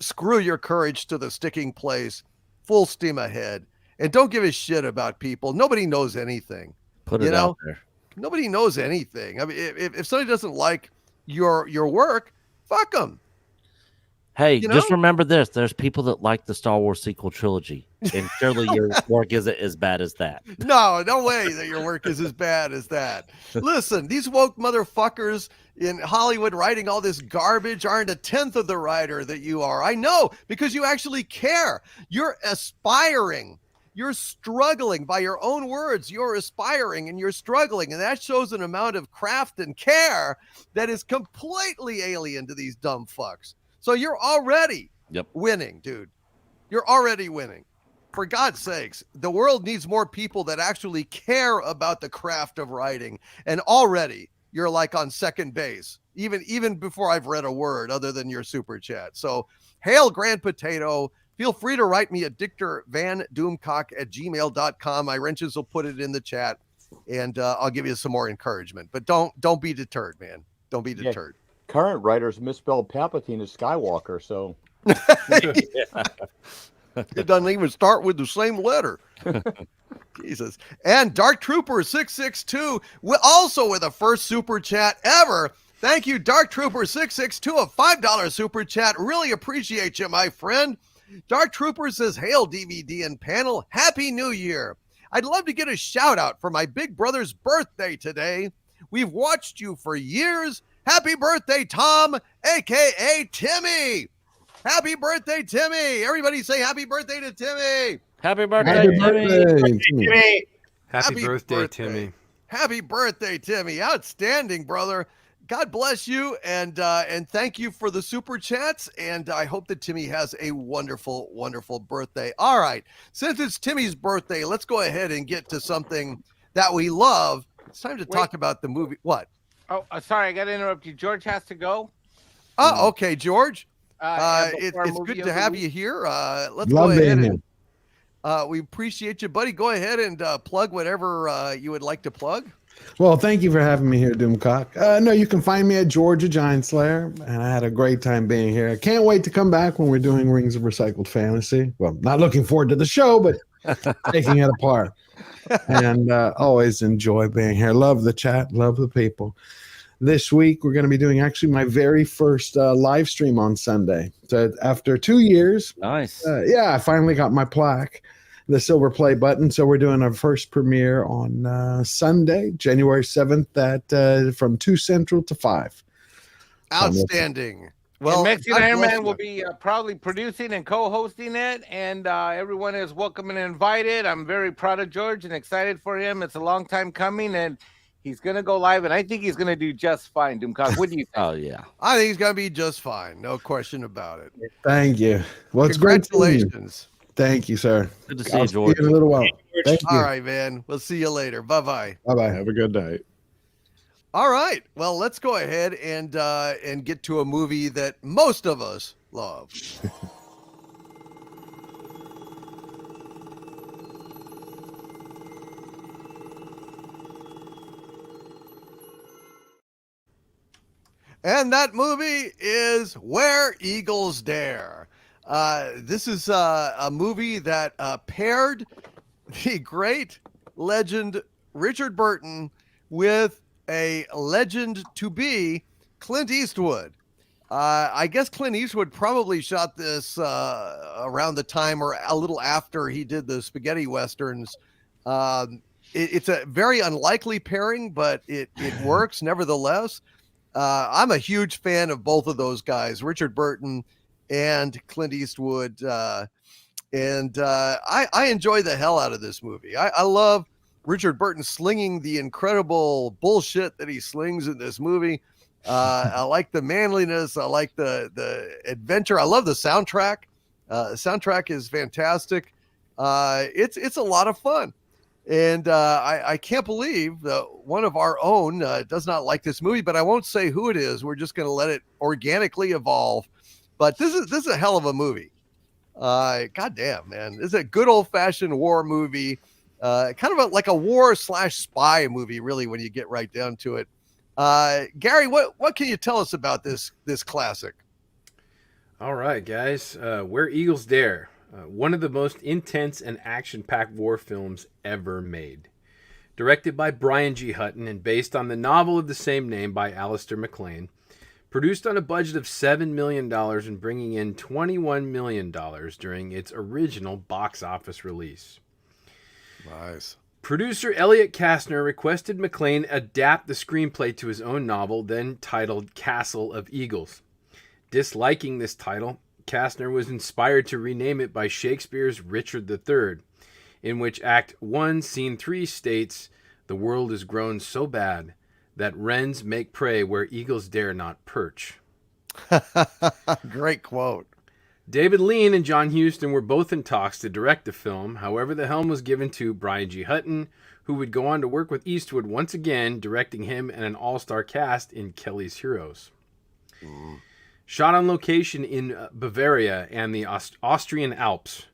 screw your courage to the sticking place, full steam ahead, and don't give a shit about people. Nobody knows anything. Put it out there. Nobody knows anything. I mean, if somebody doesn't like your work, fuck them. Hey, You just know? remember this. There's people that like the Star Wars sequel trilogy, and surely your work isn't as bad as that. No way that your work is as bad as that. Listen, these woke motherfuckers in Hollywood writing all this garbage aren't a tenth of the writer that you are. I know, because you actually care. You're aspiring. You're struggling by your own words. You're aspiring and you're struggling. And that shows an amount of craft and care that is completely alien to these dumb fucks. So you're already winning, dude. You're already winning. For God's sakes, the world needs more people that actually care about the craft of writing. And already you're like on second base, even before I've read a word other than your super chat. So hail Grand Potato. feel free to write me at dictorvandoomcock@gmail.com. My wrenches will put it in the chat, and I'll give you some more encouragement. But don't be deterred, man. Don't be deterred. Current writers misspelled Palpatine as Skywalker, so it doesn't even start with the same letter. Jesus. And Dark Trooper 662, also with a first super chat ever. Thank you, Dark Trooper 662, a $5 super chat. Really appreciate you, my friend. Dark Trooper says, "Hail DVD and panel. Happy New Year. I'd love to get a shout out for my big brother's birthday today. We've watched you for years. Happy birthday, Tom, aka Timmy." Happy birthday, Timmy. Everybody say happy birthday to Timmy. Happy birthday, Happy Timmy. birthday, Timmy. Happy birthday, Timmy. Happy birthday, Timmy. Outstanding, brother. God bless you, and thank you for the super chats, and I hope that Timmy has a wonderful, wonderful birthday. All right, since it's Timmy's birthday, let's go ahead and get to something that we love. It's time to talk about the movie. What? Oh, sorry, I got to interrupt you. George has to go. Oh, okay, George. It's good to have you here. Let's go ahead and we appreciate you, buddy. Go ahead and plug whatever you would like to plug. Well, thank you for having me here, Doomcock. No, you can find me at Georgia Giant Slayer, and I had a great time being here. I can't wait to come back when we're doing Rings of Recycled Fantasy. Well, not looking forward to the show, but taking it apart. And always enjoy being here. Love the chat, love the people. This week, we're going to be doing actually my very first live stream on Sunday. So after 2 years, Nice. I finally got my plaque, the silver play button. So we're doing our first premiere on Sunday, January 7th at from 2 Central to 5. Outstanding. Well, Well, Mexican God Iron bless Man you. will be proudly producing and co-hosting it, and everyone is welcome and invited. I'm very proud of George and excited for him. It's a long time coming, and he's going to go live, and I think he's going to do just fine, Doomcock. What do you think? Oh, yeah. I think he's going to be just fine. No question about it. Thank you. Well, it's great seeing you. Congratulations. Thank you, sir. Good to see I'll you, see you George. in a little while. Thank you. All right, man. We'll see you later. Bye-bye. Bye-bye. Have a good night. All right. Well, let's go ahead and get to a movie that most of us love. And that movie is Where Eagles Dare. This is a movie that paired the great legend Richard Burton with a legend to be Clint Eastwood. I guess Clint Eastwood probably shot this around the time or a little after he did the spaghetti westerns. It's a very unlikely pairing, but it works nevertheless. I'm a huge fan of both of those guys, Richard Burton and Clint Eastwood. And I enjoy the hell out of this movie. I love Richard Burton slinging the incredible bullshit that he slings in this movie. I like the manliness. I like the adventure. I love the soundtrack. The soundtrack is fantastic. It's a lot of fun. And I can't believe that one of our own does not like this movie, but I won't say who it is. We're just going to let it organically evolve. But this is a hell of a movie. God damn, man. This is a good old-fashioned war movie. Kind of like a war/spy movie, really, when you get right down to it. Gary, what can you tell us about this classic? All right, guys. Where Eagles Dare. One of the most intense and action-packed war films ever made. Directed by Brian G. Hutton and based on the novel of the same name by Alistair MacLean. Produced on a budget of $7 million and bringing in $21 million during its original box office release. Nice. Producer Elliot Kastner requested MacLean adapt the screenplay to his own novel, then titled Castle of Eagles. Disliking this title, Kastner was inspired to rename it by Shakespeare's Richard III, in which Act 1, Scene 3 states, "The world is grown so bad that wrens make prey where eagles dare not perch." Great quote. David Lean and John Huston were both in talks to direct the film. However, the helm was given to Brian G. Hutton, who would go on to work with Eastwood once again, directing him and an all-star cast in Kelly's Heroes. Shot on location in Bavaria and the Austrian Alps.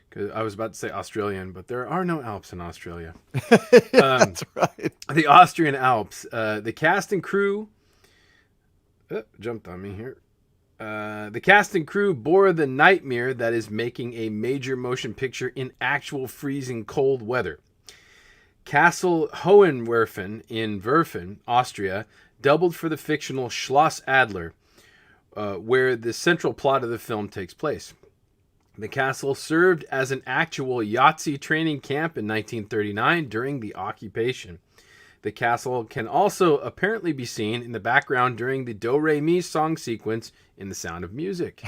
Because I was about to say Australian, but there are no Alps in Australia. That's right. The Austrian Alps. The cast and crew... jumped on me here. The cast and crew bore the nightmare that is making a major motion picture in actual freezing cold weather. Castle Hohenwerfen in Werfen, Austria, doubled for the fictional Schloss Adler, where the central plot of the film takes place. The castle served as an actual Yahtzee training camp in 1939 during the occupation. The castle can also apparently be seen in the background during the Do-Re-Mi song sequence in The Sound of Music.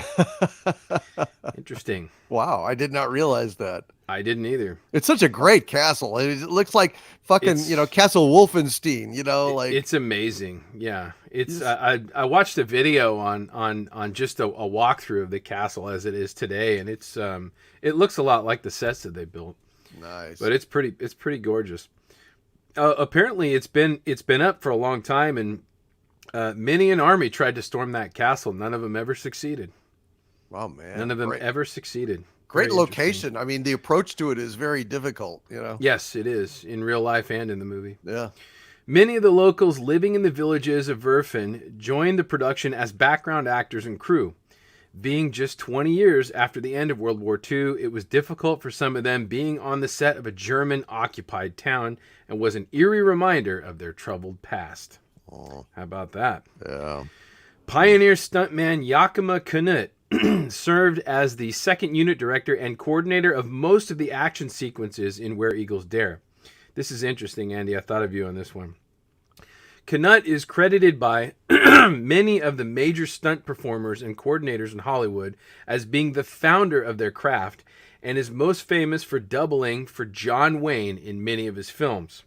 Interesting. Wow, I did not realize that. I didn't either. It's such a great castle. It looks like fucking, Castle Wolfenstein, like it's amazing. Yeah. It's I watched a video on just a walkthrough of the castle as it is today, and it's it looks a lot like the sets that they built. Nice. But it's pretty gorgeous. Apparently it's been up for a long time, and many an army tried to storm that castle. None of them ever succeeded. Wow, man. None of them ever succeeded. Great Very location. I mean, the approach to it is very difficult, Yes, it is, in real life and in the movie. Yeah. Many of the locals living in the villages of Werfen joined the production as background actors and crew. Being just 20 years after the end of World War II, it was difficult for some of them being on the set of a German-occupied town and was an eerie reminder of their troubled past. Oh. How about that? Yeah. Pioneer stuntman Yakima Knut served as the second unit director and coordinator of most of the action sequences in Where Eagles Dare. This is interesting, Andy. I thought of you on this one. Knut is credited by many of the major stunt performers and coordinators in Hollywood as being the founder of their craft, and is most famous for doubling for John Wayne in many of his films.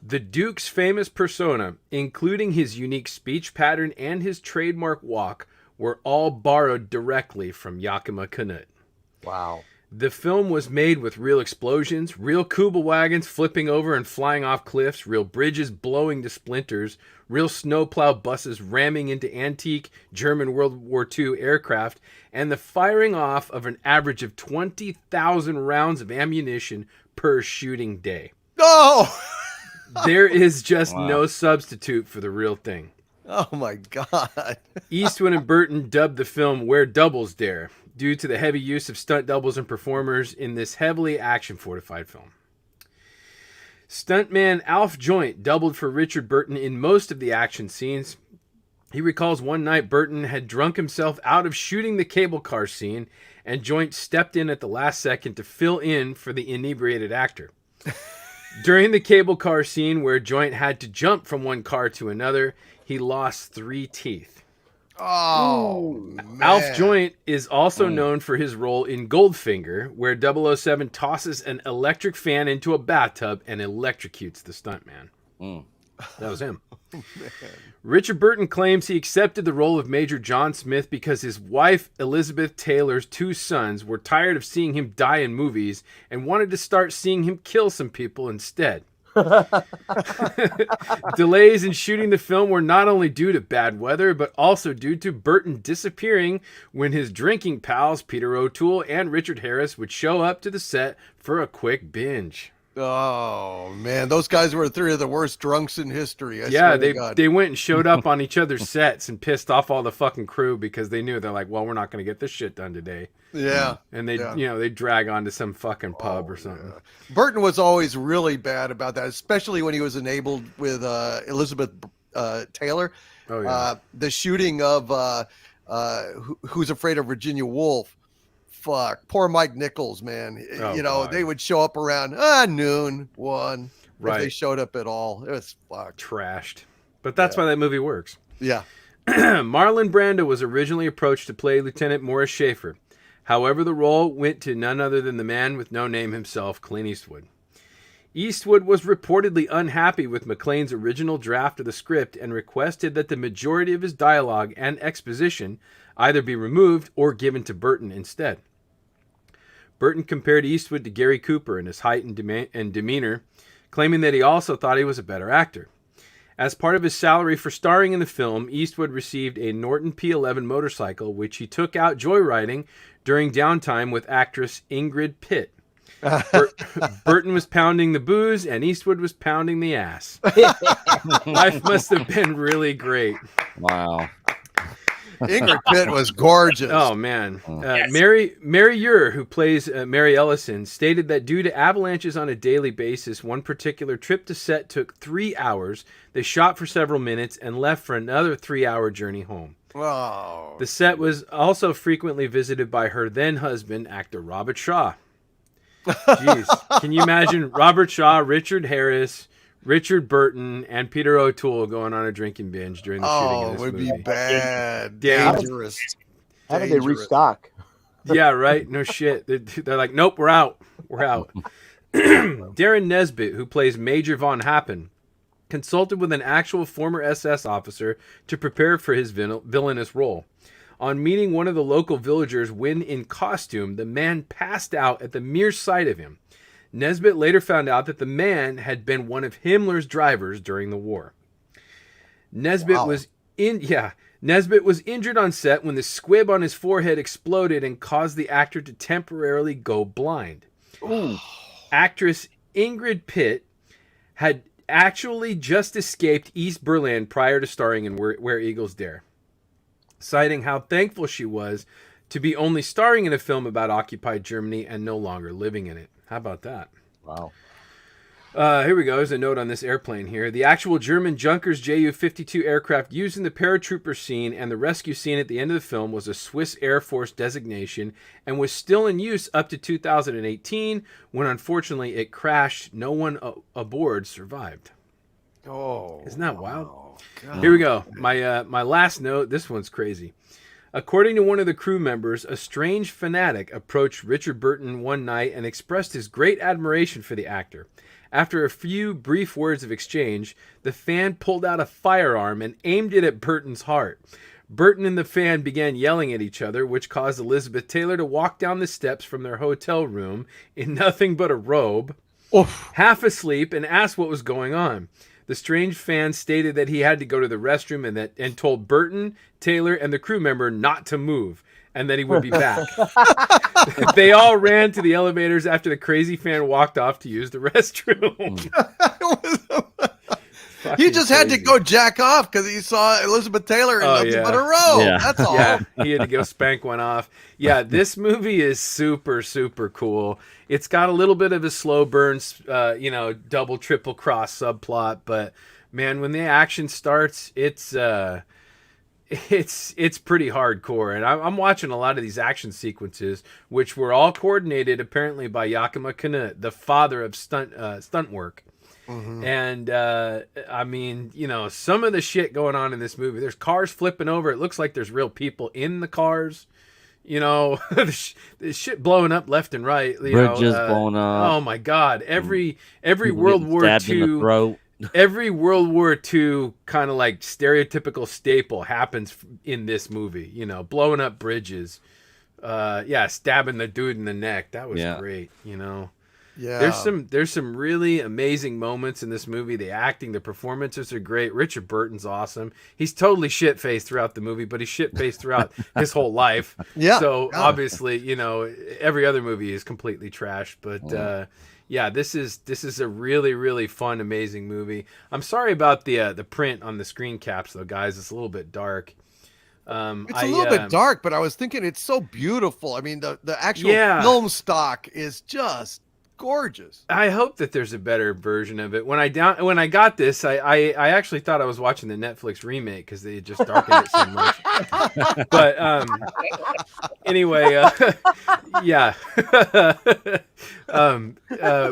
The Duke's famous persona, including his unique speech pattern and his trademark walk, were all borrowed directly from Yakima Knut. Wow. The film was made with real explosions, real Kubel wagons flipping over and flying off cliffs, real bridges blowing to splinters, real snowplow buses ramming into antique German World War II aircraft, and the firing off of an average of 20,000 rounds of ammunition per shooting day. Oh! There is just no substitute for the real thing. Oh my God. Eastwood and Burton dubbed the film Where Doubles Dare, due to the heavy use of stunt doubles and performers in this heavily action-fortified film. Stuntman Alf Joint doubled for Richard Burton in most of the action scenes. He recalls one night Burton had drunk himself out of shooting the cable car scene, and Joint stepped in at the last second to fill in for the inebriated actor. During the cable car scene where Joint had to jump from one car to another, he lost 3 teeth. Oh, man. Alf Joint is also known for his role in Goldfinger, where 007 tosses an electric fan into a bathtub and electrocutes the stuntman. That was him. Richard Burton claims he accepted the role of Major John Smith because his wife, Elizabeth Taylor's 2 sons, were tired of seeing him die in movies and wanted to start seeing him kill some people instead. Delays in shooting the film were not only due to bad weather, but also due to Burton disappearing when his drinking pals Peter O'Toole and Richard Harris would show up to the set for a quick binge. Oh man, those guys were 3 of the worst drunks in history. I Yeah, swear to God. they went and showed up on each other's sets and pissed off all the fucking crew because they knew, they're like, well, we're not going to get this shit done today. Yeah. And they, they drag on to some fucking pub or something. Yeah. Burton was always really bad about that, especially when he was enabled with Elizabeth Taylor. Oh yeah. The shooting of Who's Afraid of Virginia Woolf. Fuck, poor Mike Nichols, man. Oh, God. They would show up around noon, 1. Right. If they showed up at all. It was fucked. Trashed. But that's why that movie works. Yeah. Marlon Brando was originally approached to play Lieutenant Morris Schaefer. However, the role went to none other than the man with no name himself, Clint Eastwood. Eastwood was reportedly unhappy with McClane's original draft of the script and requested that the majority of his dialogue and exposition either be removed or given to Burton instead. Burton compared Eastwood to Gary Cooper in his height and demeanor, claiming that he also thought he was a better actor. As part of his salary for starring in the film, Eastwood received a Norton P11 motorcycle, which he took out joyriding during downtime with actress Ingrid Pitt. Burton was pounding the booze, and Eastwood was pounding the ass. Life must have been really great. Wow. Ingrid Pitt was gorgeous. Oh man, Yes. Mary Ure, who plays Mary Ellison, stated that due to avalanches on a daily basis, one particular trip to set took 3 hours. They shot for several minutes and left for another 3-hour journey home. Oh. The set was also frequently visited by her then husband, actor Robert Shaw. Jeez, can you imagine Robert Shaw, Richard Harris, Richard Burton, and Peter O'Toole going on a drinking binge during the shooting of Oh, this it would movie? be bad. Yeah. Dangerous. How did they Dangerous. restock? Yeah, right. No shit. They're like, nope, we're out. We're out. Darren Nesbitt, who plays Major Von Happen, consulted with an actual former SS officer to prepare for his villainous role. On meeting one of the local villagers when in costume, the man passed out at the mere sight of him. Nesbitt later found out that the man had been one of Himmler's drivers during the war. Nesbitt was injured on set when the squib on his forehead exploded and caused the actor to temporarily go blind. Ooh. Actress Ingrid Pitt had actually just escaped East Berlin prior to starring in Where Eagles Dare, citing how thankful she was to be only starring in a film about occupied Germany and no longer living in it. How about that? Wow. Here we go. There's a note on this airplane here. The actual German Junkers Ju-52 aircraft used in the paratrooper scene and the rescue scene at the end of the film was a Swiss Air Force designation and was still in use up to 2018 when unfortunately it crashed. No one aboard survived. Oh. Isn't that wild? God. Here we go. My last note. This one's crazy. According to one of the crew members, a strange fanatic approached Richard Burton one night and expressed his great admiration for the actor. After a few brief words of exchange, the fan pulled out a firearm and aimed it at Burton's heart. Burton and the fan began yelling at each other, which caused Elizabeth Taylor to walk down the steps from their hotel room in nothing but a robe, half asleep, and asked what was going on. The strange fan stated that he had to go to the restroom and told Burton, Taylor, and the crew member not to move, and that he would be back. They all ran to the elevators after the crazy fan walked off to use the restroom. He just had to go jack off because he saw Elizabeth Taylor in nothing but a robe. Yeah. That's all. Yeah, he had to go spank one off. Yeah, this movie is super, super cool. It's got a little bit of a slow burn, double, triple cross subplot, but man, when the action starts, it's pretty hardcore. And I'm watching a lot of these action sequences, which were all coordinated apparently by Yakima Knut, the father of stunt work. Mm-hmm. And I mean, some of the shit going on in this movie, there's cars flipping over. It looks like there's real people in the cars. The shit blowing up left and right. Bridges blowing up. Oh my God! Every People World getting War stabbed in the II, throat. every World War II kind of like stereotypical staple happens in this movie. Blowing up bridges. Stabbing the dude in the neck. That was great. Yeah. There's some really amazing moments in this movie. The acting, the performances are great. Richard Burton's awesome. He's totally shit-faced throughout the movie, but he's shit-faced throughout his whole life. Yeah. So Yeah. obviously, every other movie is completely trash. But this is a really, really fun, amazing movie. I'm sorry about the print on the screen caps though, guys. It's a little bit dark. It's a little bit dark, but I was thinking it's so beautiful. I mean, the actual Yeah. film stock is just gorgeous. I hope that there's a better version of it. When I got this, I actually thought I was watching the Netflix remake because they had just darkened it so much. But anyway,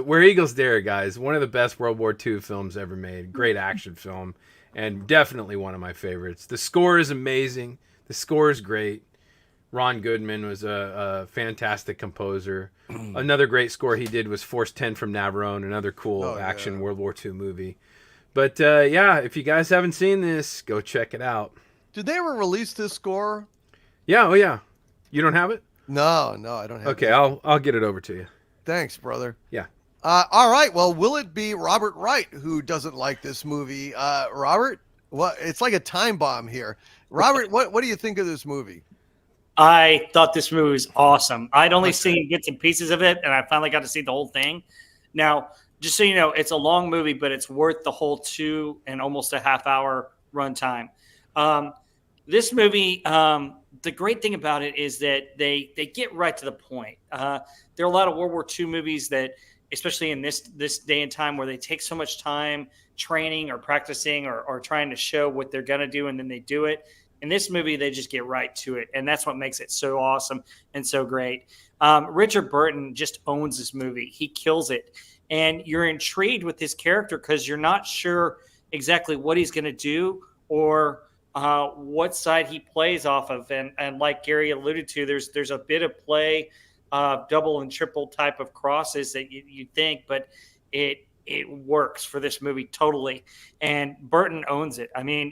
Where Eagles Dare, guys, one of the best World War II films ever made. Great action film, and definitely one of my favorites. The score is amazing. The score is great. Ron Goodman was a fantastic composer. Another great score he did was Force 10 from Navarone, another cool action World War II movie. But if you guys haven't seen this, go check it out. Did they ever release this score? Yeah, oh yeah. You don't have it? No, I don't have it. Okay, I'll get it over to you. Thanks, brother. Yeah. All right. Well, will it be Robert Wright who doesn't like this movie? Robert, what? It's like a time bomb here. Robert, what do you think of this movie? I thought this movie was awesome. I'd only seen bits and pieces of it, and I finally got to see the whole thing. Now, just so you know, it's a long movie, but it's worth the whole 2 and almost a half hour runtime. This movie, the great thing about it is that they get right to the point. There are a lot of World War II movies that, especially in this day and time, where they take so much time training or practicing or trying to show what they're going to do, and then they do it. In this movie, they just get right to it, and that's what makes it so awesome and so great. Richard Burton just owns this movie. He kills it, and you're intrigued with his character because you're not sure exactly what he's going to do or what side he plays off of. And like Gary alluded to, there's a bit of play, double and triple type of crosses that you think, but it works for this movie totally. And Burton owns it. I mean,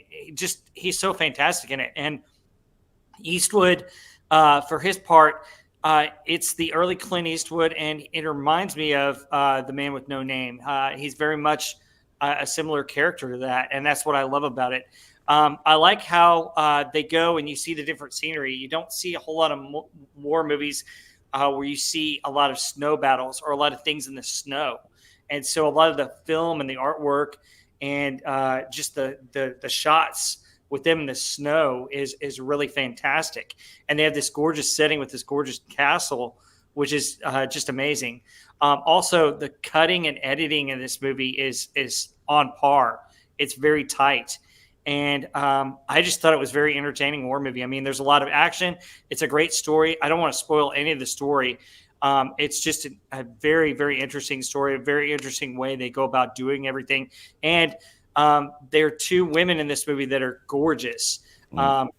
he's so fantastic in it. And Eastwood, for his part, it's the early Clint Eastwood, and it reminds me of The Man with No Name. He's very much a similar character to that, and that's what I love about it. I like how they go and you see the different scenery. You don't see a whole lot of war movies where you see a lot of snow battles or a lot of things in the snow. And so a lot of the film and the artwork and just the shots with them in the snow is really fantastic. And they have this gorgeous setting with this gorgeous castle, which is just amazing. Also, the cutting and editing in this movie is on par. It's very tight. And I just thought it was a very entertaining war movie. I mean, there's a lot of action. It's a great story. I don't want to spoil any of the story. It's just a very, very interesting story, a very interesting way they go about doing everything. And there are 2 women in this movie that are gorgeous. And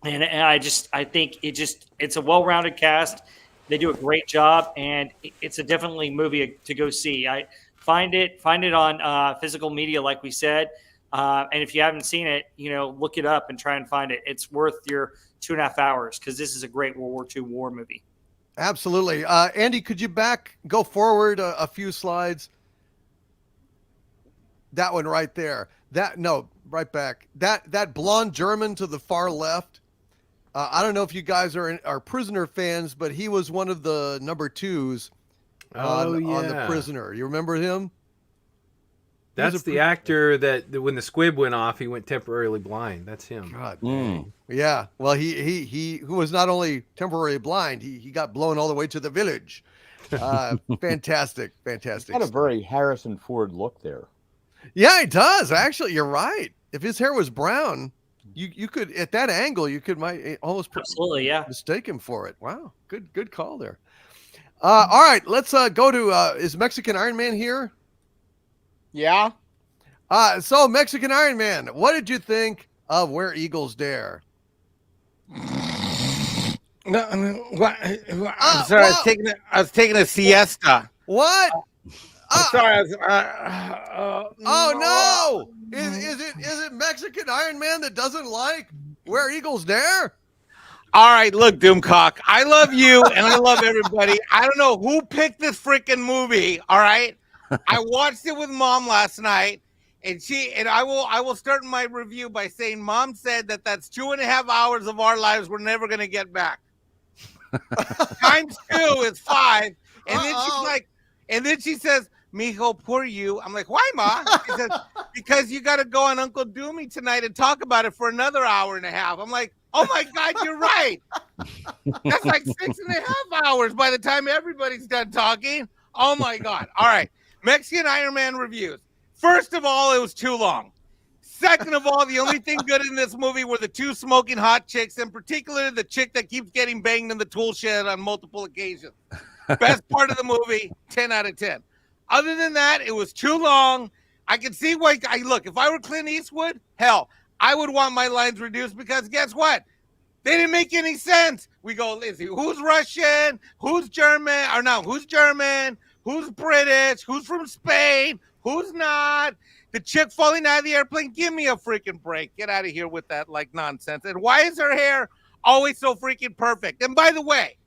I think it's a well-rounded cast. They do a great job, and it's a definitely movie to go see. I find it on physical media, like we said. And if you haven't seen it, look it up and try and find it. It's worth your 2.5 hours because this is a great World War II war movie. Absolutely. Andy, could you go forward a few slides? That one right there. Right back. That blonde German to the far left. I don't know if you guys are Prisoner fans, but he was one of the number 2s on The Prisoner. You remember him? That's the actor that when the squib went off, he went temporarily blind. That's him. God dang. Yeah. Well, he who was not only temporarily blind, he got blown all the way to the village. Fantastic. He's got a very Harrison Ford look there. Yeah, he does. Actually, you're right. If his hair was brown, you could at that angle might almost absolutely mistake him for it. Wow, good call there. All right, let's go to is Mexican Iron Man here? Yeah. So Mexican Iron Man, what did you think of Where Eagles Dare? I'm sorry, I was taking a siesta. What? I'm sorry. Oh no! Is it Mexican Iron Man that doesn't like Where Eagles Dare? All right, look, Doomcock, I love you and I love everybody. I don't know who picked this freaking movie. All right, I watched it with Mom last night, and I will start my review by saying Mom said that's 2.5 hours of our lives we're never gonna get back. Times 2 is 5, and then she's like, and then she says, "Mijo, poor you." I'm like, "Why, Ma?" She says, "Because you got to go on Uncle Doomy tonight and talk about it for another hour and a half." I'm like, "Oh my God, you're right. That's like 6.5 hours by the time everybody's done talking." Oh my God. All right. Mexican Iron Man reviews. First of all, it was too long. Second of all, the only thing good in this movie were the 2 smoking hot chicks, in particular the chick that keeps getting banged in the tool shed on multiple occasions. Best part of the movie, 10 out of 10. Other than that, it was too long. I can see why. Look, if I were Clint Eastwood, hell, I would want my lines reduced because guess what? They didn't make any sense. We go, let's see, who's Russian? Who's German? Or no, who's German? Who's British? Who's from Spain? Who's not? The chick falling out of the airplane. Give me a freaking break. Get out of here with that nonsense. And why is her hair always so freaking perfect? And by the way,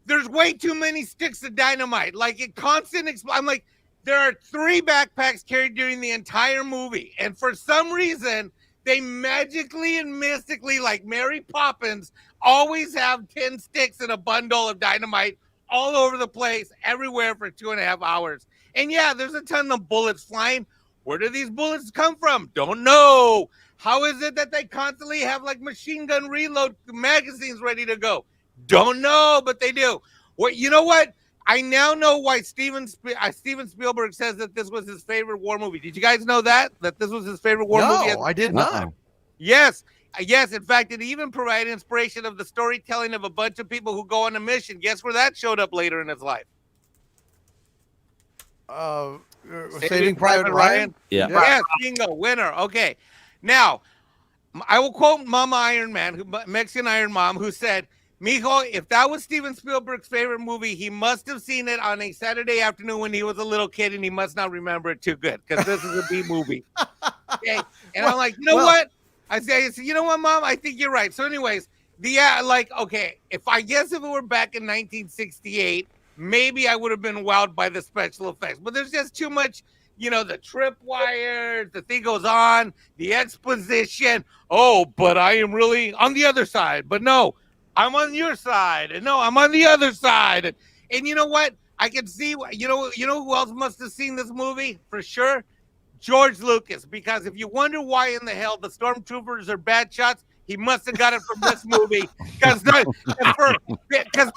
there's way too many sticks of dynamite. Like it constant. I'm like, there are 3 backpacks carried during the entire movie, and for some reason, they magically and mystically, like Mary Poppins, always have 10 sticks in a bundle of dynamite all over the place, everywhere for 2.5 hours. And yeah, there's a ton of bullets flying. Where do these bullets come from? Don't know. How is it that they constantly have like machine gun reload magazines ready to go? Don't know, but they do. What, you know what? I now know why Steven Spielberg says that this was his favorite war movie. Did you guys know that this was his favorite war movie? No, I did not. Yes. In fact, it even provided inspiration of the storytelling of a bunch of people who go on a mission. Guess where that showed up later in his life? Saving Private Ryan? Yeah. Yes, bingo, winner. Okay. Now, I will quote Mama Iron Man, Mexican Iron Mom, who said, Mijo, if that was Steven Spielberg's favorite movie, he must have seen it on a Saturday afternoon when he was a little kid, and he must not remember it too good because this is a B movie. Okay. And I'm like, you know what? I said, you know what, Mom? I think you're right. So anyways, okay, if it were back in 1968, maybe I would have been wowed by the special effects. But there's just too much, the tripwires, the thing goes on, the exposition. Oh, but I am really on the other side. But no, I'm on your side. And no, I'm on the other side. And you know what? I can see, you know who else must have seen this movie for sure? George Lucas, because if you wonder why in the hell the stormtroopers are bad shots, he must have got it from this movie. Because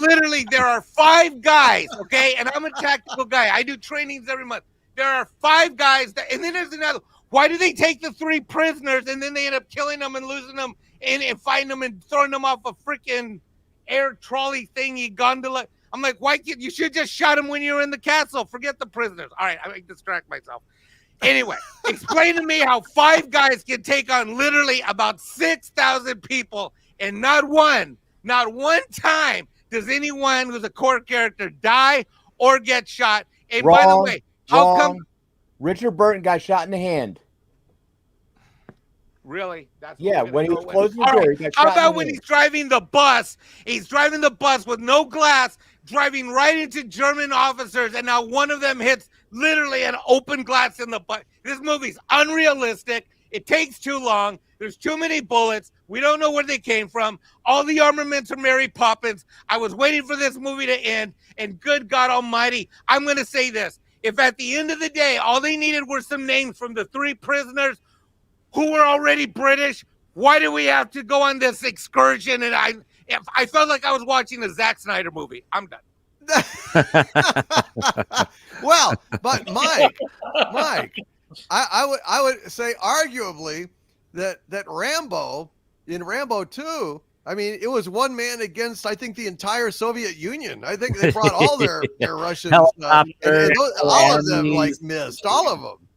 literally there are 5 guys, okay? And I'm a tactical guy. I do trainings every month. There are 5 guys, and then there's another. Why do they take the 3 prisoners and then they end up killing them and losing them and fighting them and throwing them off a freaking air trolley thingy gondola? I'm like, why can't you should just shot them when you were in the castle? Forget the prisoners. All right, I distract myself. Anyway, explain to me how 5 guys can take on literally about 6,000 people, and not one time does anyone who's a core character die or get shot. And by the way, how come Richard Burton got shot in the hand? Really? That's when he was closing the door. Right. How about when he's driving the bus? He's driving the bus with no glass, driving right into German officers, and now one of them hits literally an open glass in the butt. This movie's unrealistic. It takes too long. There's too many bullets. We don't know where they came from. All the armaments are Mary Poppins. I was waiting for this movie to end, and good God Almighty, I'm going to say this. If at the end of the day, all they needed were some names from the 3 prisoners who were already British, why do we have to go on this excursion? And I felt like I was watching a Zack Snyder movie. I'm done. Well, but Mike, I would say arguably that Rambo in Rambo 2, I mean, it was one man against, I think, the entire Soviet Union. I think they brought all their Russian stuff, and all of them missed, all of them.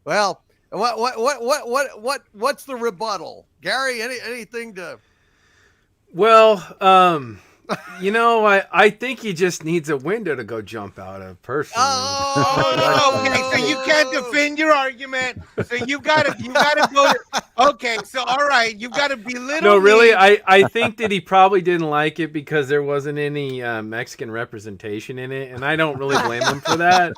Well, what's the rebuttal, Gary? Anything to? Well, I think he just needs a window to go jump out of, personally. Okay, so you can't defend your argument. So you've got to go. Okay, so all right, you've got to belittle. No, really, I think that he probably didn't like it because there wasn't any Mexican representation in it, and I don't really blame him for that.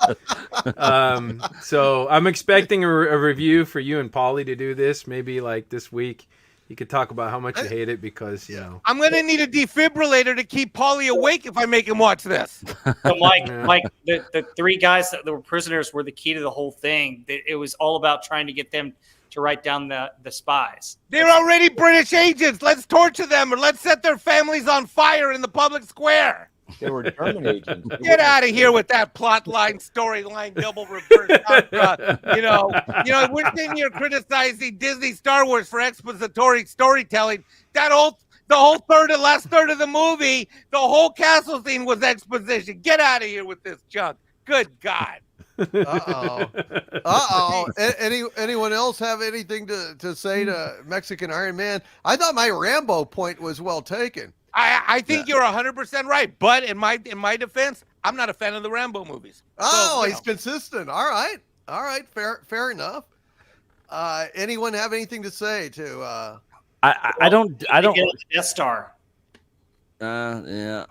So I'm expecting a review for you and Paulie to do this, maybe like this week. You could talk about how much you hate it because, I'm going to need a defibrillator to keep Paulie awake if I make him watch this. So Mike, the 3 guys that were prisoners were the key to the whole thing. It was all about trying to get them to write down the spies. They're already British agents. Let's torture them or let's set their families on fire in the public square. They were German agents. Get out of here with that plot line, storyline, double reverse. We're sitting here criticizing Disney Star Wars for expository storytelling. The whole last third of the movie, the whole castle scene was exposition. Get out of here with this junk. Good God. Anyone else have anything to say to Mexican Iron Man? I thought my Rambo point was well taken. I think you're 100% right, but in my defense, I'm not a fan of the Rambo movies. He's consistent. All right, fair enough. Anyone have anything to say to? I don't. Death Star. Yeah.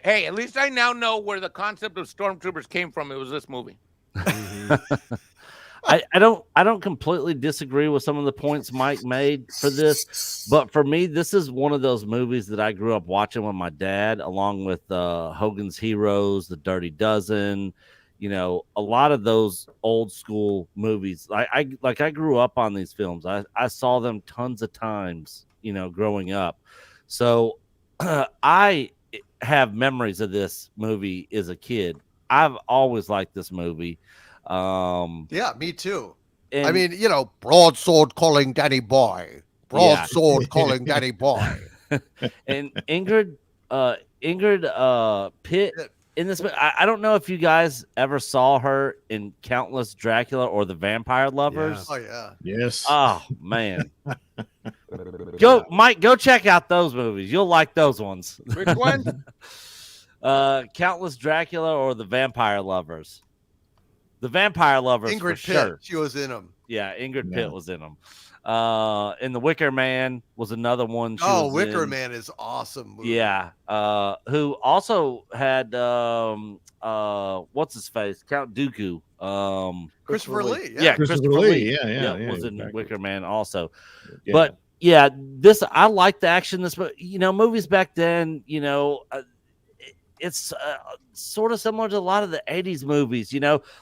Hey, at least I now know where the concept of stormtroopers came from. It was this movie. I don't completely disagree with some of the points Mike made for this, but for me, this is one of those movies that I grew up watching with my dad, along with Hogan's Heroes, The Dirty Dozen, a lot of those old school movies. I grew up on these films. I saw them tons of times, growing up. So I have memories of this movie as a kid. I've always liked this movie. Yeah, me too. And, I mean, broadsword calling daddy boy. Broadsword calling daddy boy. and Ingrid Pitt in this. I don't know if you guys ever saw her in Countless Dracula or The Vampire Lovers. Oh yeah. Yes. Oh man. Go check out those movies. You'll like those ones. Which one? Countless Dracula or The Vampire Lovers. The Vampire Lovers, Ingrid for Pitt, sure. she was in them. Yeah, Ingrid Pitt was in them. And The Wicker Man was another one. Wicker Man is awesome movie. Yeah. Who also had what's his face? Count Dooku. Christopher Lee. Yeah, Christopher Lee. Yeah, was in exactly. Wicker Man also. Yeah. But yeah, I like the action. Movies back then, it's sort of similar to a lot of the 80s movies,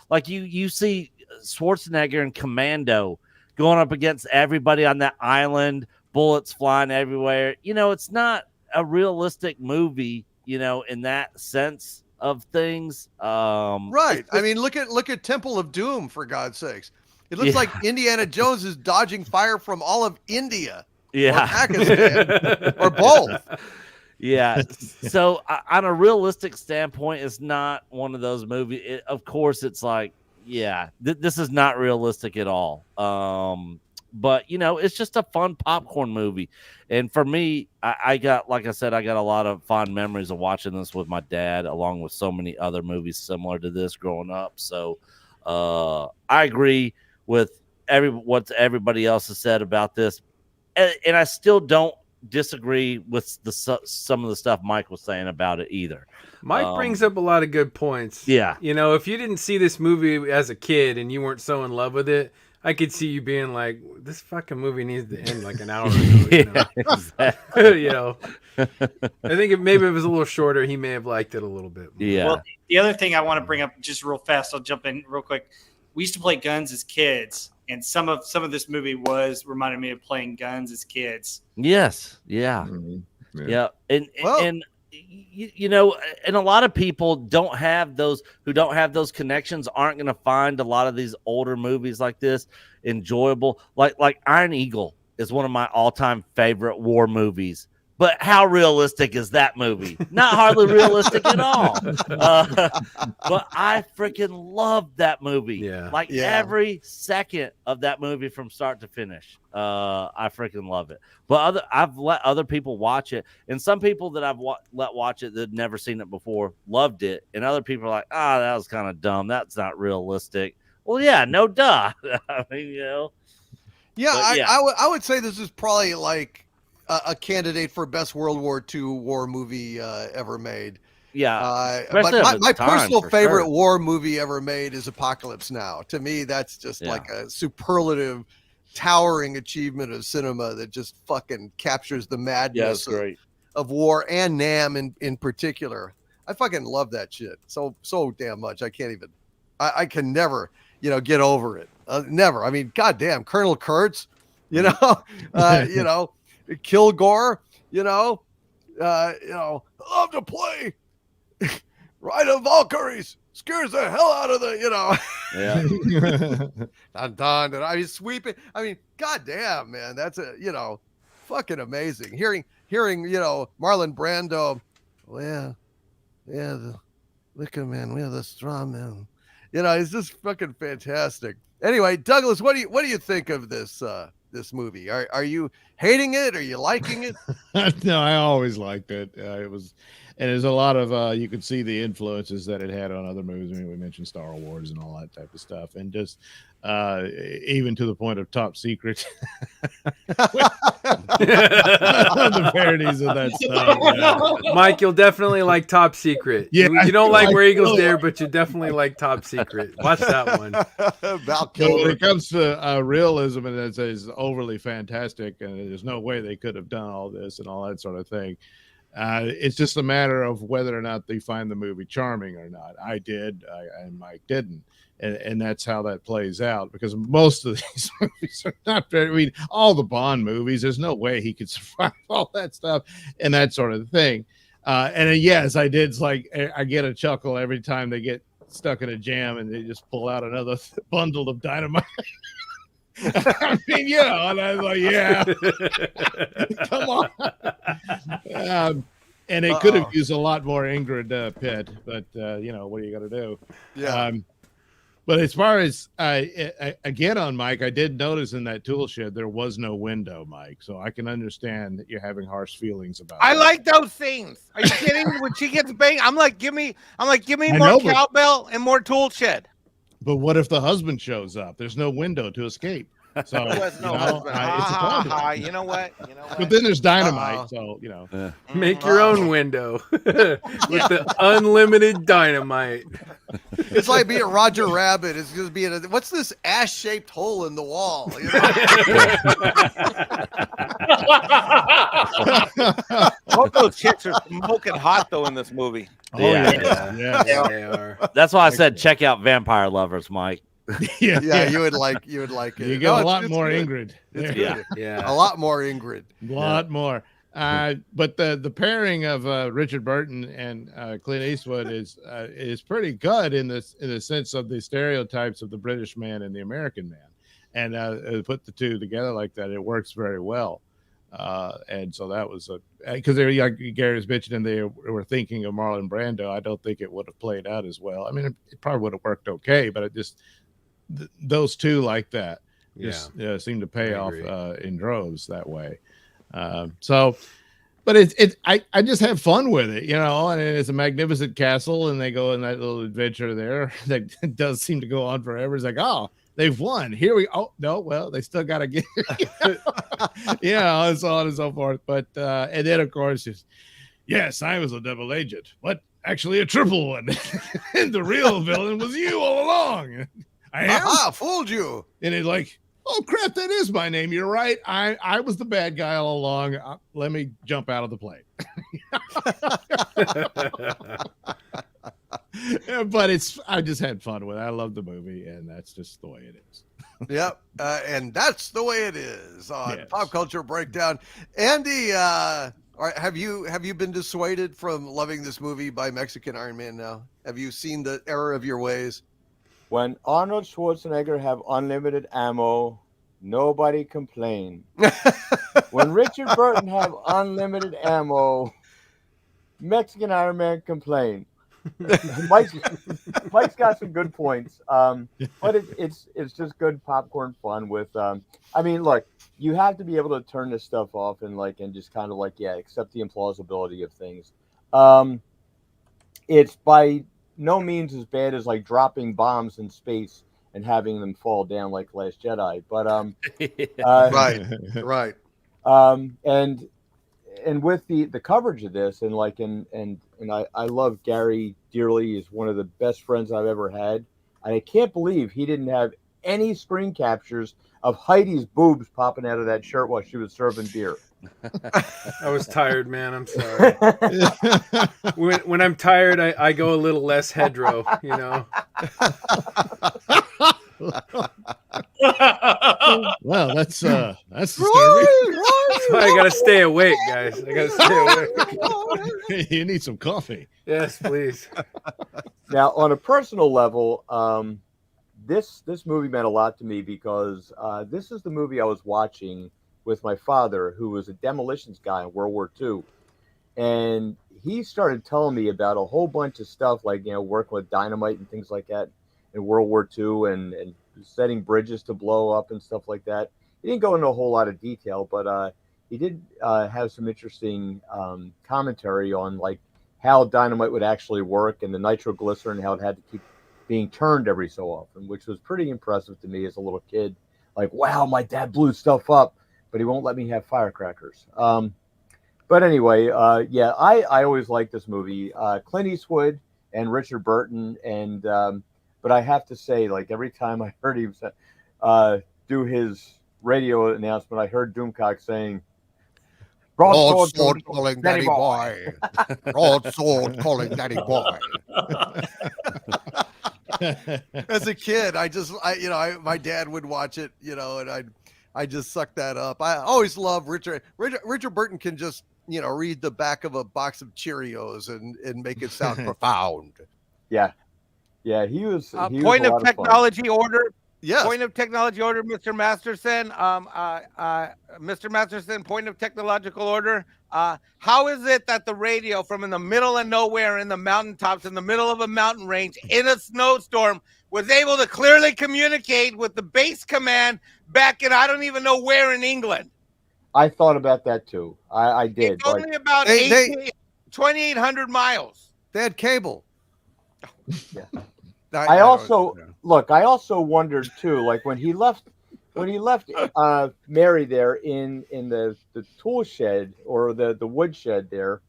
like you see Schwarzenegger in Commando going up against everybody on that island, bullets flying everywhere. It's not a realistic movie, in that sense of things. Right. I mean, look at Temple of Doom, for God's sakes. It looks like Indiana Jones is dodging fire from all of India. Yeah. Or Pakistan. Or both. Yeah. So on a realistic standpoint, it's not one of those movies. Of course, it's like, yeah, this is not realistic at all. But it's just a fun popcorn movie. And for me, I got, like I said, I got a lot of fond memories of watching this with my dad, along with so many other movies similar to this growing up. So I agree with what everybody else has said about this. And I still don't disagree with some of the stuff Mike was saying about it either. Mike brings up a lot of good points. Yeah. If you didn't see this movie as a kid and you weren't so in love with it, I could see you being like, this fucking movie needs to end like an hour ago. Exactly. I think maybe it was a little shorter. He may have liked it a little bit more. Yeah. Well, the other thing I want to bring up just real fast, I'll jump in real quick. We used to play guns as kids, and some of this movie reminded me of playing guns as kids. Yes. Yeah. Mm-hmm. Yeah. And and a lot of people who don't have those connections aren't going to find a lot of these older movies like this enjoyable. Like Iron Eagle is one of my all-time favorite war movies. But how realistic is that movie? Not hardly realistic at all. But I freaking love that movie. Yeah. Every second of that movie from start to finish. I freaking love it. But I've let other people watch it. And some people that I've let watch it that had never seen it before loved it. And other people are like, that was kind of dumb. That's not realistic. Well, yeah, no duh. I mean, Yeah, yeah. I would say this is probably like a candidate for best World War II war movie ever made. Yeah. But my personal favorite sure. war movie ever made is Apocalypse Now. To me, that's just like a superlative, towering achievement of cinema that just fucking captures the madness of war and Nam in particular. I fucking love that shit so damn much. I can't even. I can never get over it. Never. I mean, goddamn, Colonel Kurtz. Kilgore, I love to play Ride of Valkyries. Scares the hell out of the, Yeah. dun. I mean, sweeping. I mean, goddamn, man, that's fucking amazing. Hearing, Marlon Brando. Well, the Wicker Man. We have the straw man. It's just fucking fantastic. Anyway, Douglas, what do you think of this movie? Are you hating it? Are you liking it? No, I always liked it. It was, and there's a lot of you could see the influences that it had on other movies. I mean, we mentioned Star Wars and all that type of stuff, and just even to the point of Top Secret, The parodies of that stuff. Yeah. Mike, you'll definitely like Top Secret. Yeah, you don't like I Where Eagles know. Dare, but you definitely like Top Secret. Watch that one. Val So when Kilmer. it comes to realism, and it's overly fantastic, and there's no way they could have done all this and all that sort of thing. It's just a matter of whether or not they find the movie charming or not. I did, and Mike didn't. And that's how that plays out, because most of these movies are not very, I mean, all the Bond movies, there's no way he could survive all that stuff and that sort of thing. Yes, I did. It's like I get a chuckle every time they get stuck in a jam and they just pull out another bundle of dynamite. I mean, and I was like, yeah, come on. And it could have used a lot more Ingrid Pitt, but what are you going to do? Yeah. But as far as again on Mike, I did notice in that tool shed there was no window, Mike. So I can understand that you're having harsh feelings about. I that. like those things. Are you kidding? When she gets banged, I'm like, give me I more know, but- cowbell and more tool shed. But what if the husband shows up? There's no window to escape. So There's no husband. it's a problem. You know what? But then there's dynamite. So Make your own window with the unlimited dynamite. It's like being Roger Rabbit. It's going to be what's this ass-shaped hole in the wall? You know? Both those chicks are smoking hot though in this movie. yeah. They are. That's why I said check out Vampire Lovers, Mike. Yeah, you would like it. You get No, a it's- lot it's more good. Ingrid. It's There. good. Yeah. A lot more Ingrid. A lot more. But the pairing of Richard Burton and Clint Eastwood is pretty good in the sense of the stereotypes of the British man and the American man, and put the two together like that, it works very well. And so that was because they were, like Gary was mentioning, they were thinking of Marlon Brando. I don't think it would have played out as well. I mean, it probably would have worked okay, but it just those two like that just seem to pay off in droves that way. But I just have fun with it, and it's a magnificent castle, and they go in that little adventure there that does seem to go on forever. It's like, oh, they've won. Here we no, well, they still got to get, and so on and so forth. But and then of course, yes, I was a double agent, but actually a triple one, and the real villain was you all along. I am. Aha, fooled you. And it's like, oh crap, that is my name. You're right. I was the bad guy all along. Let me jump out of the plane. But I just had fun with it. I love the movie, and that's just the way it is. Yep, and that's the way it is on Yes. Pop Culture Breakdown. Andy, all right, have you been dissuaded from loving this movie by Mexican Iron Man now? Have you seen the error of your ways? When Arnold Schwarzenegger have unlimited ammo, nobody complain. When Richard Burton have unlimited ammo, Mexican Iron Man complain. Mike's got some good points, but it's just good popcorn fun with. I mean, look, you have to be able to turn this stuff off and just kind of accept the implausibility of things. It's by no means as bad as dropping bombs in space and having them fall down like Last Jedi, but Right. And with the coverage of this and I love Gary dearly. He's one of the best friends I've ever had, and I can't believe he didn't have any screen captures of Heidi's boobs popping out of that shirt while she was serving beer. I was tired, man. I'm sorry. When I'm tired, I go a little less hedro, Well, that's disturbing. That's why I gotta stay awake, guys. I gotta stay awake. You need some coffee. Yes, please. Now, on a personal level, this movie meant a lot to me because this is the movie I was watching with my father, who was a demolitions guy in World War II. And he started telling me about a whole bunch of stuff working with dynamite and things like that in World War II and setting bridges to blow up and stuff like that. He didn't go into a whole lot of detail, but he did have some interesting commentary on how dynamite would actually work and the nitroglycerin, how it had to keep being turned every so often, which was pretty impressive to me as a little kid. Wow, my dad blew stuff up. but he won't let me have firecrackers. But anyway, yeah, I always liked this movie. Clint Eastwood and Richard Burton, and but I have to say, like every time I heard him do his radio announcement, I heard Doomcock saying, Broadsword calling Daddy Boy. Broadsword calling Daddy Boy. As a kid, my dad would watch it, and I just sucked that up. I always love Richard. Richard Burton can just, read the back of a box of Cheerios and make it sound profound. Yeah. Yeah, he was. He Point was of technology order. Yes. Point of technology order, Mr. Masterson. Mr. Masterson, point of technological order. How is it that the radio from in the middle of nowhere in the mountaintops, in the middle of a mountain range, in a snowstorm, was able to clearly communicate with the base command back in I don't even know where in England? I thought about that too. I did. It's only about 2,800 miles. They had cable. Yeah. I also wondered too, like when he left Mary there in the tool shed or the wood shed there,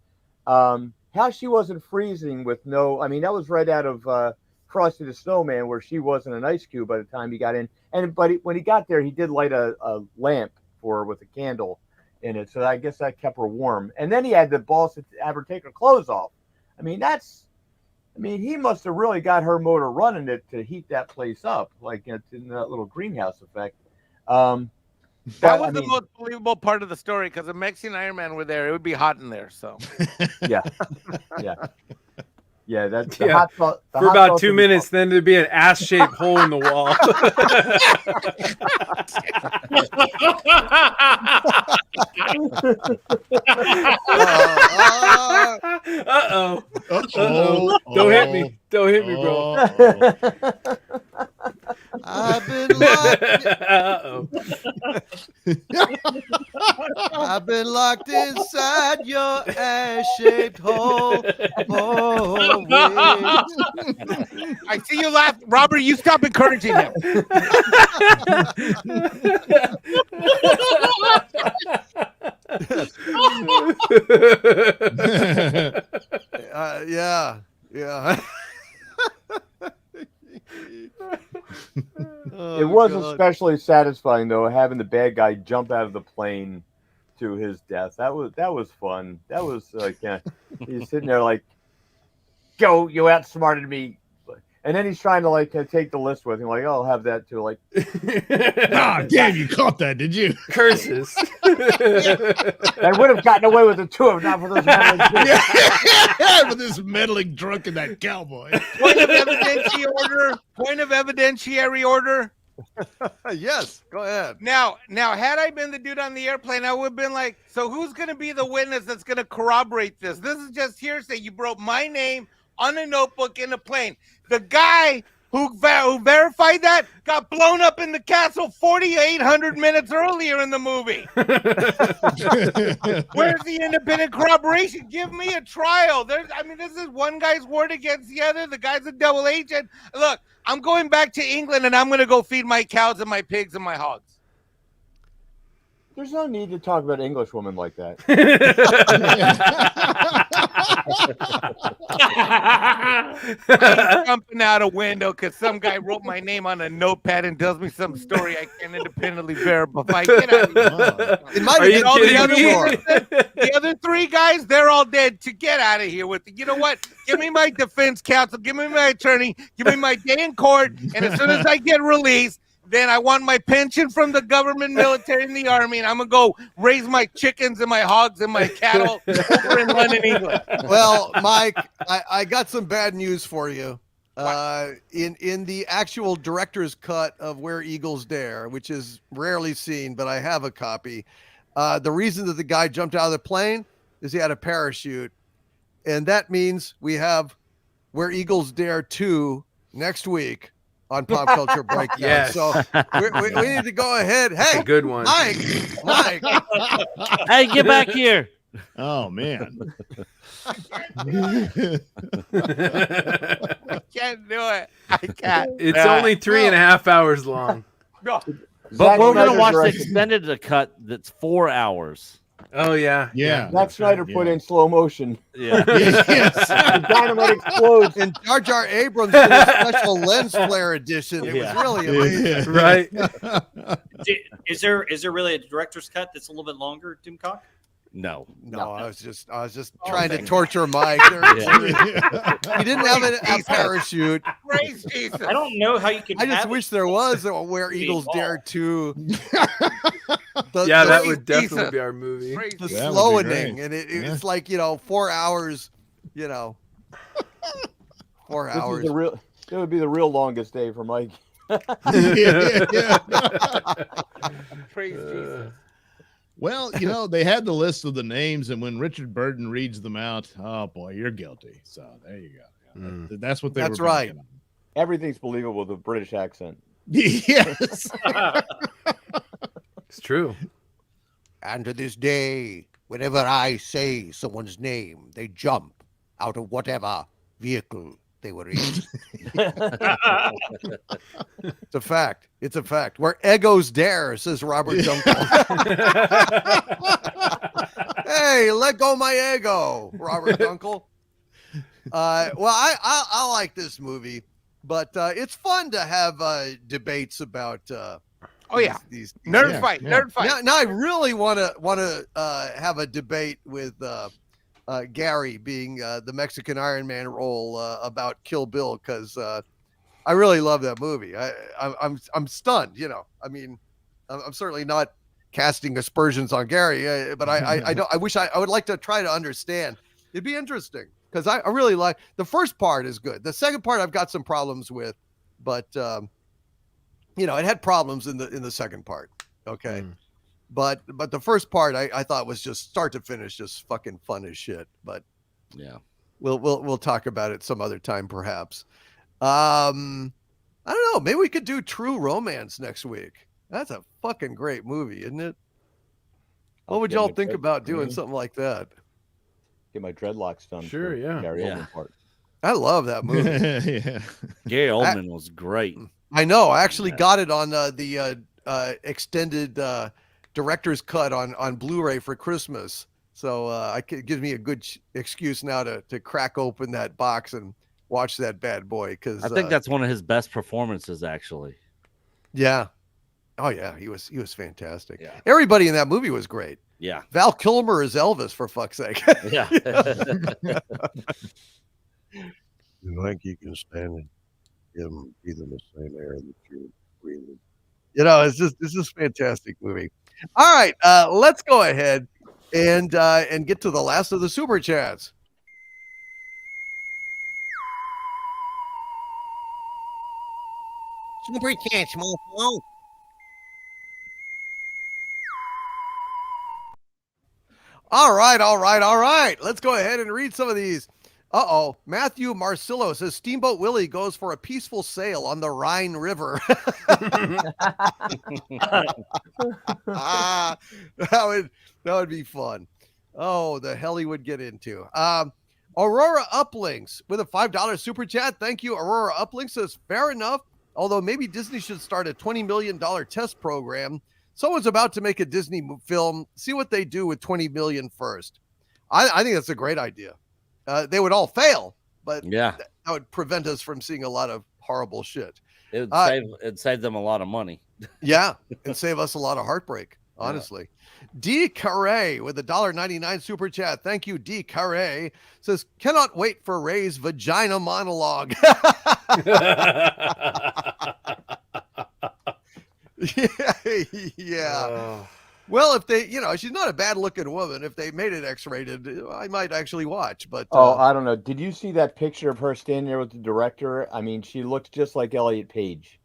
how she wasn't freezing with no. I mean, that was right out of Frosty the Snowman, where she wasn't an ice cube by the time he got in. But when he got there, he did light a lamp for her with a candle in it, so I guess that kept her warm. And then he had the balls to have her take her clothes off. I mean, he must have really got her motor running it to heat that place up, like in that little greenhouse effect. That was the most believable part of the story, because if Mexi and Iron Man were there, it would be hot in there. So, yeah. That's For about 2 minutes, then there'd be an ass-shaped hole in the wall. Uh-oh. Don't hit me. Don't hit me, bro. I've been locked. Uh-oh. I've been locked inside your ass-shaped hole. I see you laugh, Robert. You stop encouraging him. Yeah. It was especially satisfying though, having the bad guy jump out of the plane to his death. That was fun. That was like he's sitting there like, "Go, you outsmarted me," and then he's trying to like take the list with him. Like, "Oh, I'll have that too." Like, damn, you caught that, did you? Curses. I would have gotten away with the two of them, not for those. With this meddling drunk and that cowboy. Point of evidentiary order. Yes, go ahead. Now, had I been the dude on the airplane, I would have been like, so who's going to be the witness that's going to corroborate this? This is just hearsay. You wrote my name on a notebook in a plane. The guy who verified that got blown up in the castle 4,800 minutes earlier in the movie. Where's the independent corroboration? Give me a trial. This is one guy's word against the other. The guy's a double agent. Look, I'm going back to England, and I'm going to go feed my cows and my pigs and my hogs. There's no need to talk about English women like that. I'm jumping out a window because some guy wrote my name on a notepad and tells me some story I can't independently verify. Get out of here. It might have been all the other three guys, they're all dead. To get out of here with it. You know what? Give me my defense counsel. Give me my attorney. Give me my day in court. And as soon as I get released, then I want my pension from the government, military, and the army, and I'm going to go raise my chickens and my hogs and my cattle over in London, England. Well, Mike, I got some bad news for you. In the actual director's cut of Where Eagles Dare, which is rarely seen, but I have a copy, the reason that the guy jumped out of the plane is he had a parachute. And that means we have Where Eagles Dare 2 next week on Pop Culture Breakdown. Yes. So we need to go ahead. Hey, a good one. Mike. Hey, get back here. Oh, man. I can't do it. I can't. It's only 3.5 hours long. No. But Zack we're gonna Snyder watch the directed- extended cut that's 4 hours. Oh yeah, Yeah. Zack Snyder put in slow motion. Yeah. The dynamite explodes. And Jar Jar Abrams did a special lens flare edition. It was Yeah. really amazing. right. Is there really a director's cut that's a little bit longer, Doomcock? No. No, I was just Oh, trying to thank torture Mike. He didn't have a parachute. Praise Jesus. I don't know how you can. I just have wish there was a Where Eagles Ball. Dare 2. Yeah, that the, would definitely be our movie. Praise the Jesus. That would be slowing, great. and Yeah. it's like 4 hours. 4 hours. It would be the real longest day for Mike. Praise Jesus. Well, they had the list of the names, and when Richard Burton reads them out, oh boy, you're guilty. So there you go. Mm. That's what they That's were right. banking on. Everything's believable with a British accent. Yes. It's true. And to this day, whenever I say someone's name, they jump out of whatever vehicle they were in. It's a fact. It's a fact. Where egos dare, says Robert Dunkel. Hey, let go my ego, Robert Dunkel. Well, I like this movie, but it's fun to have debates about. Oh yeah, these nerd Yeah, fight, yeah. nerd fight. now I really want to have a debate with Gary being the Mexican Iron Man role about Kill Bill, because I really love that movie. I'm stunned. I mean, I'm certainly not casting aspersions on Gary, but I don't. I wish I would like to try to understand. It'd be interesting because I really like the first part is good. The second part I've got some problems with, but it had problems in the second part. Okay. Mm. But the first part I thought was just start to finish, just fucking fun as shit. But Yeah. we'll talk about it some other time, perhaps. I don't know. Maybe we could do True Romance next week. That's a fucking great movie, isn't it? What would y'all think about doing something like that? Get my dreadlocks done. Sure, for yeah. Gary Yeah. Oldman part. I love that movie. Yeah. Gary Oldman was great. I know. I actually got it on the extended director's cut on Blu-ray for Christmas. So it gives me a good excuse now to crack open that box and watch that bad boy. Because I think that's one of his best performances, actually. yeah. Oh yeah, he was fantastic. Yeah. Everybody in that movie was great. Yeah. Val Kilmer is Elvis, for fuck's sake. Yeah. You think you can stand and give them breathing the same air that you're breathing? It's just a fantastic movie. All right, let's go ahead and get to the last of the super chats. Super chats, mofo. All right. Let's go ahead and read some of these. Matthew Marcillo says Steamboat Willie goes for a peaceful sail on the Rhine River. That would be fun. Oh, the hell he would get into. Aurora Uplinks with a $5 super chat. Thank you, Aurora Uplinks. Says fair enough. Although maybe Disney should start a $20 million test program. Someone's about to make a Disney film. See what they do with 20 million first. I think that's a great idea. They would all fail, but Yeah. that would prevent us from seeing a lot of horrible shit. It'd save them a lot of money. Yeah, and save us a lot of heartbreak, honestly. D. Carre with a $1.99 super chat. Thank you, D. Carre. Says, cannot wait for Ray's vagina monologue. Yeah. Well, if they, she's not a bad looking woman. If they made it X-rated, I might actually watch. But I don't know. Did you see that picture of her standing there with the director? I mean, she looked just like Elliot Page.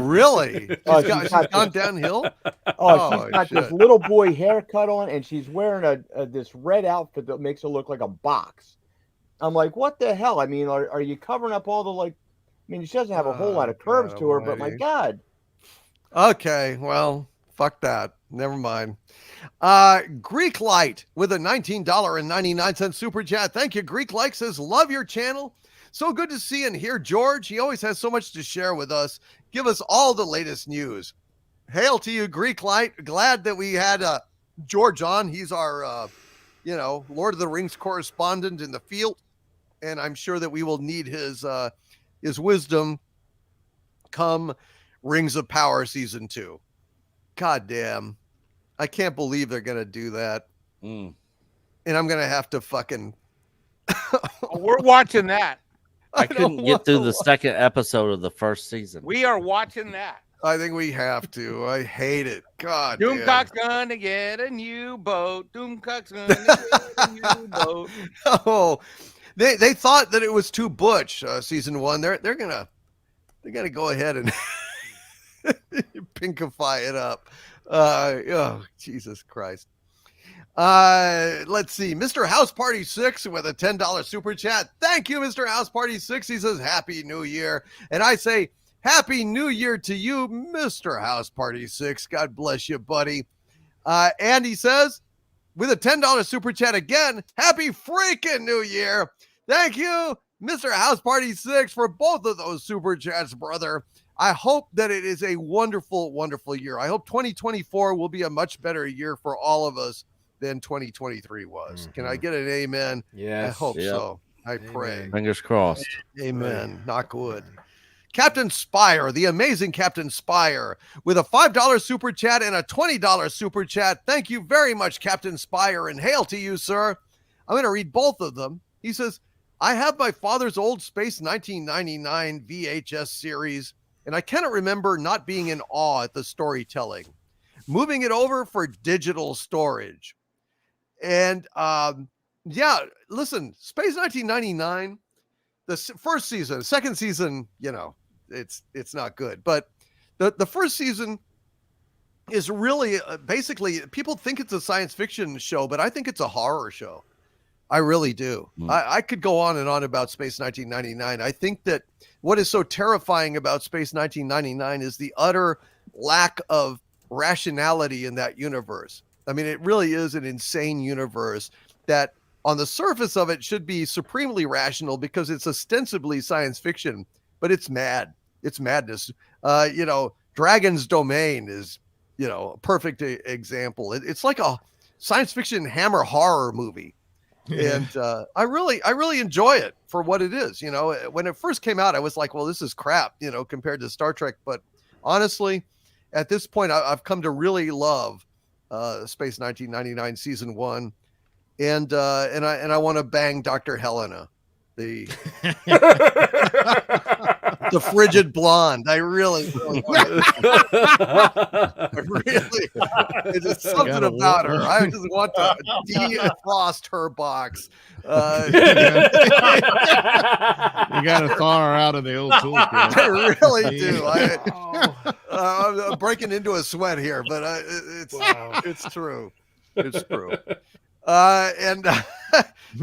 Really? She's gone downhill? She's got this little boy haircut on, and she's wearing this red outfit that makes her look like a box. I'm like, what the hell? I mean, are you covering up all the I mean, she doesn't have a whole lot of curves to her, but my God. Okay, well, fuck that. Never mind. Greek Light with a $19.99 super chat. Thank you, Greek Light. Says, love your channel. So good to see and hear George. He always has so much to share with us. Give us all the latest news. Hail to you, Greek light. Glad that we had George on. He's our, Lord of the Rings correspondent in the field, and I'm sure that we will need his wisdom come Rings of Power season 2. God damn, I can't believe they're gonna do that, and I'm gonna have to fucking. We're watching that. I couldn't get through the second episode of the first season. We are watching that. I think we have to. I hate it. God damn. Doomcock's gonna get a new boat. Doomcock's gonna get a new boat. Oh, they thought that it was too butch. Season 1. They're gonna go ahead and pinkify it up. Oh, Jesus Christ. Let's see. Mr. House Party 6 with a $10 super chat. Thank you, Mr. House Party 6. He says, Happy New Year. And I say, Happy New Year to you, Mr. House Party 6. God bless you, buddy. And he says, with a $10 super chat again, Happy freaking New Year. Thank you, Mr. House Party 6, for both of those super chats, brother. I hope that it is a wonderful, wonderful year. I hope 2024 will be a much better year for all of us than 2023 was. Mm-hmm. Can I get an amen? Yes. I hope so. I pray. Amen. Fingers crossed. Amen. Knock wood. Captain Spire, the amazing Captain Spire, with a $5 super chat and a $20 super chat. Thank you very much, Captain Spire, and hail to you, sir. I'm going to read both of them. He says, I have my father's old Space 1999 VHS series, and I cannot remember not being in awe at the storytelling. Moving it over for digital storage. And listen, Space 1999, the first season, second season, it's not good. But the first season is really basically, people think it's a science fiction show, but I think it's a horror show. I really do. I could go on and on about Space 1999. I think that what is so terrifying about Space 1999 is the utter lack of rationality in that universe. I mean, it really is an insane universe that on the surface of it should be supremely rational because it's ostensibly science fiction, but it's mad. It's madness. Dragon's Domain is, a perfect example. It's like a science fiction Hammer horror movie. And I really enjoy it for what it is. When it first came out, I was like, well, this is crap, compared to Star Trek. But honestly, at this point, I've come to really love Space 1999 season 1. And I want to bang Dr. Helena, the frigid blonde. I really it's just something about her. I just want to defrost her box. You got to thaw her out of the old toolkit. I really do. I'm breaking into a sweat here, but it's true. It's true. And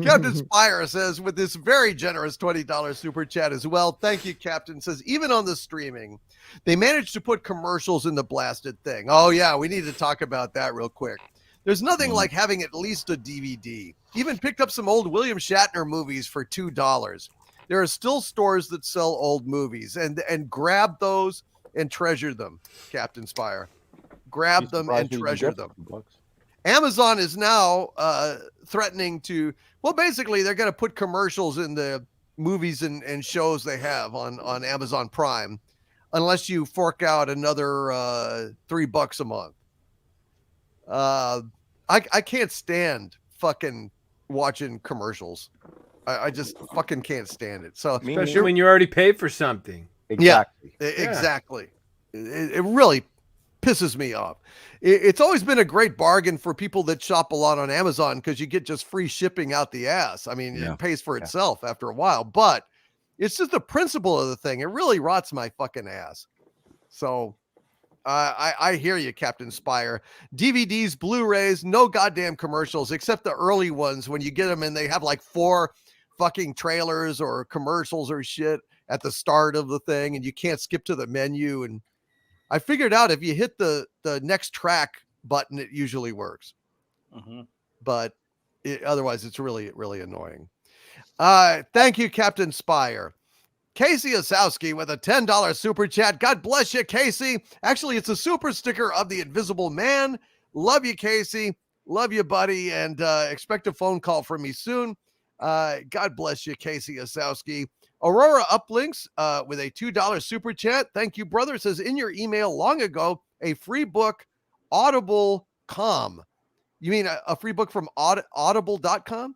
Captain Spire says, with this very generous $20 super chat as well, thank you, Captain, says, even on the streaming, they managed to put commercials in the blasted thing. Oh, yeah, we need to talk about that real quick. There's nothing like having at least a DVD. Even picked up some old William Shatner movies for $2. There are still stores that sell old movies, and grab those and treasure them, Captain Spire. Grab them and treasure them. Amazon is now threatening to, basically they're going to put commercials in the movies and shows they have on Amazon Prime, unless you fork out another $3 a month. I can't stand fucking watching commercials. I just fucking can't stand it. So especially when you already paid for something. Exactly. Yeah, exactly. It really pisses me off. It's always been a great bargain for people that shop a lot on Amazon because you get just free shipping out the ass. I mean, it pays for itself after a while, but it's just the principle of the thing. It really rots my fucking ass. So I hear you, Captain Spire. DVDs, Blu-rays, no goddamn commercials except the early ones when you get them and they have like 4 fucking trailers or commercials or shit at the start of the thing and you can't skip to the menu. And I figured out if you hit the next track button, it usually works. Mm-hmm. But otherwise, it's really, really annoying. Thank you, Captain Spire. Casey Osowski with a $10 super chat. God bless you, Casey. Actually, it's a super sticker of the Invisible Man. Love you, Casey. Love you, buddy. And expect a phone call from me soon. God bless you, Casey Osowski. Aurora Uplinks with a $2 super chat. Thank you, brother. It says in your email long ago, a free book, Audible.com. You mean a free book from audible.com?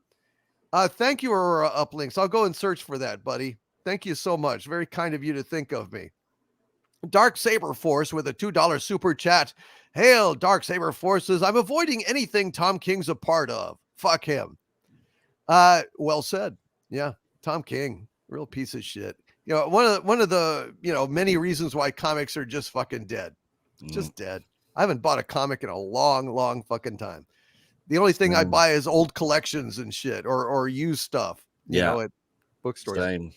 Thank you, Aurora Uplinks. I'll go and search for that, buddy. Thank you so much. Very kind of you to think of me. Dark Saber Force with a $2 super chat. Hail, Dark Saber Forces. I'm avoiding anything Tom King's a part of. Fuck him. Well said. Yeah, Tom King, real piece of shit. You know, one of the many reasons why comics are just fucking dead. Just dead. I haven't bought a comic in a long fucking time. The only thing I buy is old collections and shit or used stuff. You know, at bookstores. Same.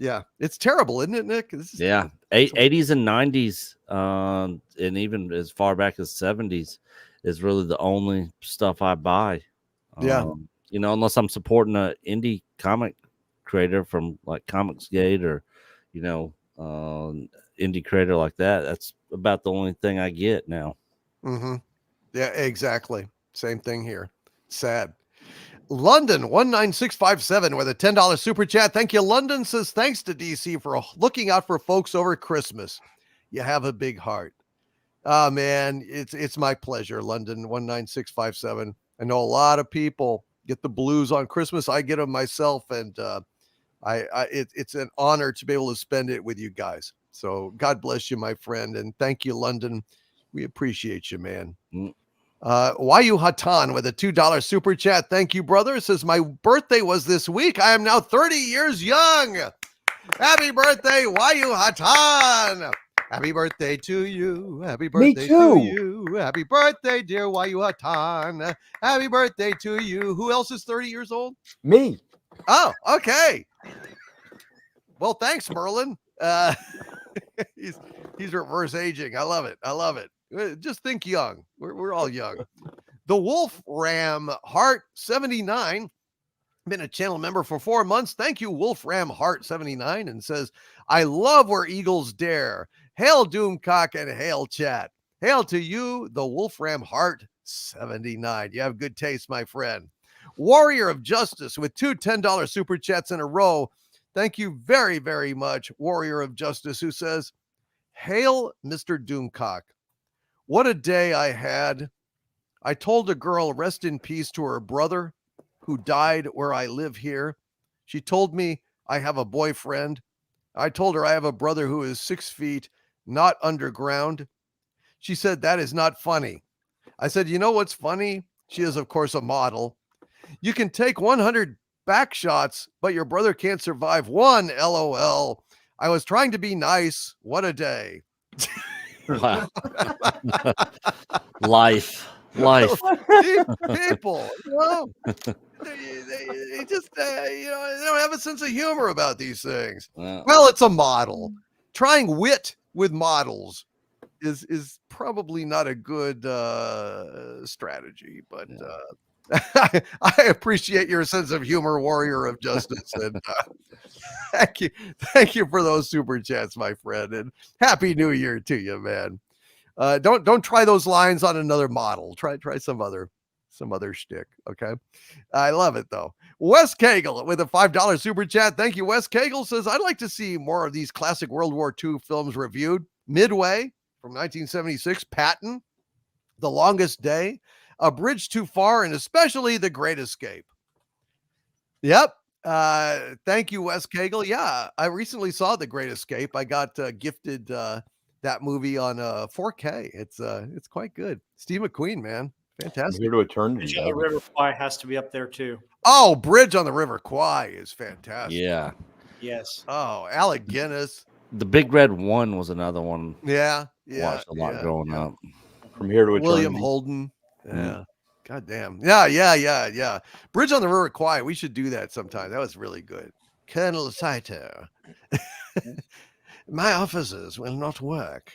Yeah, it's terrible, isn't it, Nick? This is 80s and 90s, and even as far back as 70s is really the only stuff I buy. Unless I'm supporting an indie comic creator from like Comicsgate or, indie creator like that. That's about the only thing I get now. Mm-hmm. Yeah, exactly. Same thing here. Sad. London 19657 with a $10 super chat. Thank you. London says thanks to DC for looking out for folks over Christmas. You have a big heart. Oh man, it's my pleasure. London 19657. I know a lot of people get the blues on Christmas. I get them myself, and it's an honor to be able to spend it with you guys. So God bless you, my friend, and thank you, London. We appreciate you, man. Wayu Hatan with a $2 super chat. Thank you, brother. It says my birthday was this week. I am now 30 years young. Happy birthday, Wayu Hatan. Happy birthday to you. Happy birthday to you. Happy birthday, dear Wayu Hatan. Happy birthday to you. Who else is 30 years old? Me. Oh, okay. Well, thanks, Merlin. He's reverse aging. I love it. I love it. Just think young. We're all young. The Wolf Ram Heart 79. Been a channel member for 4 months. Thank you, Wolf Ram Heart 79, and says, I love Where Eagles Dare. Hail Doomcock and hail chat. Hail to you, the Wolf Ram Heart 79. You have good taste, my friend. Warrior of Justice with two $10 super chats in a row. Thank you very, very much, Warrior of Justice, who says, hail Mr. Doomcock. What a day I had. I told a girl rest in peace to her brother who died where I live here. She told me I have a boyfriend. I told her I have a brother who is 6 feet, not underground. She said, that is not funny. I said, you know what's funny? She is, of course, a model. You can take 100 back shots, but your brother can't survive one. LOL. I was trying to be nice. What a day. Wow. Life. People, they just they don't have a sense of humor about these things. Well, it's a model. Trying wit with models is probably not a good strategy, but I appreciate your sense of humor, Warrior of Justice, and thank you for those super chats, my friend, and Happy New Year to you, man. Don't try those lines on another model. Try some other shtick. Okay. I love it though. Wes Cagle with a $5 super chat. Thank you. Wes Cagle says, I'd like to see more of these classic World War II films reviewed. Midway from 1976, Patton, The Longest Day, A Bridge Too Far, and especially The Great Escape. Yep. Thank you, Wes Cagle. Yeah, I recently saw The Great Escape. I got gifted that movie on 4K. It's quite good. Steve McQueen, man, fantastic. Here to Eternity. Bridge on the River Kwai has to be up there too. Oh, Bridge on the River Kwai is fantastic. Yeah. Yes. Oh, Alec Guinness. The Big Red One was another one. Yeah. Watched a lot growing up. From Here to Eternity. William Holden. Yeah. God damn. Yeah. Bridge on the River Kwai. We should do that sometime. That was really good. Colonel Saito. My officers will not work.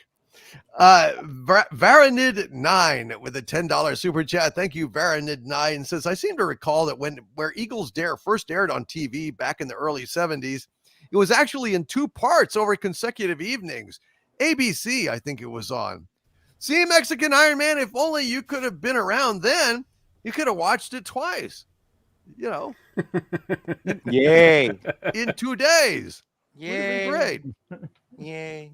Varanid9 with a $10 super chat. Thank you, Varanid9. Says, I seem to recall that when Where Eagles Dare first aired on TV back in the early 70s, It was actually in 2 parts over consecutive evenings. ABC, I think it was on. See, Mexican Iron Man, if only you could have been around then, you could have watched it twice. You know, Yay. in 2 days. Would have Yay. been great. Yay.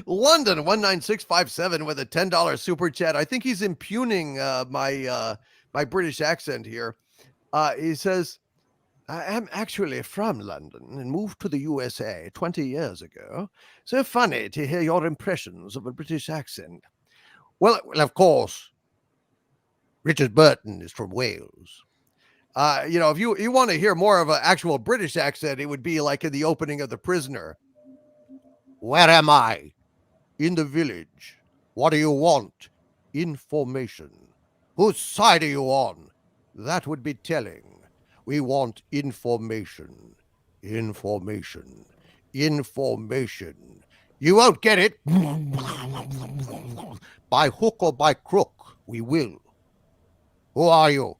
London 19657 with a $10 super chat. I think he's impugning my British accent here. He says, I am actually from London and moved to the USA 20 years ago. So funny to hear your impressions of a British accent. Well, of course, Richard Burton is from Wales. If you want to hear more of an actual British accent, it would be like in the opening of The Prisoner. Where am I? In the village. What do you want? Information. Whose side are you on? That would be telling. We want information. Information. Information. You won't get it. By hook or by crook, we will. Who are you?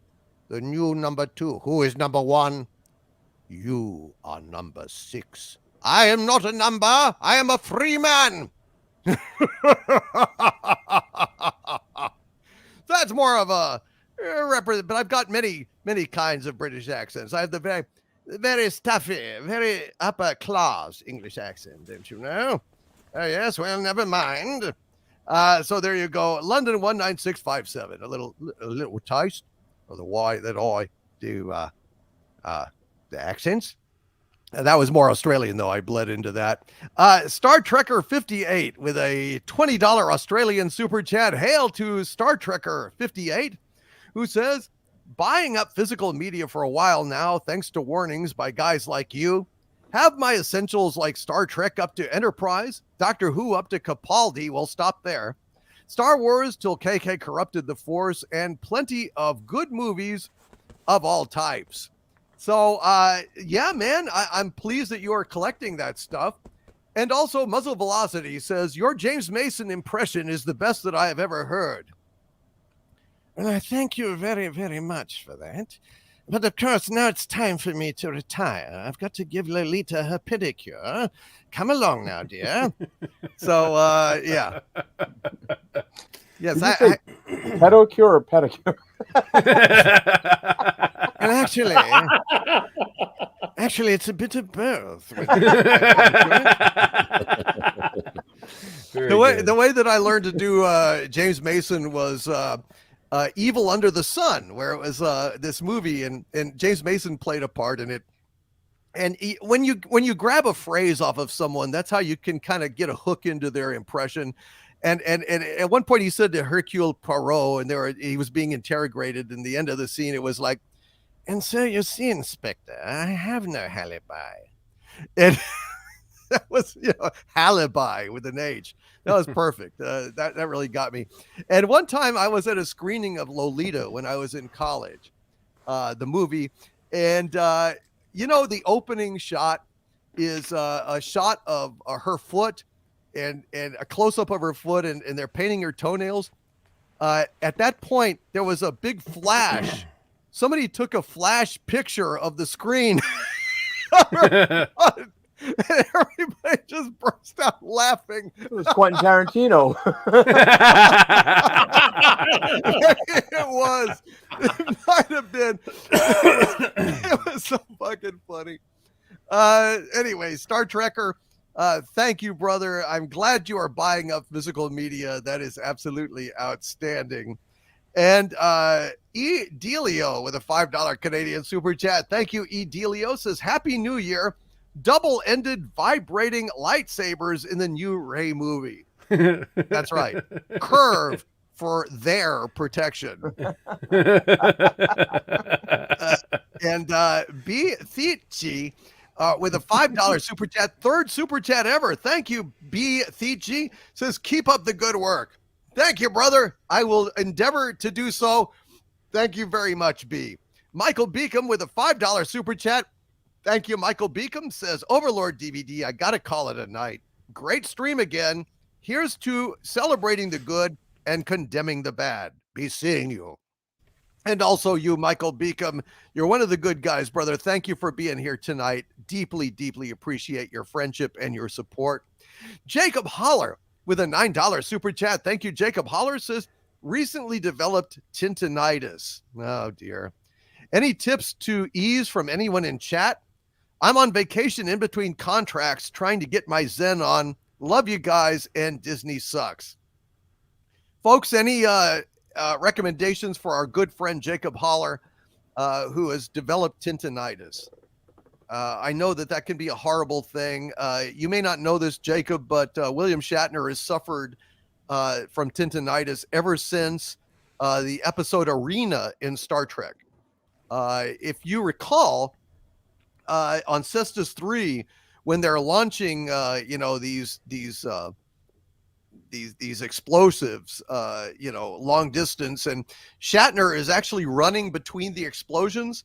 The new number 2. Who is number 1? You are number 6. I am not a number. I am a free man. That's more of a but I've got many kinds of British accents. I have the very stuffy, very upper class English accent, don't you know? Yes, well, never mind. So there you go. London 19657. A little taste of the way that I do the accents. That was more Australian, though. I bled into that. Star Trekker 58 with a $20 Australian super chat. Hail to Star Trekker 58, who says, buying up physical media for a while now, thanks to warnings by guys like you. Have my essentials like Star Trek up to Enterprise, Doctor Who up to Capaldi. We'll stop there. Star Wars till KK corrupted the Force, and plenty of good movies of all types. So, yeah, man, I'm pleased that you are collecting that stuff. And also, Muzzle Velocity says, your James Mason impression is the best that I have ever heard. Well, I thank you very, very much for that. But of course, now it's time for me to retire. I've got to give Lolita her pedicure. Come along now, dear. So, yeah. Yes, Did you say pedicure or pedicure? And actually, it's a bit of both. The way that I learned to do James Mason was Evil Under the Sun, where it was this movie, and James Mason played a part in it. And when you grab a phrase off of someone, that's how you can kind of get a hook into their impression. And at one point he said to Hercule Poirot, and he was being interrogated, and the end of the scene, it was like, and so you see, Inspector, I have no alibi. And that was, alibi with an H. That was perfect. That really got me. And one time I was at a screening of Lolita when I was in college, the movie. And, the opening shot is a shot of her foot and a close-up of her foot, and they're painting her toenails. At that point, there was a big flash. Somebody took a flash picture of the screen. And everybody just burst out laughing. It was Quentin Tarantino. It was. It might have been. It was so fucking funny. Anyway, Star Trekker, thank you, brother. I'm glad you are buying up physical media. That is absolutely outstanding. And E. Delio with a $5 Canadian super chat. Thank you, E. Delio. Says, Happy New Year. Double-ended vibrating lightsabers in the new Rey movie. That's right. Curve for their protection. And B. Thichi with a $5 super chat, third super chat ever. Thank you, B. Thichi. Says, keep up the good work. Thank you, brother. I will endeavor to do so. Thank you very much, B. Michael Beacom with a $5 super chat. Thank you, Michael Beacom. Says, Overlord DVD, I got to call it a night. Great stream again. Here's to celebrating the good and condemning the bad. Be seeing you. And also you, Michael Beacom. You're one of the good guys, brother. Thank you for being here tonight. Deeply, deeply appreciate your friendship and your support. Jacob Holler with a $9 super chat. Thank you, Jacob Holler says, recently developed tintinitis. Oh, dear. Any tips to ease from anyone in chat? I'm on vacation in between contracts trying to get my zen on. Love you guys, and Disney sucks. Folks, any recommendations for our good friend Jacob Holler, who has developed tintinitis? I know that can be a horrible thing. You may not know this, Jacob, but William Shatner has suffered from tintinitis ever since the episode Arena in Star Trek. If you recall, on Cestus 3, when they're launching, these explosives, long distance, and Shatner is actually running between the explosions.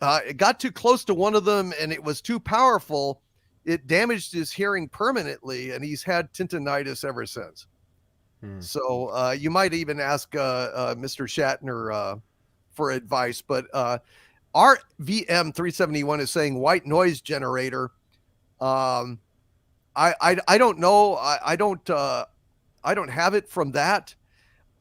It got too close to one of them, and it was too powerful. It damaged his hearing permanently, and he's had tintinitis ever since. So you might even ask Mr. Shatner for advice. But RVM371 is saying white noise generator. I don't know. I don't have it from that.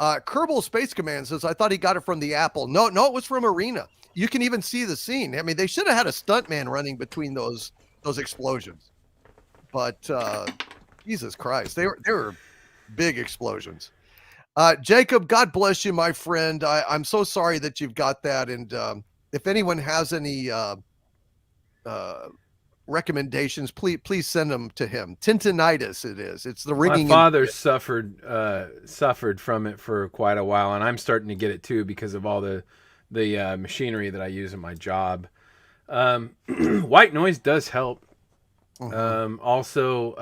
Kerbal Space Command says, I thought he got it from the Apple. No, it was from Arena. You can even see the scene. I mean, they should have had a stuntman running between those explosions. But Jesus Christ, they were big explosions. Jacob, God bless you, my friend. I'm so sorry that you've got that. And if anyone has any recommendations, please send them to him. Tintinitis, it is. It's the ringing. My father suffered from it for quite a while, and I'm starting to get it too because of all the machinery that I use in my job. White noise does help. Also,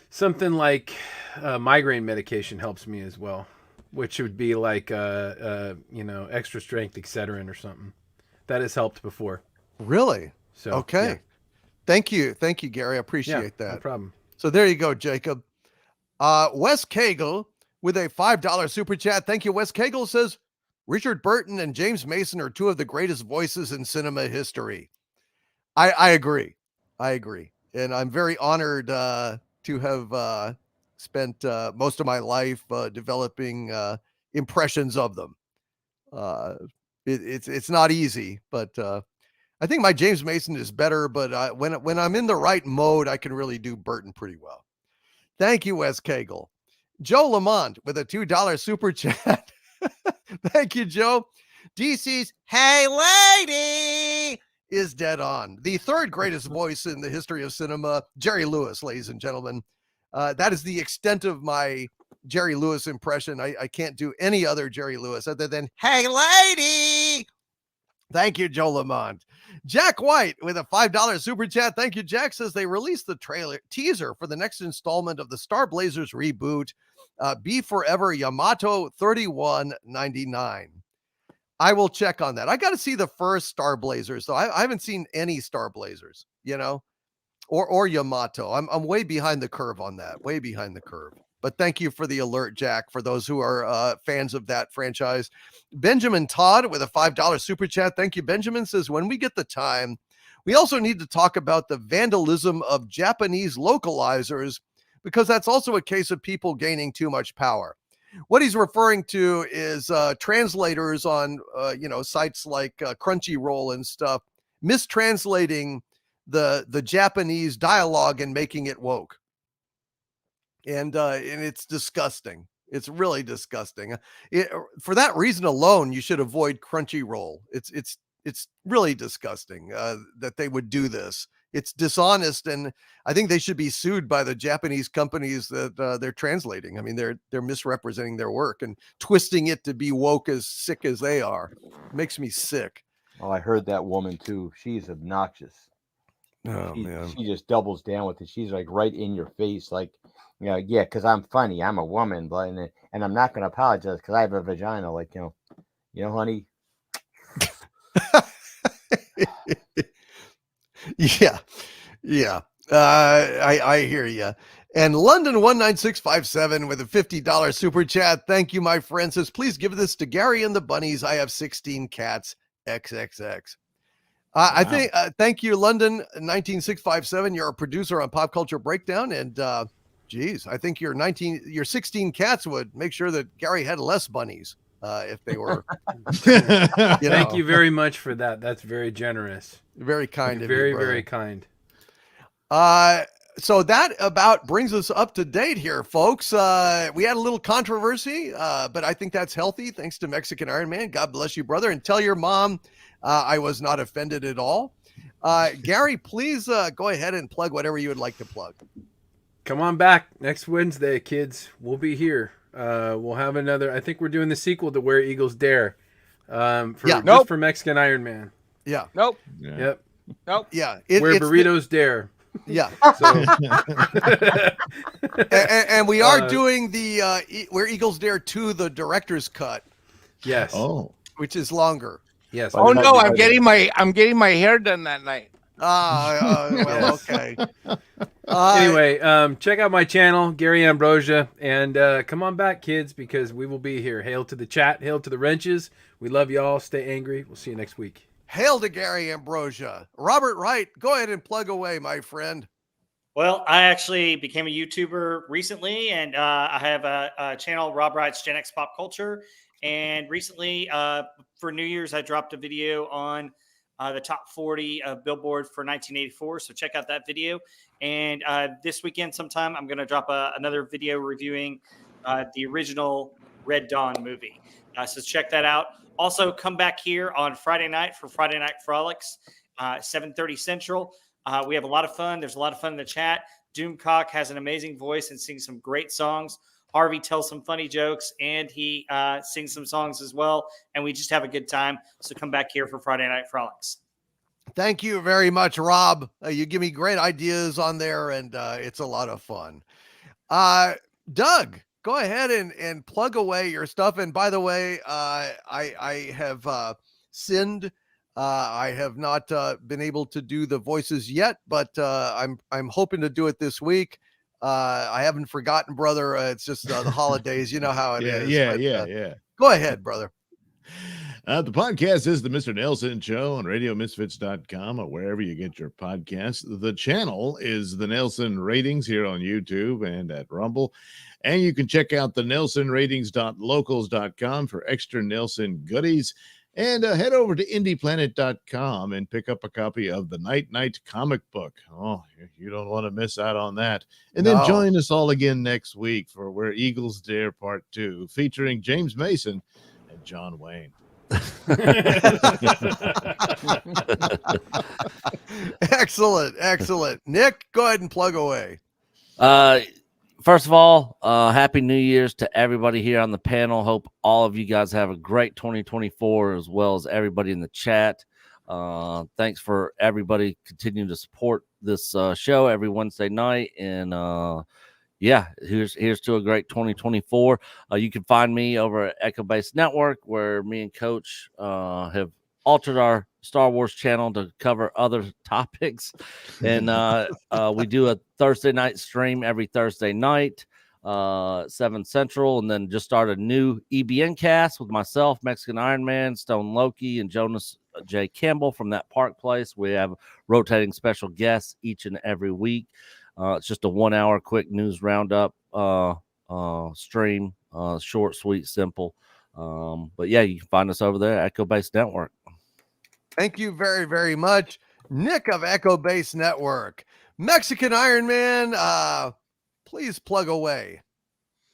something like migraine medication helps me as well, which would be like extra strength Excedrin or something. That has helped before. Really? So okay. Yeah. Thank you, Gary. I appreciate that. No problem. So there you go, Jacob. Wes Cagle with a $5 super chat. Thank you, Wes Cagle says, Richard Burton and James Mason are two of the greatest voices in cinema history. I agree. And I'm very honored to have spent most of my life developing impressions of them. It's not easy, but I think my James Mason is better, but when I'm in the right mode, I can really do Burton pretty well. Thank you, Wes Cagle. Joe Lamont with a $2 super chat. Thank you, Joe. DC's Hey Lady is dead on. The third greatest voice in the history of cinema, Jerry Lewis, ladies and gentlemen. That is the extent of my Jerry Lewis impression. I can't do any other Jerry Lewis other than Hey Lady. Thank you, Joe Lamont. Jack White with a $5 super chat. Thank you, Jack. Says they released the teaser for the next installment of the Star Blazers reboot, Be Forever Yamato 3199. I will check on that. I got to see the first Star Blazers, though. I haven't seen any Star Blazers, or Yamato. I'm way behind the curve on that. Way behind the curve. But thank you for the alert, Jack, for those who are fans of that franchise. Benjamin Todd with a $5 super chat. Thank you, Benjamin. Says, when we get the time, we also need to talk about the vandalism of Japanese localizers, because that's also a case of people gaining too much power. What he's referring to is translators on, sites like Crunchyroll and stuff, mistranslating the Japanese dialogue and making it woke. And it's disgusting. It's really disgusting. For that reason alone, you should avoid Crunchyroll. It's really disgusting that they would do this. It's dishonest, and I think they should be sued by the Japanese companies that they're translating. I mean, they're misrepresenting their work and twisting it to be woke, as sick as they are. It makes me sick. Oh, I heard that woman too. She's obnoxious. Oh, man. She just doubles down with it. She's like right in your face, like, yeah, because I'm funny. I'm a woman, but and I'm not going to apologize because I have a vagina. Like, honey. Yeah. I hear you. And London 19657 with a $50 super chat. Thank you, my friend. Says, please give this to Gary and the bunnies. I have 16 cats. XXX. I think, thank you, London 19657. You're a producer on Pop Culture Breakdown. And, geez, I think your 16 cats would make sure that Gary had less bunnies if they were. Thank you very much for that. That's very generous. Very kind of very, you, brother. very kind. So that about brings us up to date here, folks. We had a little controversy, but I think that's healthy. Thanks to Mexican Iron Man. God bless you, brother. And tell your mom I was not offended at all. Gary, please go ahead and plug whatever you would like to plug. Come on back next Wednesday, kids. We'll be here. We'll have another. I think we're doing the sequel to Where Eagles Dare. Just for Mexican Iron Man. Yeah. Nope. Yeah. Yep. Nope. Yeah. Where burritos dare. Yeah. So, and we are doing the Where Eagles Dare 2, the director's cut. Yes. Oh. Which is longer. Yes. Oh no, I'm getting my hair done that night. Well, okay. Anyway, check out my channel, Gary Ambrosia, and come on back, kids, because we will be here. Hail to the chat, hail to the wrenches. We love y'all. Stay angry. We'll see you next week. Hail to Gary Ambrosia. Robert Wright, go ahead and plug away, my friend. Well, I actually became a YouTuber recently, and I have a channel, Rob Wright's Gen X Pop Culture. And recently, for New Year's, I dropped a video on the top 40 of Billboard for 1984. So check out that video. And this weekend sometime, I'm going to drop another video reviewing the original Red Dawn movie. So check that out. Also, come back here on Friday night for Friday Night Frolics, 7:30 Central. We have a lot of fun. There's a lot of fun in the chat. Doomcock has an amazing voice and sings some great songs. Harvey tells some funny jokes, and he sings some songs as well. And we just have a good time. So come back here for Friday Night Frolics. Thank you very much, Rob. You give me great ideas on there, and it's a lot of fun. Doug, go ahead and plug away your stuff. And by the way, I have sinned. I have not been able to do the voices yet, but I'm hoping to do it this week. I haven't forgotten, brother. It's just the holidays. You know how it is. Yeah. Go ahead, brother. The podcast is the Mr. Nelson Show on RadioMisfits.com or wherever you get your podcasts. The channel is the Nelson Ratings here on YouTube and at Rumble. And you can check out the NelsonRatings.locals.com for extra Nelson goodies. And head over to IndiePlanet.com and pick up a copy of the Night comic book. Oh, you don't want to miss out on that. And then join us all again next week for Where Eagles Dare Part 2, featuring James Mason and John Wayne. Excellent. Nick, go ahead and plug away. First of all, Happy New Year's to everybody here on the panel. Hope all of you guys have a great 2024, as well as everybody in the chat. Thanks for everybody continuing to support this show every Wednesday night. And here's to a great 2024. You can find me over at Echo Base Network, where me and Coach have altered our Star Wars channel to cover other topics. And we do a Thursday night stream every Thursday night, 7 Central, and then just started a new EBN cast with myself, Mexican Iron Man, Stone Loki, and Jonas J. Campbell from That Park Place. We have rotating special guests each and every week. It's just a 1 hour quick news roundup stream, short, sweet, simple. But yeah, you can find us over there at Echo Base Network. Thank you very, very much, Nick of Echo Base Network. Mexican Iron Man, please plug away.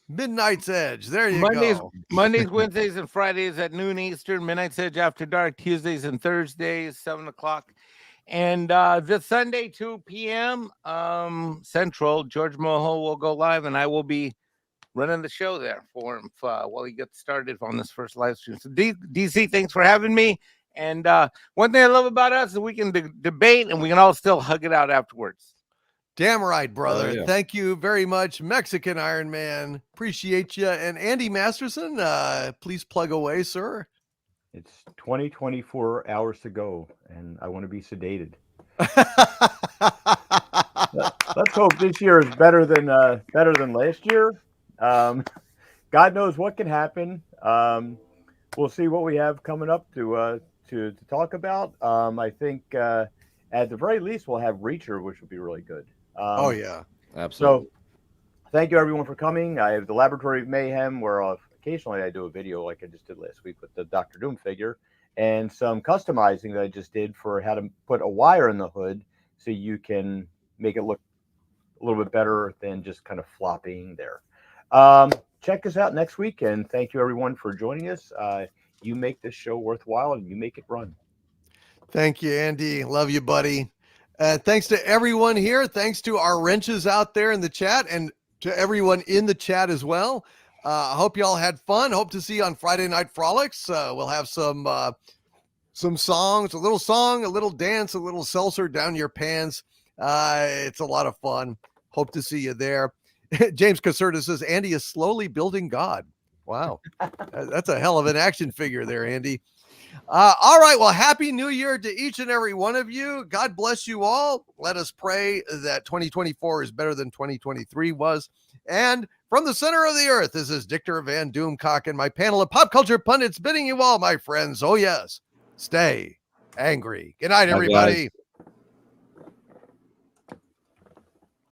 Midnight's Edge. There you go. Mondays, Wednesdays, and Fridays at noon Eastern. Midnight's Edge After Dark. Tuesdays and Thursdays, 7 o'clock. And this Sunday, 2 p.m. Central, George Moho will go live, and I will be running the show there for him while he gets started on this first live stream. So, DC, thanks for having me. And one thing I love about us is we can debate, and we can all still hug it out afterwards. Damn right, brother. Yeah. Thank you very much, Mexican Iron Man. Appreciate you. And Andy Masterson, please plug away, sir. It's 24 hours to go, and I want to be sedated. Let's hope this year is better than last year. God knows what can happen. We'll see what we have coming up to talk about. I think at the very least we'll have Reacher, which will be really good. Oh yeah, Absolutely. So thank you everyone for coming. I have the Laboratory of Mayhem, where occasionally I do a video like I just did last week with the Doctor Doom figure, and some customizing that I just did for how to put a wire in the hood so you can make it look a little bit better than just kind of flopping there. Check us out next week, and thank you everyone for joining us. You make this show worthwhile, and you make it run. Thank you, Andy. Love you, buddy. Thanks to everyone here. Thanks to our wrenches out there in the chat, and to everyone in the chat as well. I hope you all had fun. Hope to see you on Friday Night Frolics. We'll have some songs, a little song, a little dance, a little seltzer down your pants. It's a lot of fun. Hope to see you there. James Caserta says, Andy is slowly building God. Wow. That's a hell of an action figure there, Andy. All right. Well, Happy New Year to each and every one of you. God bless you all. Let us pray that 2024 is better than 2023 was. And from the center of the earth, this is Dictor Van Doomcock and my panel of pop culture pundits bidding you all, my friends, oh yes, stay angry. Good night, everybody.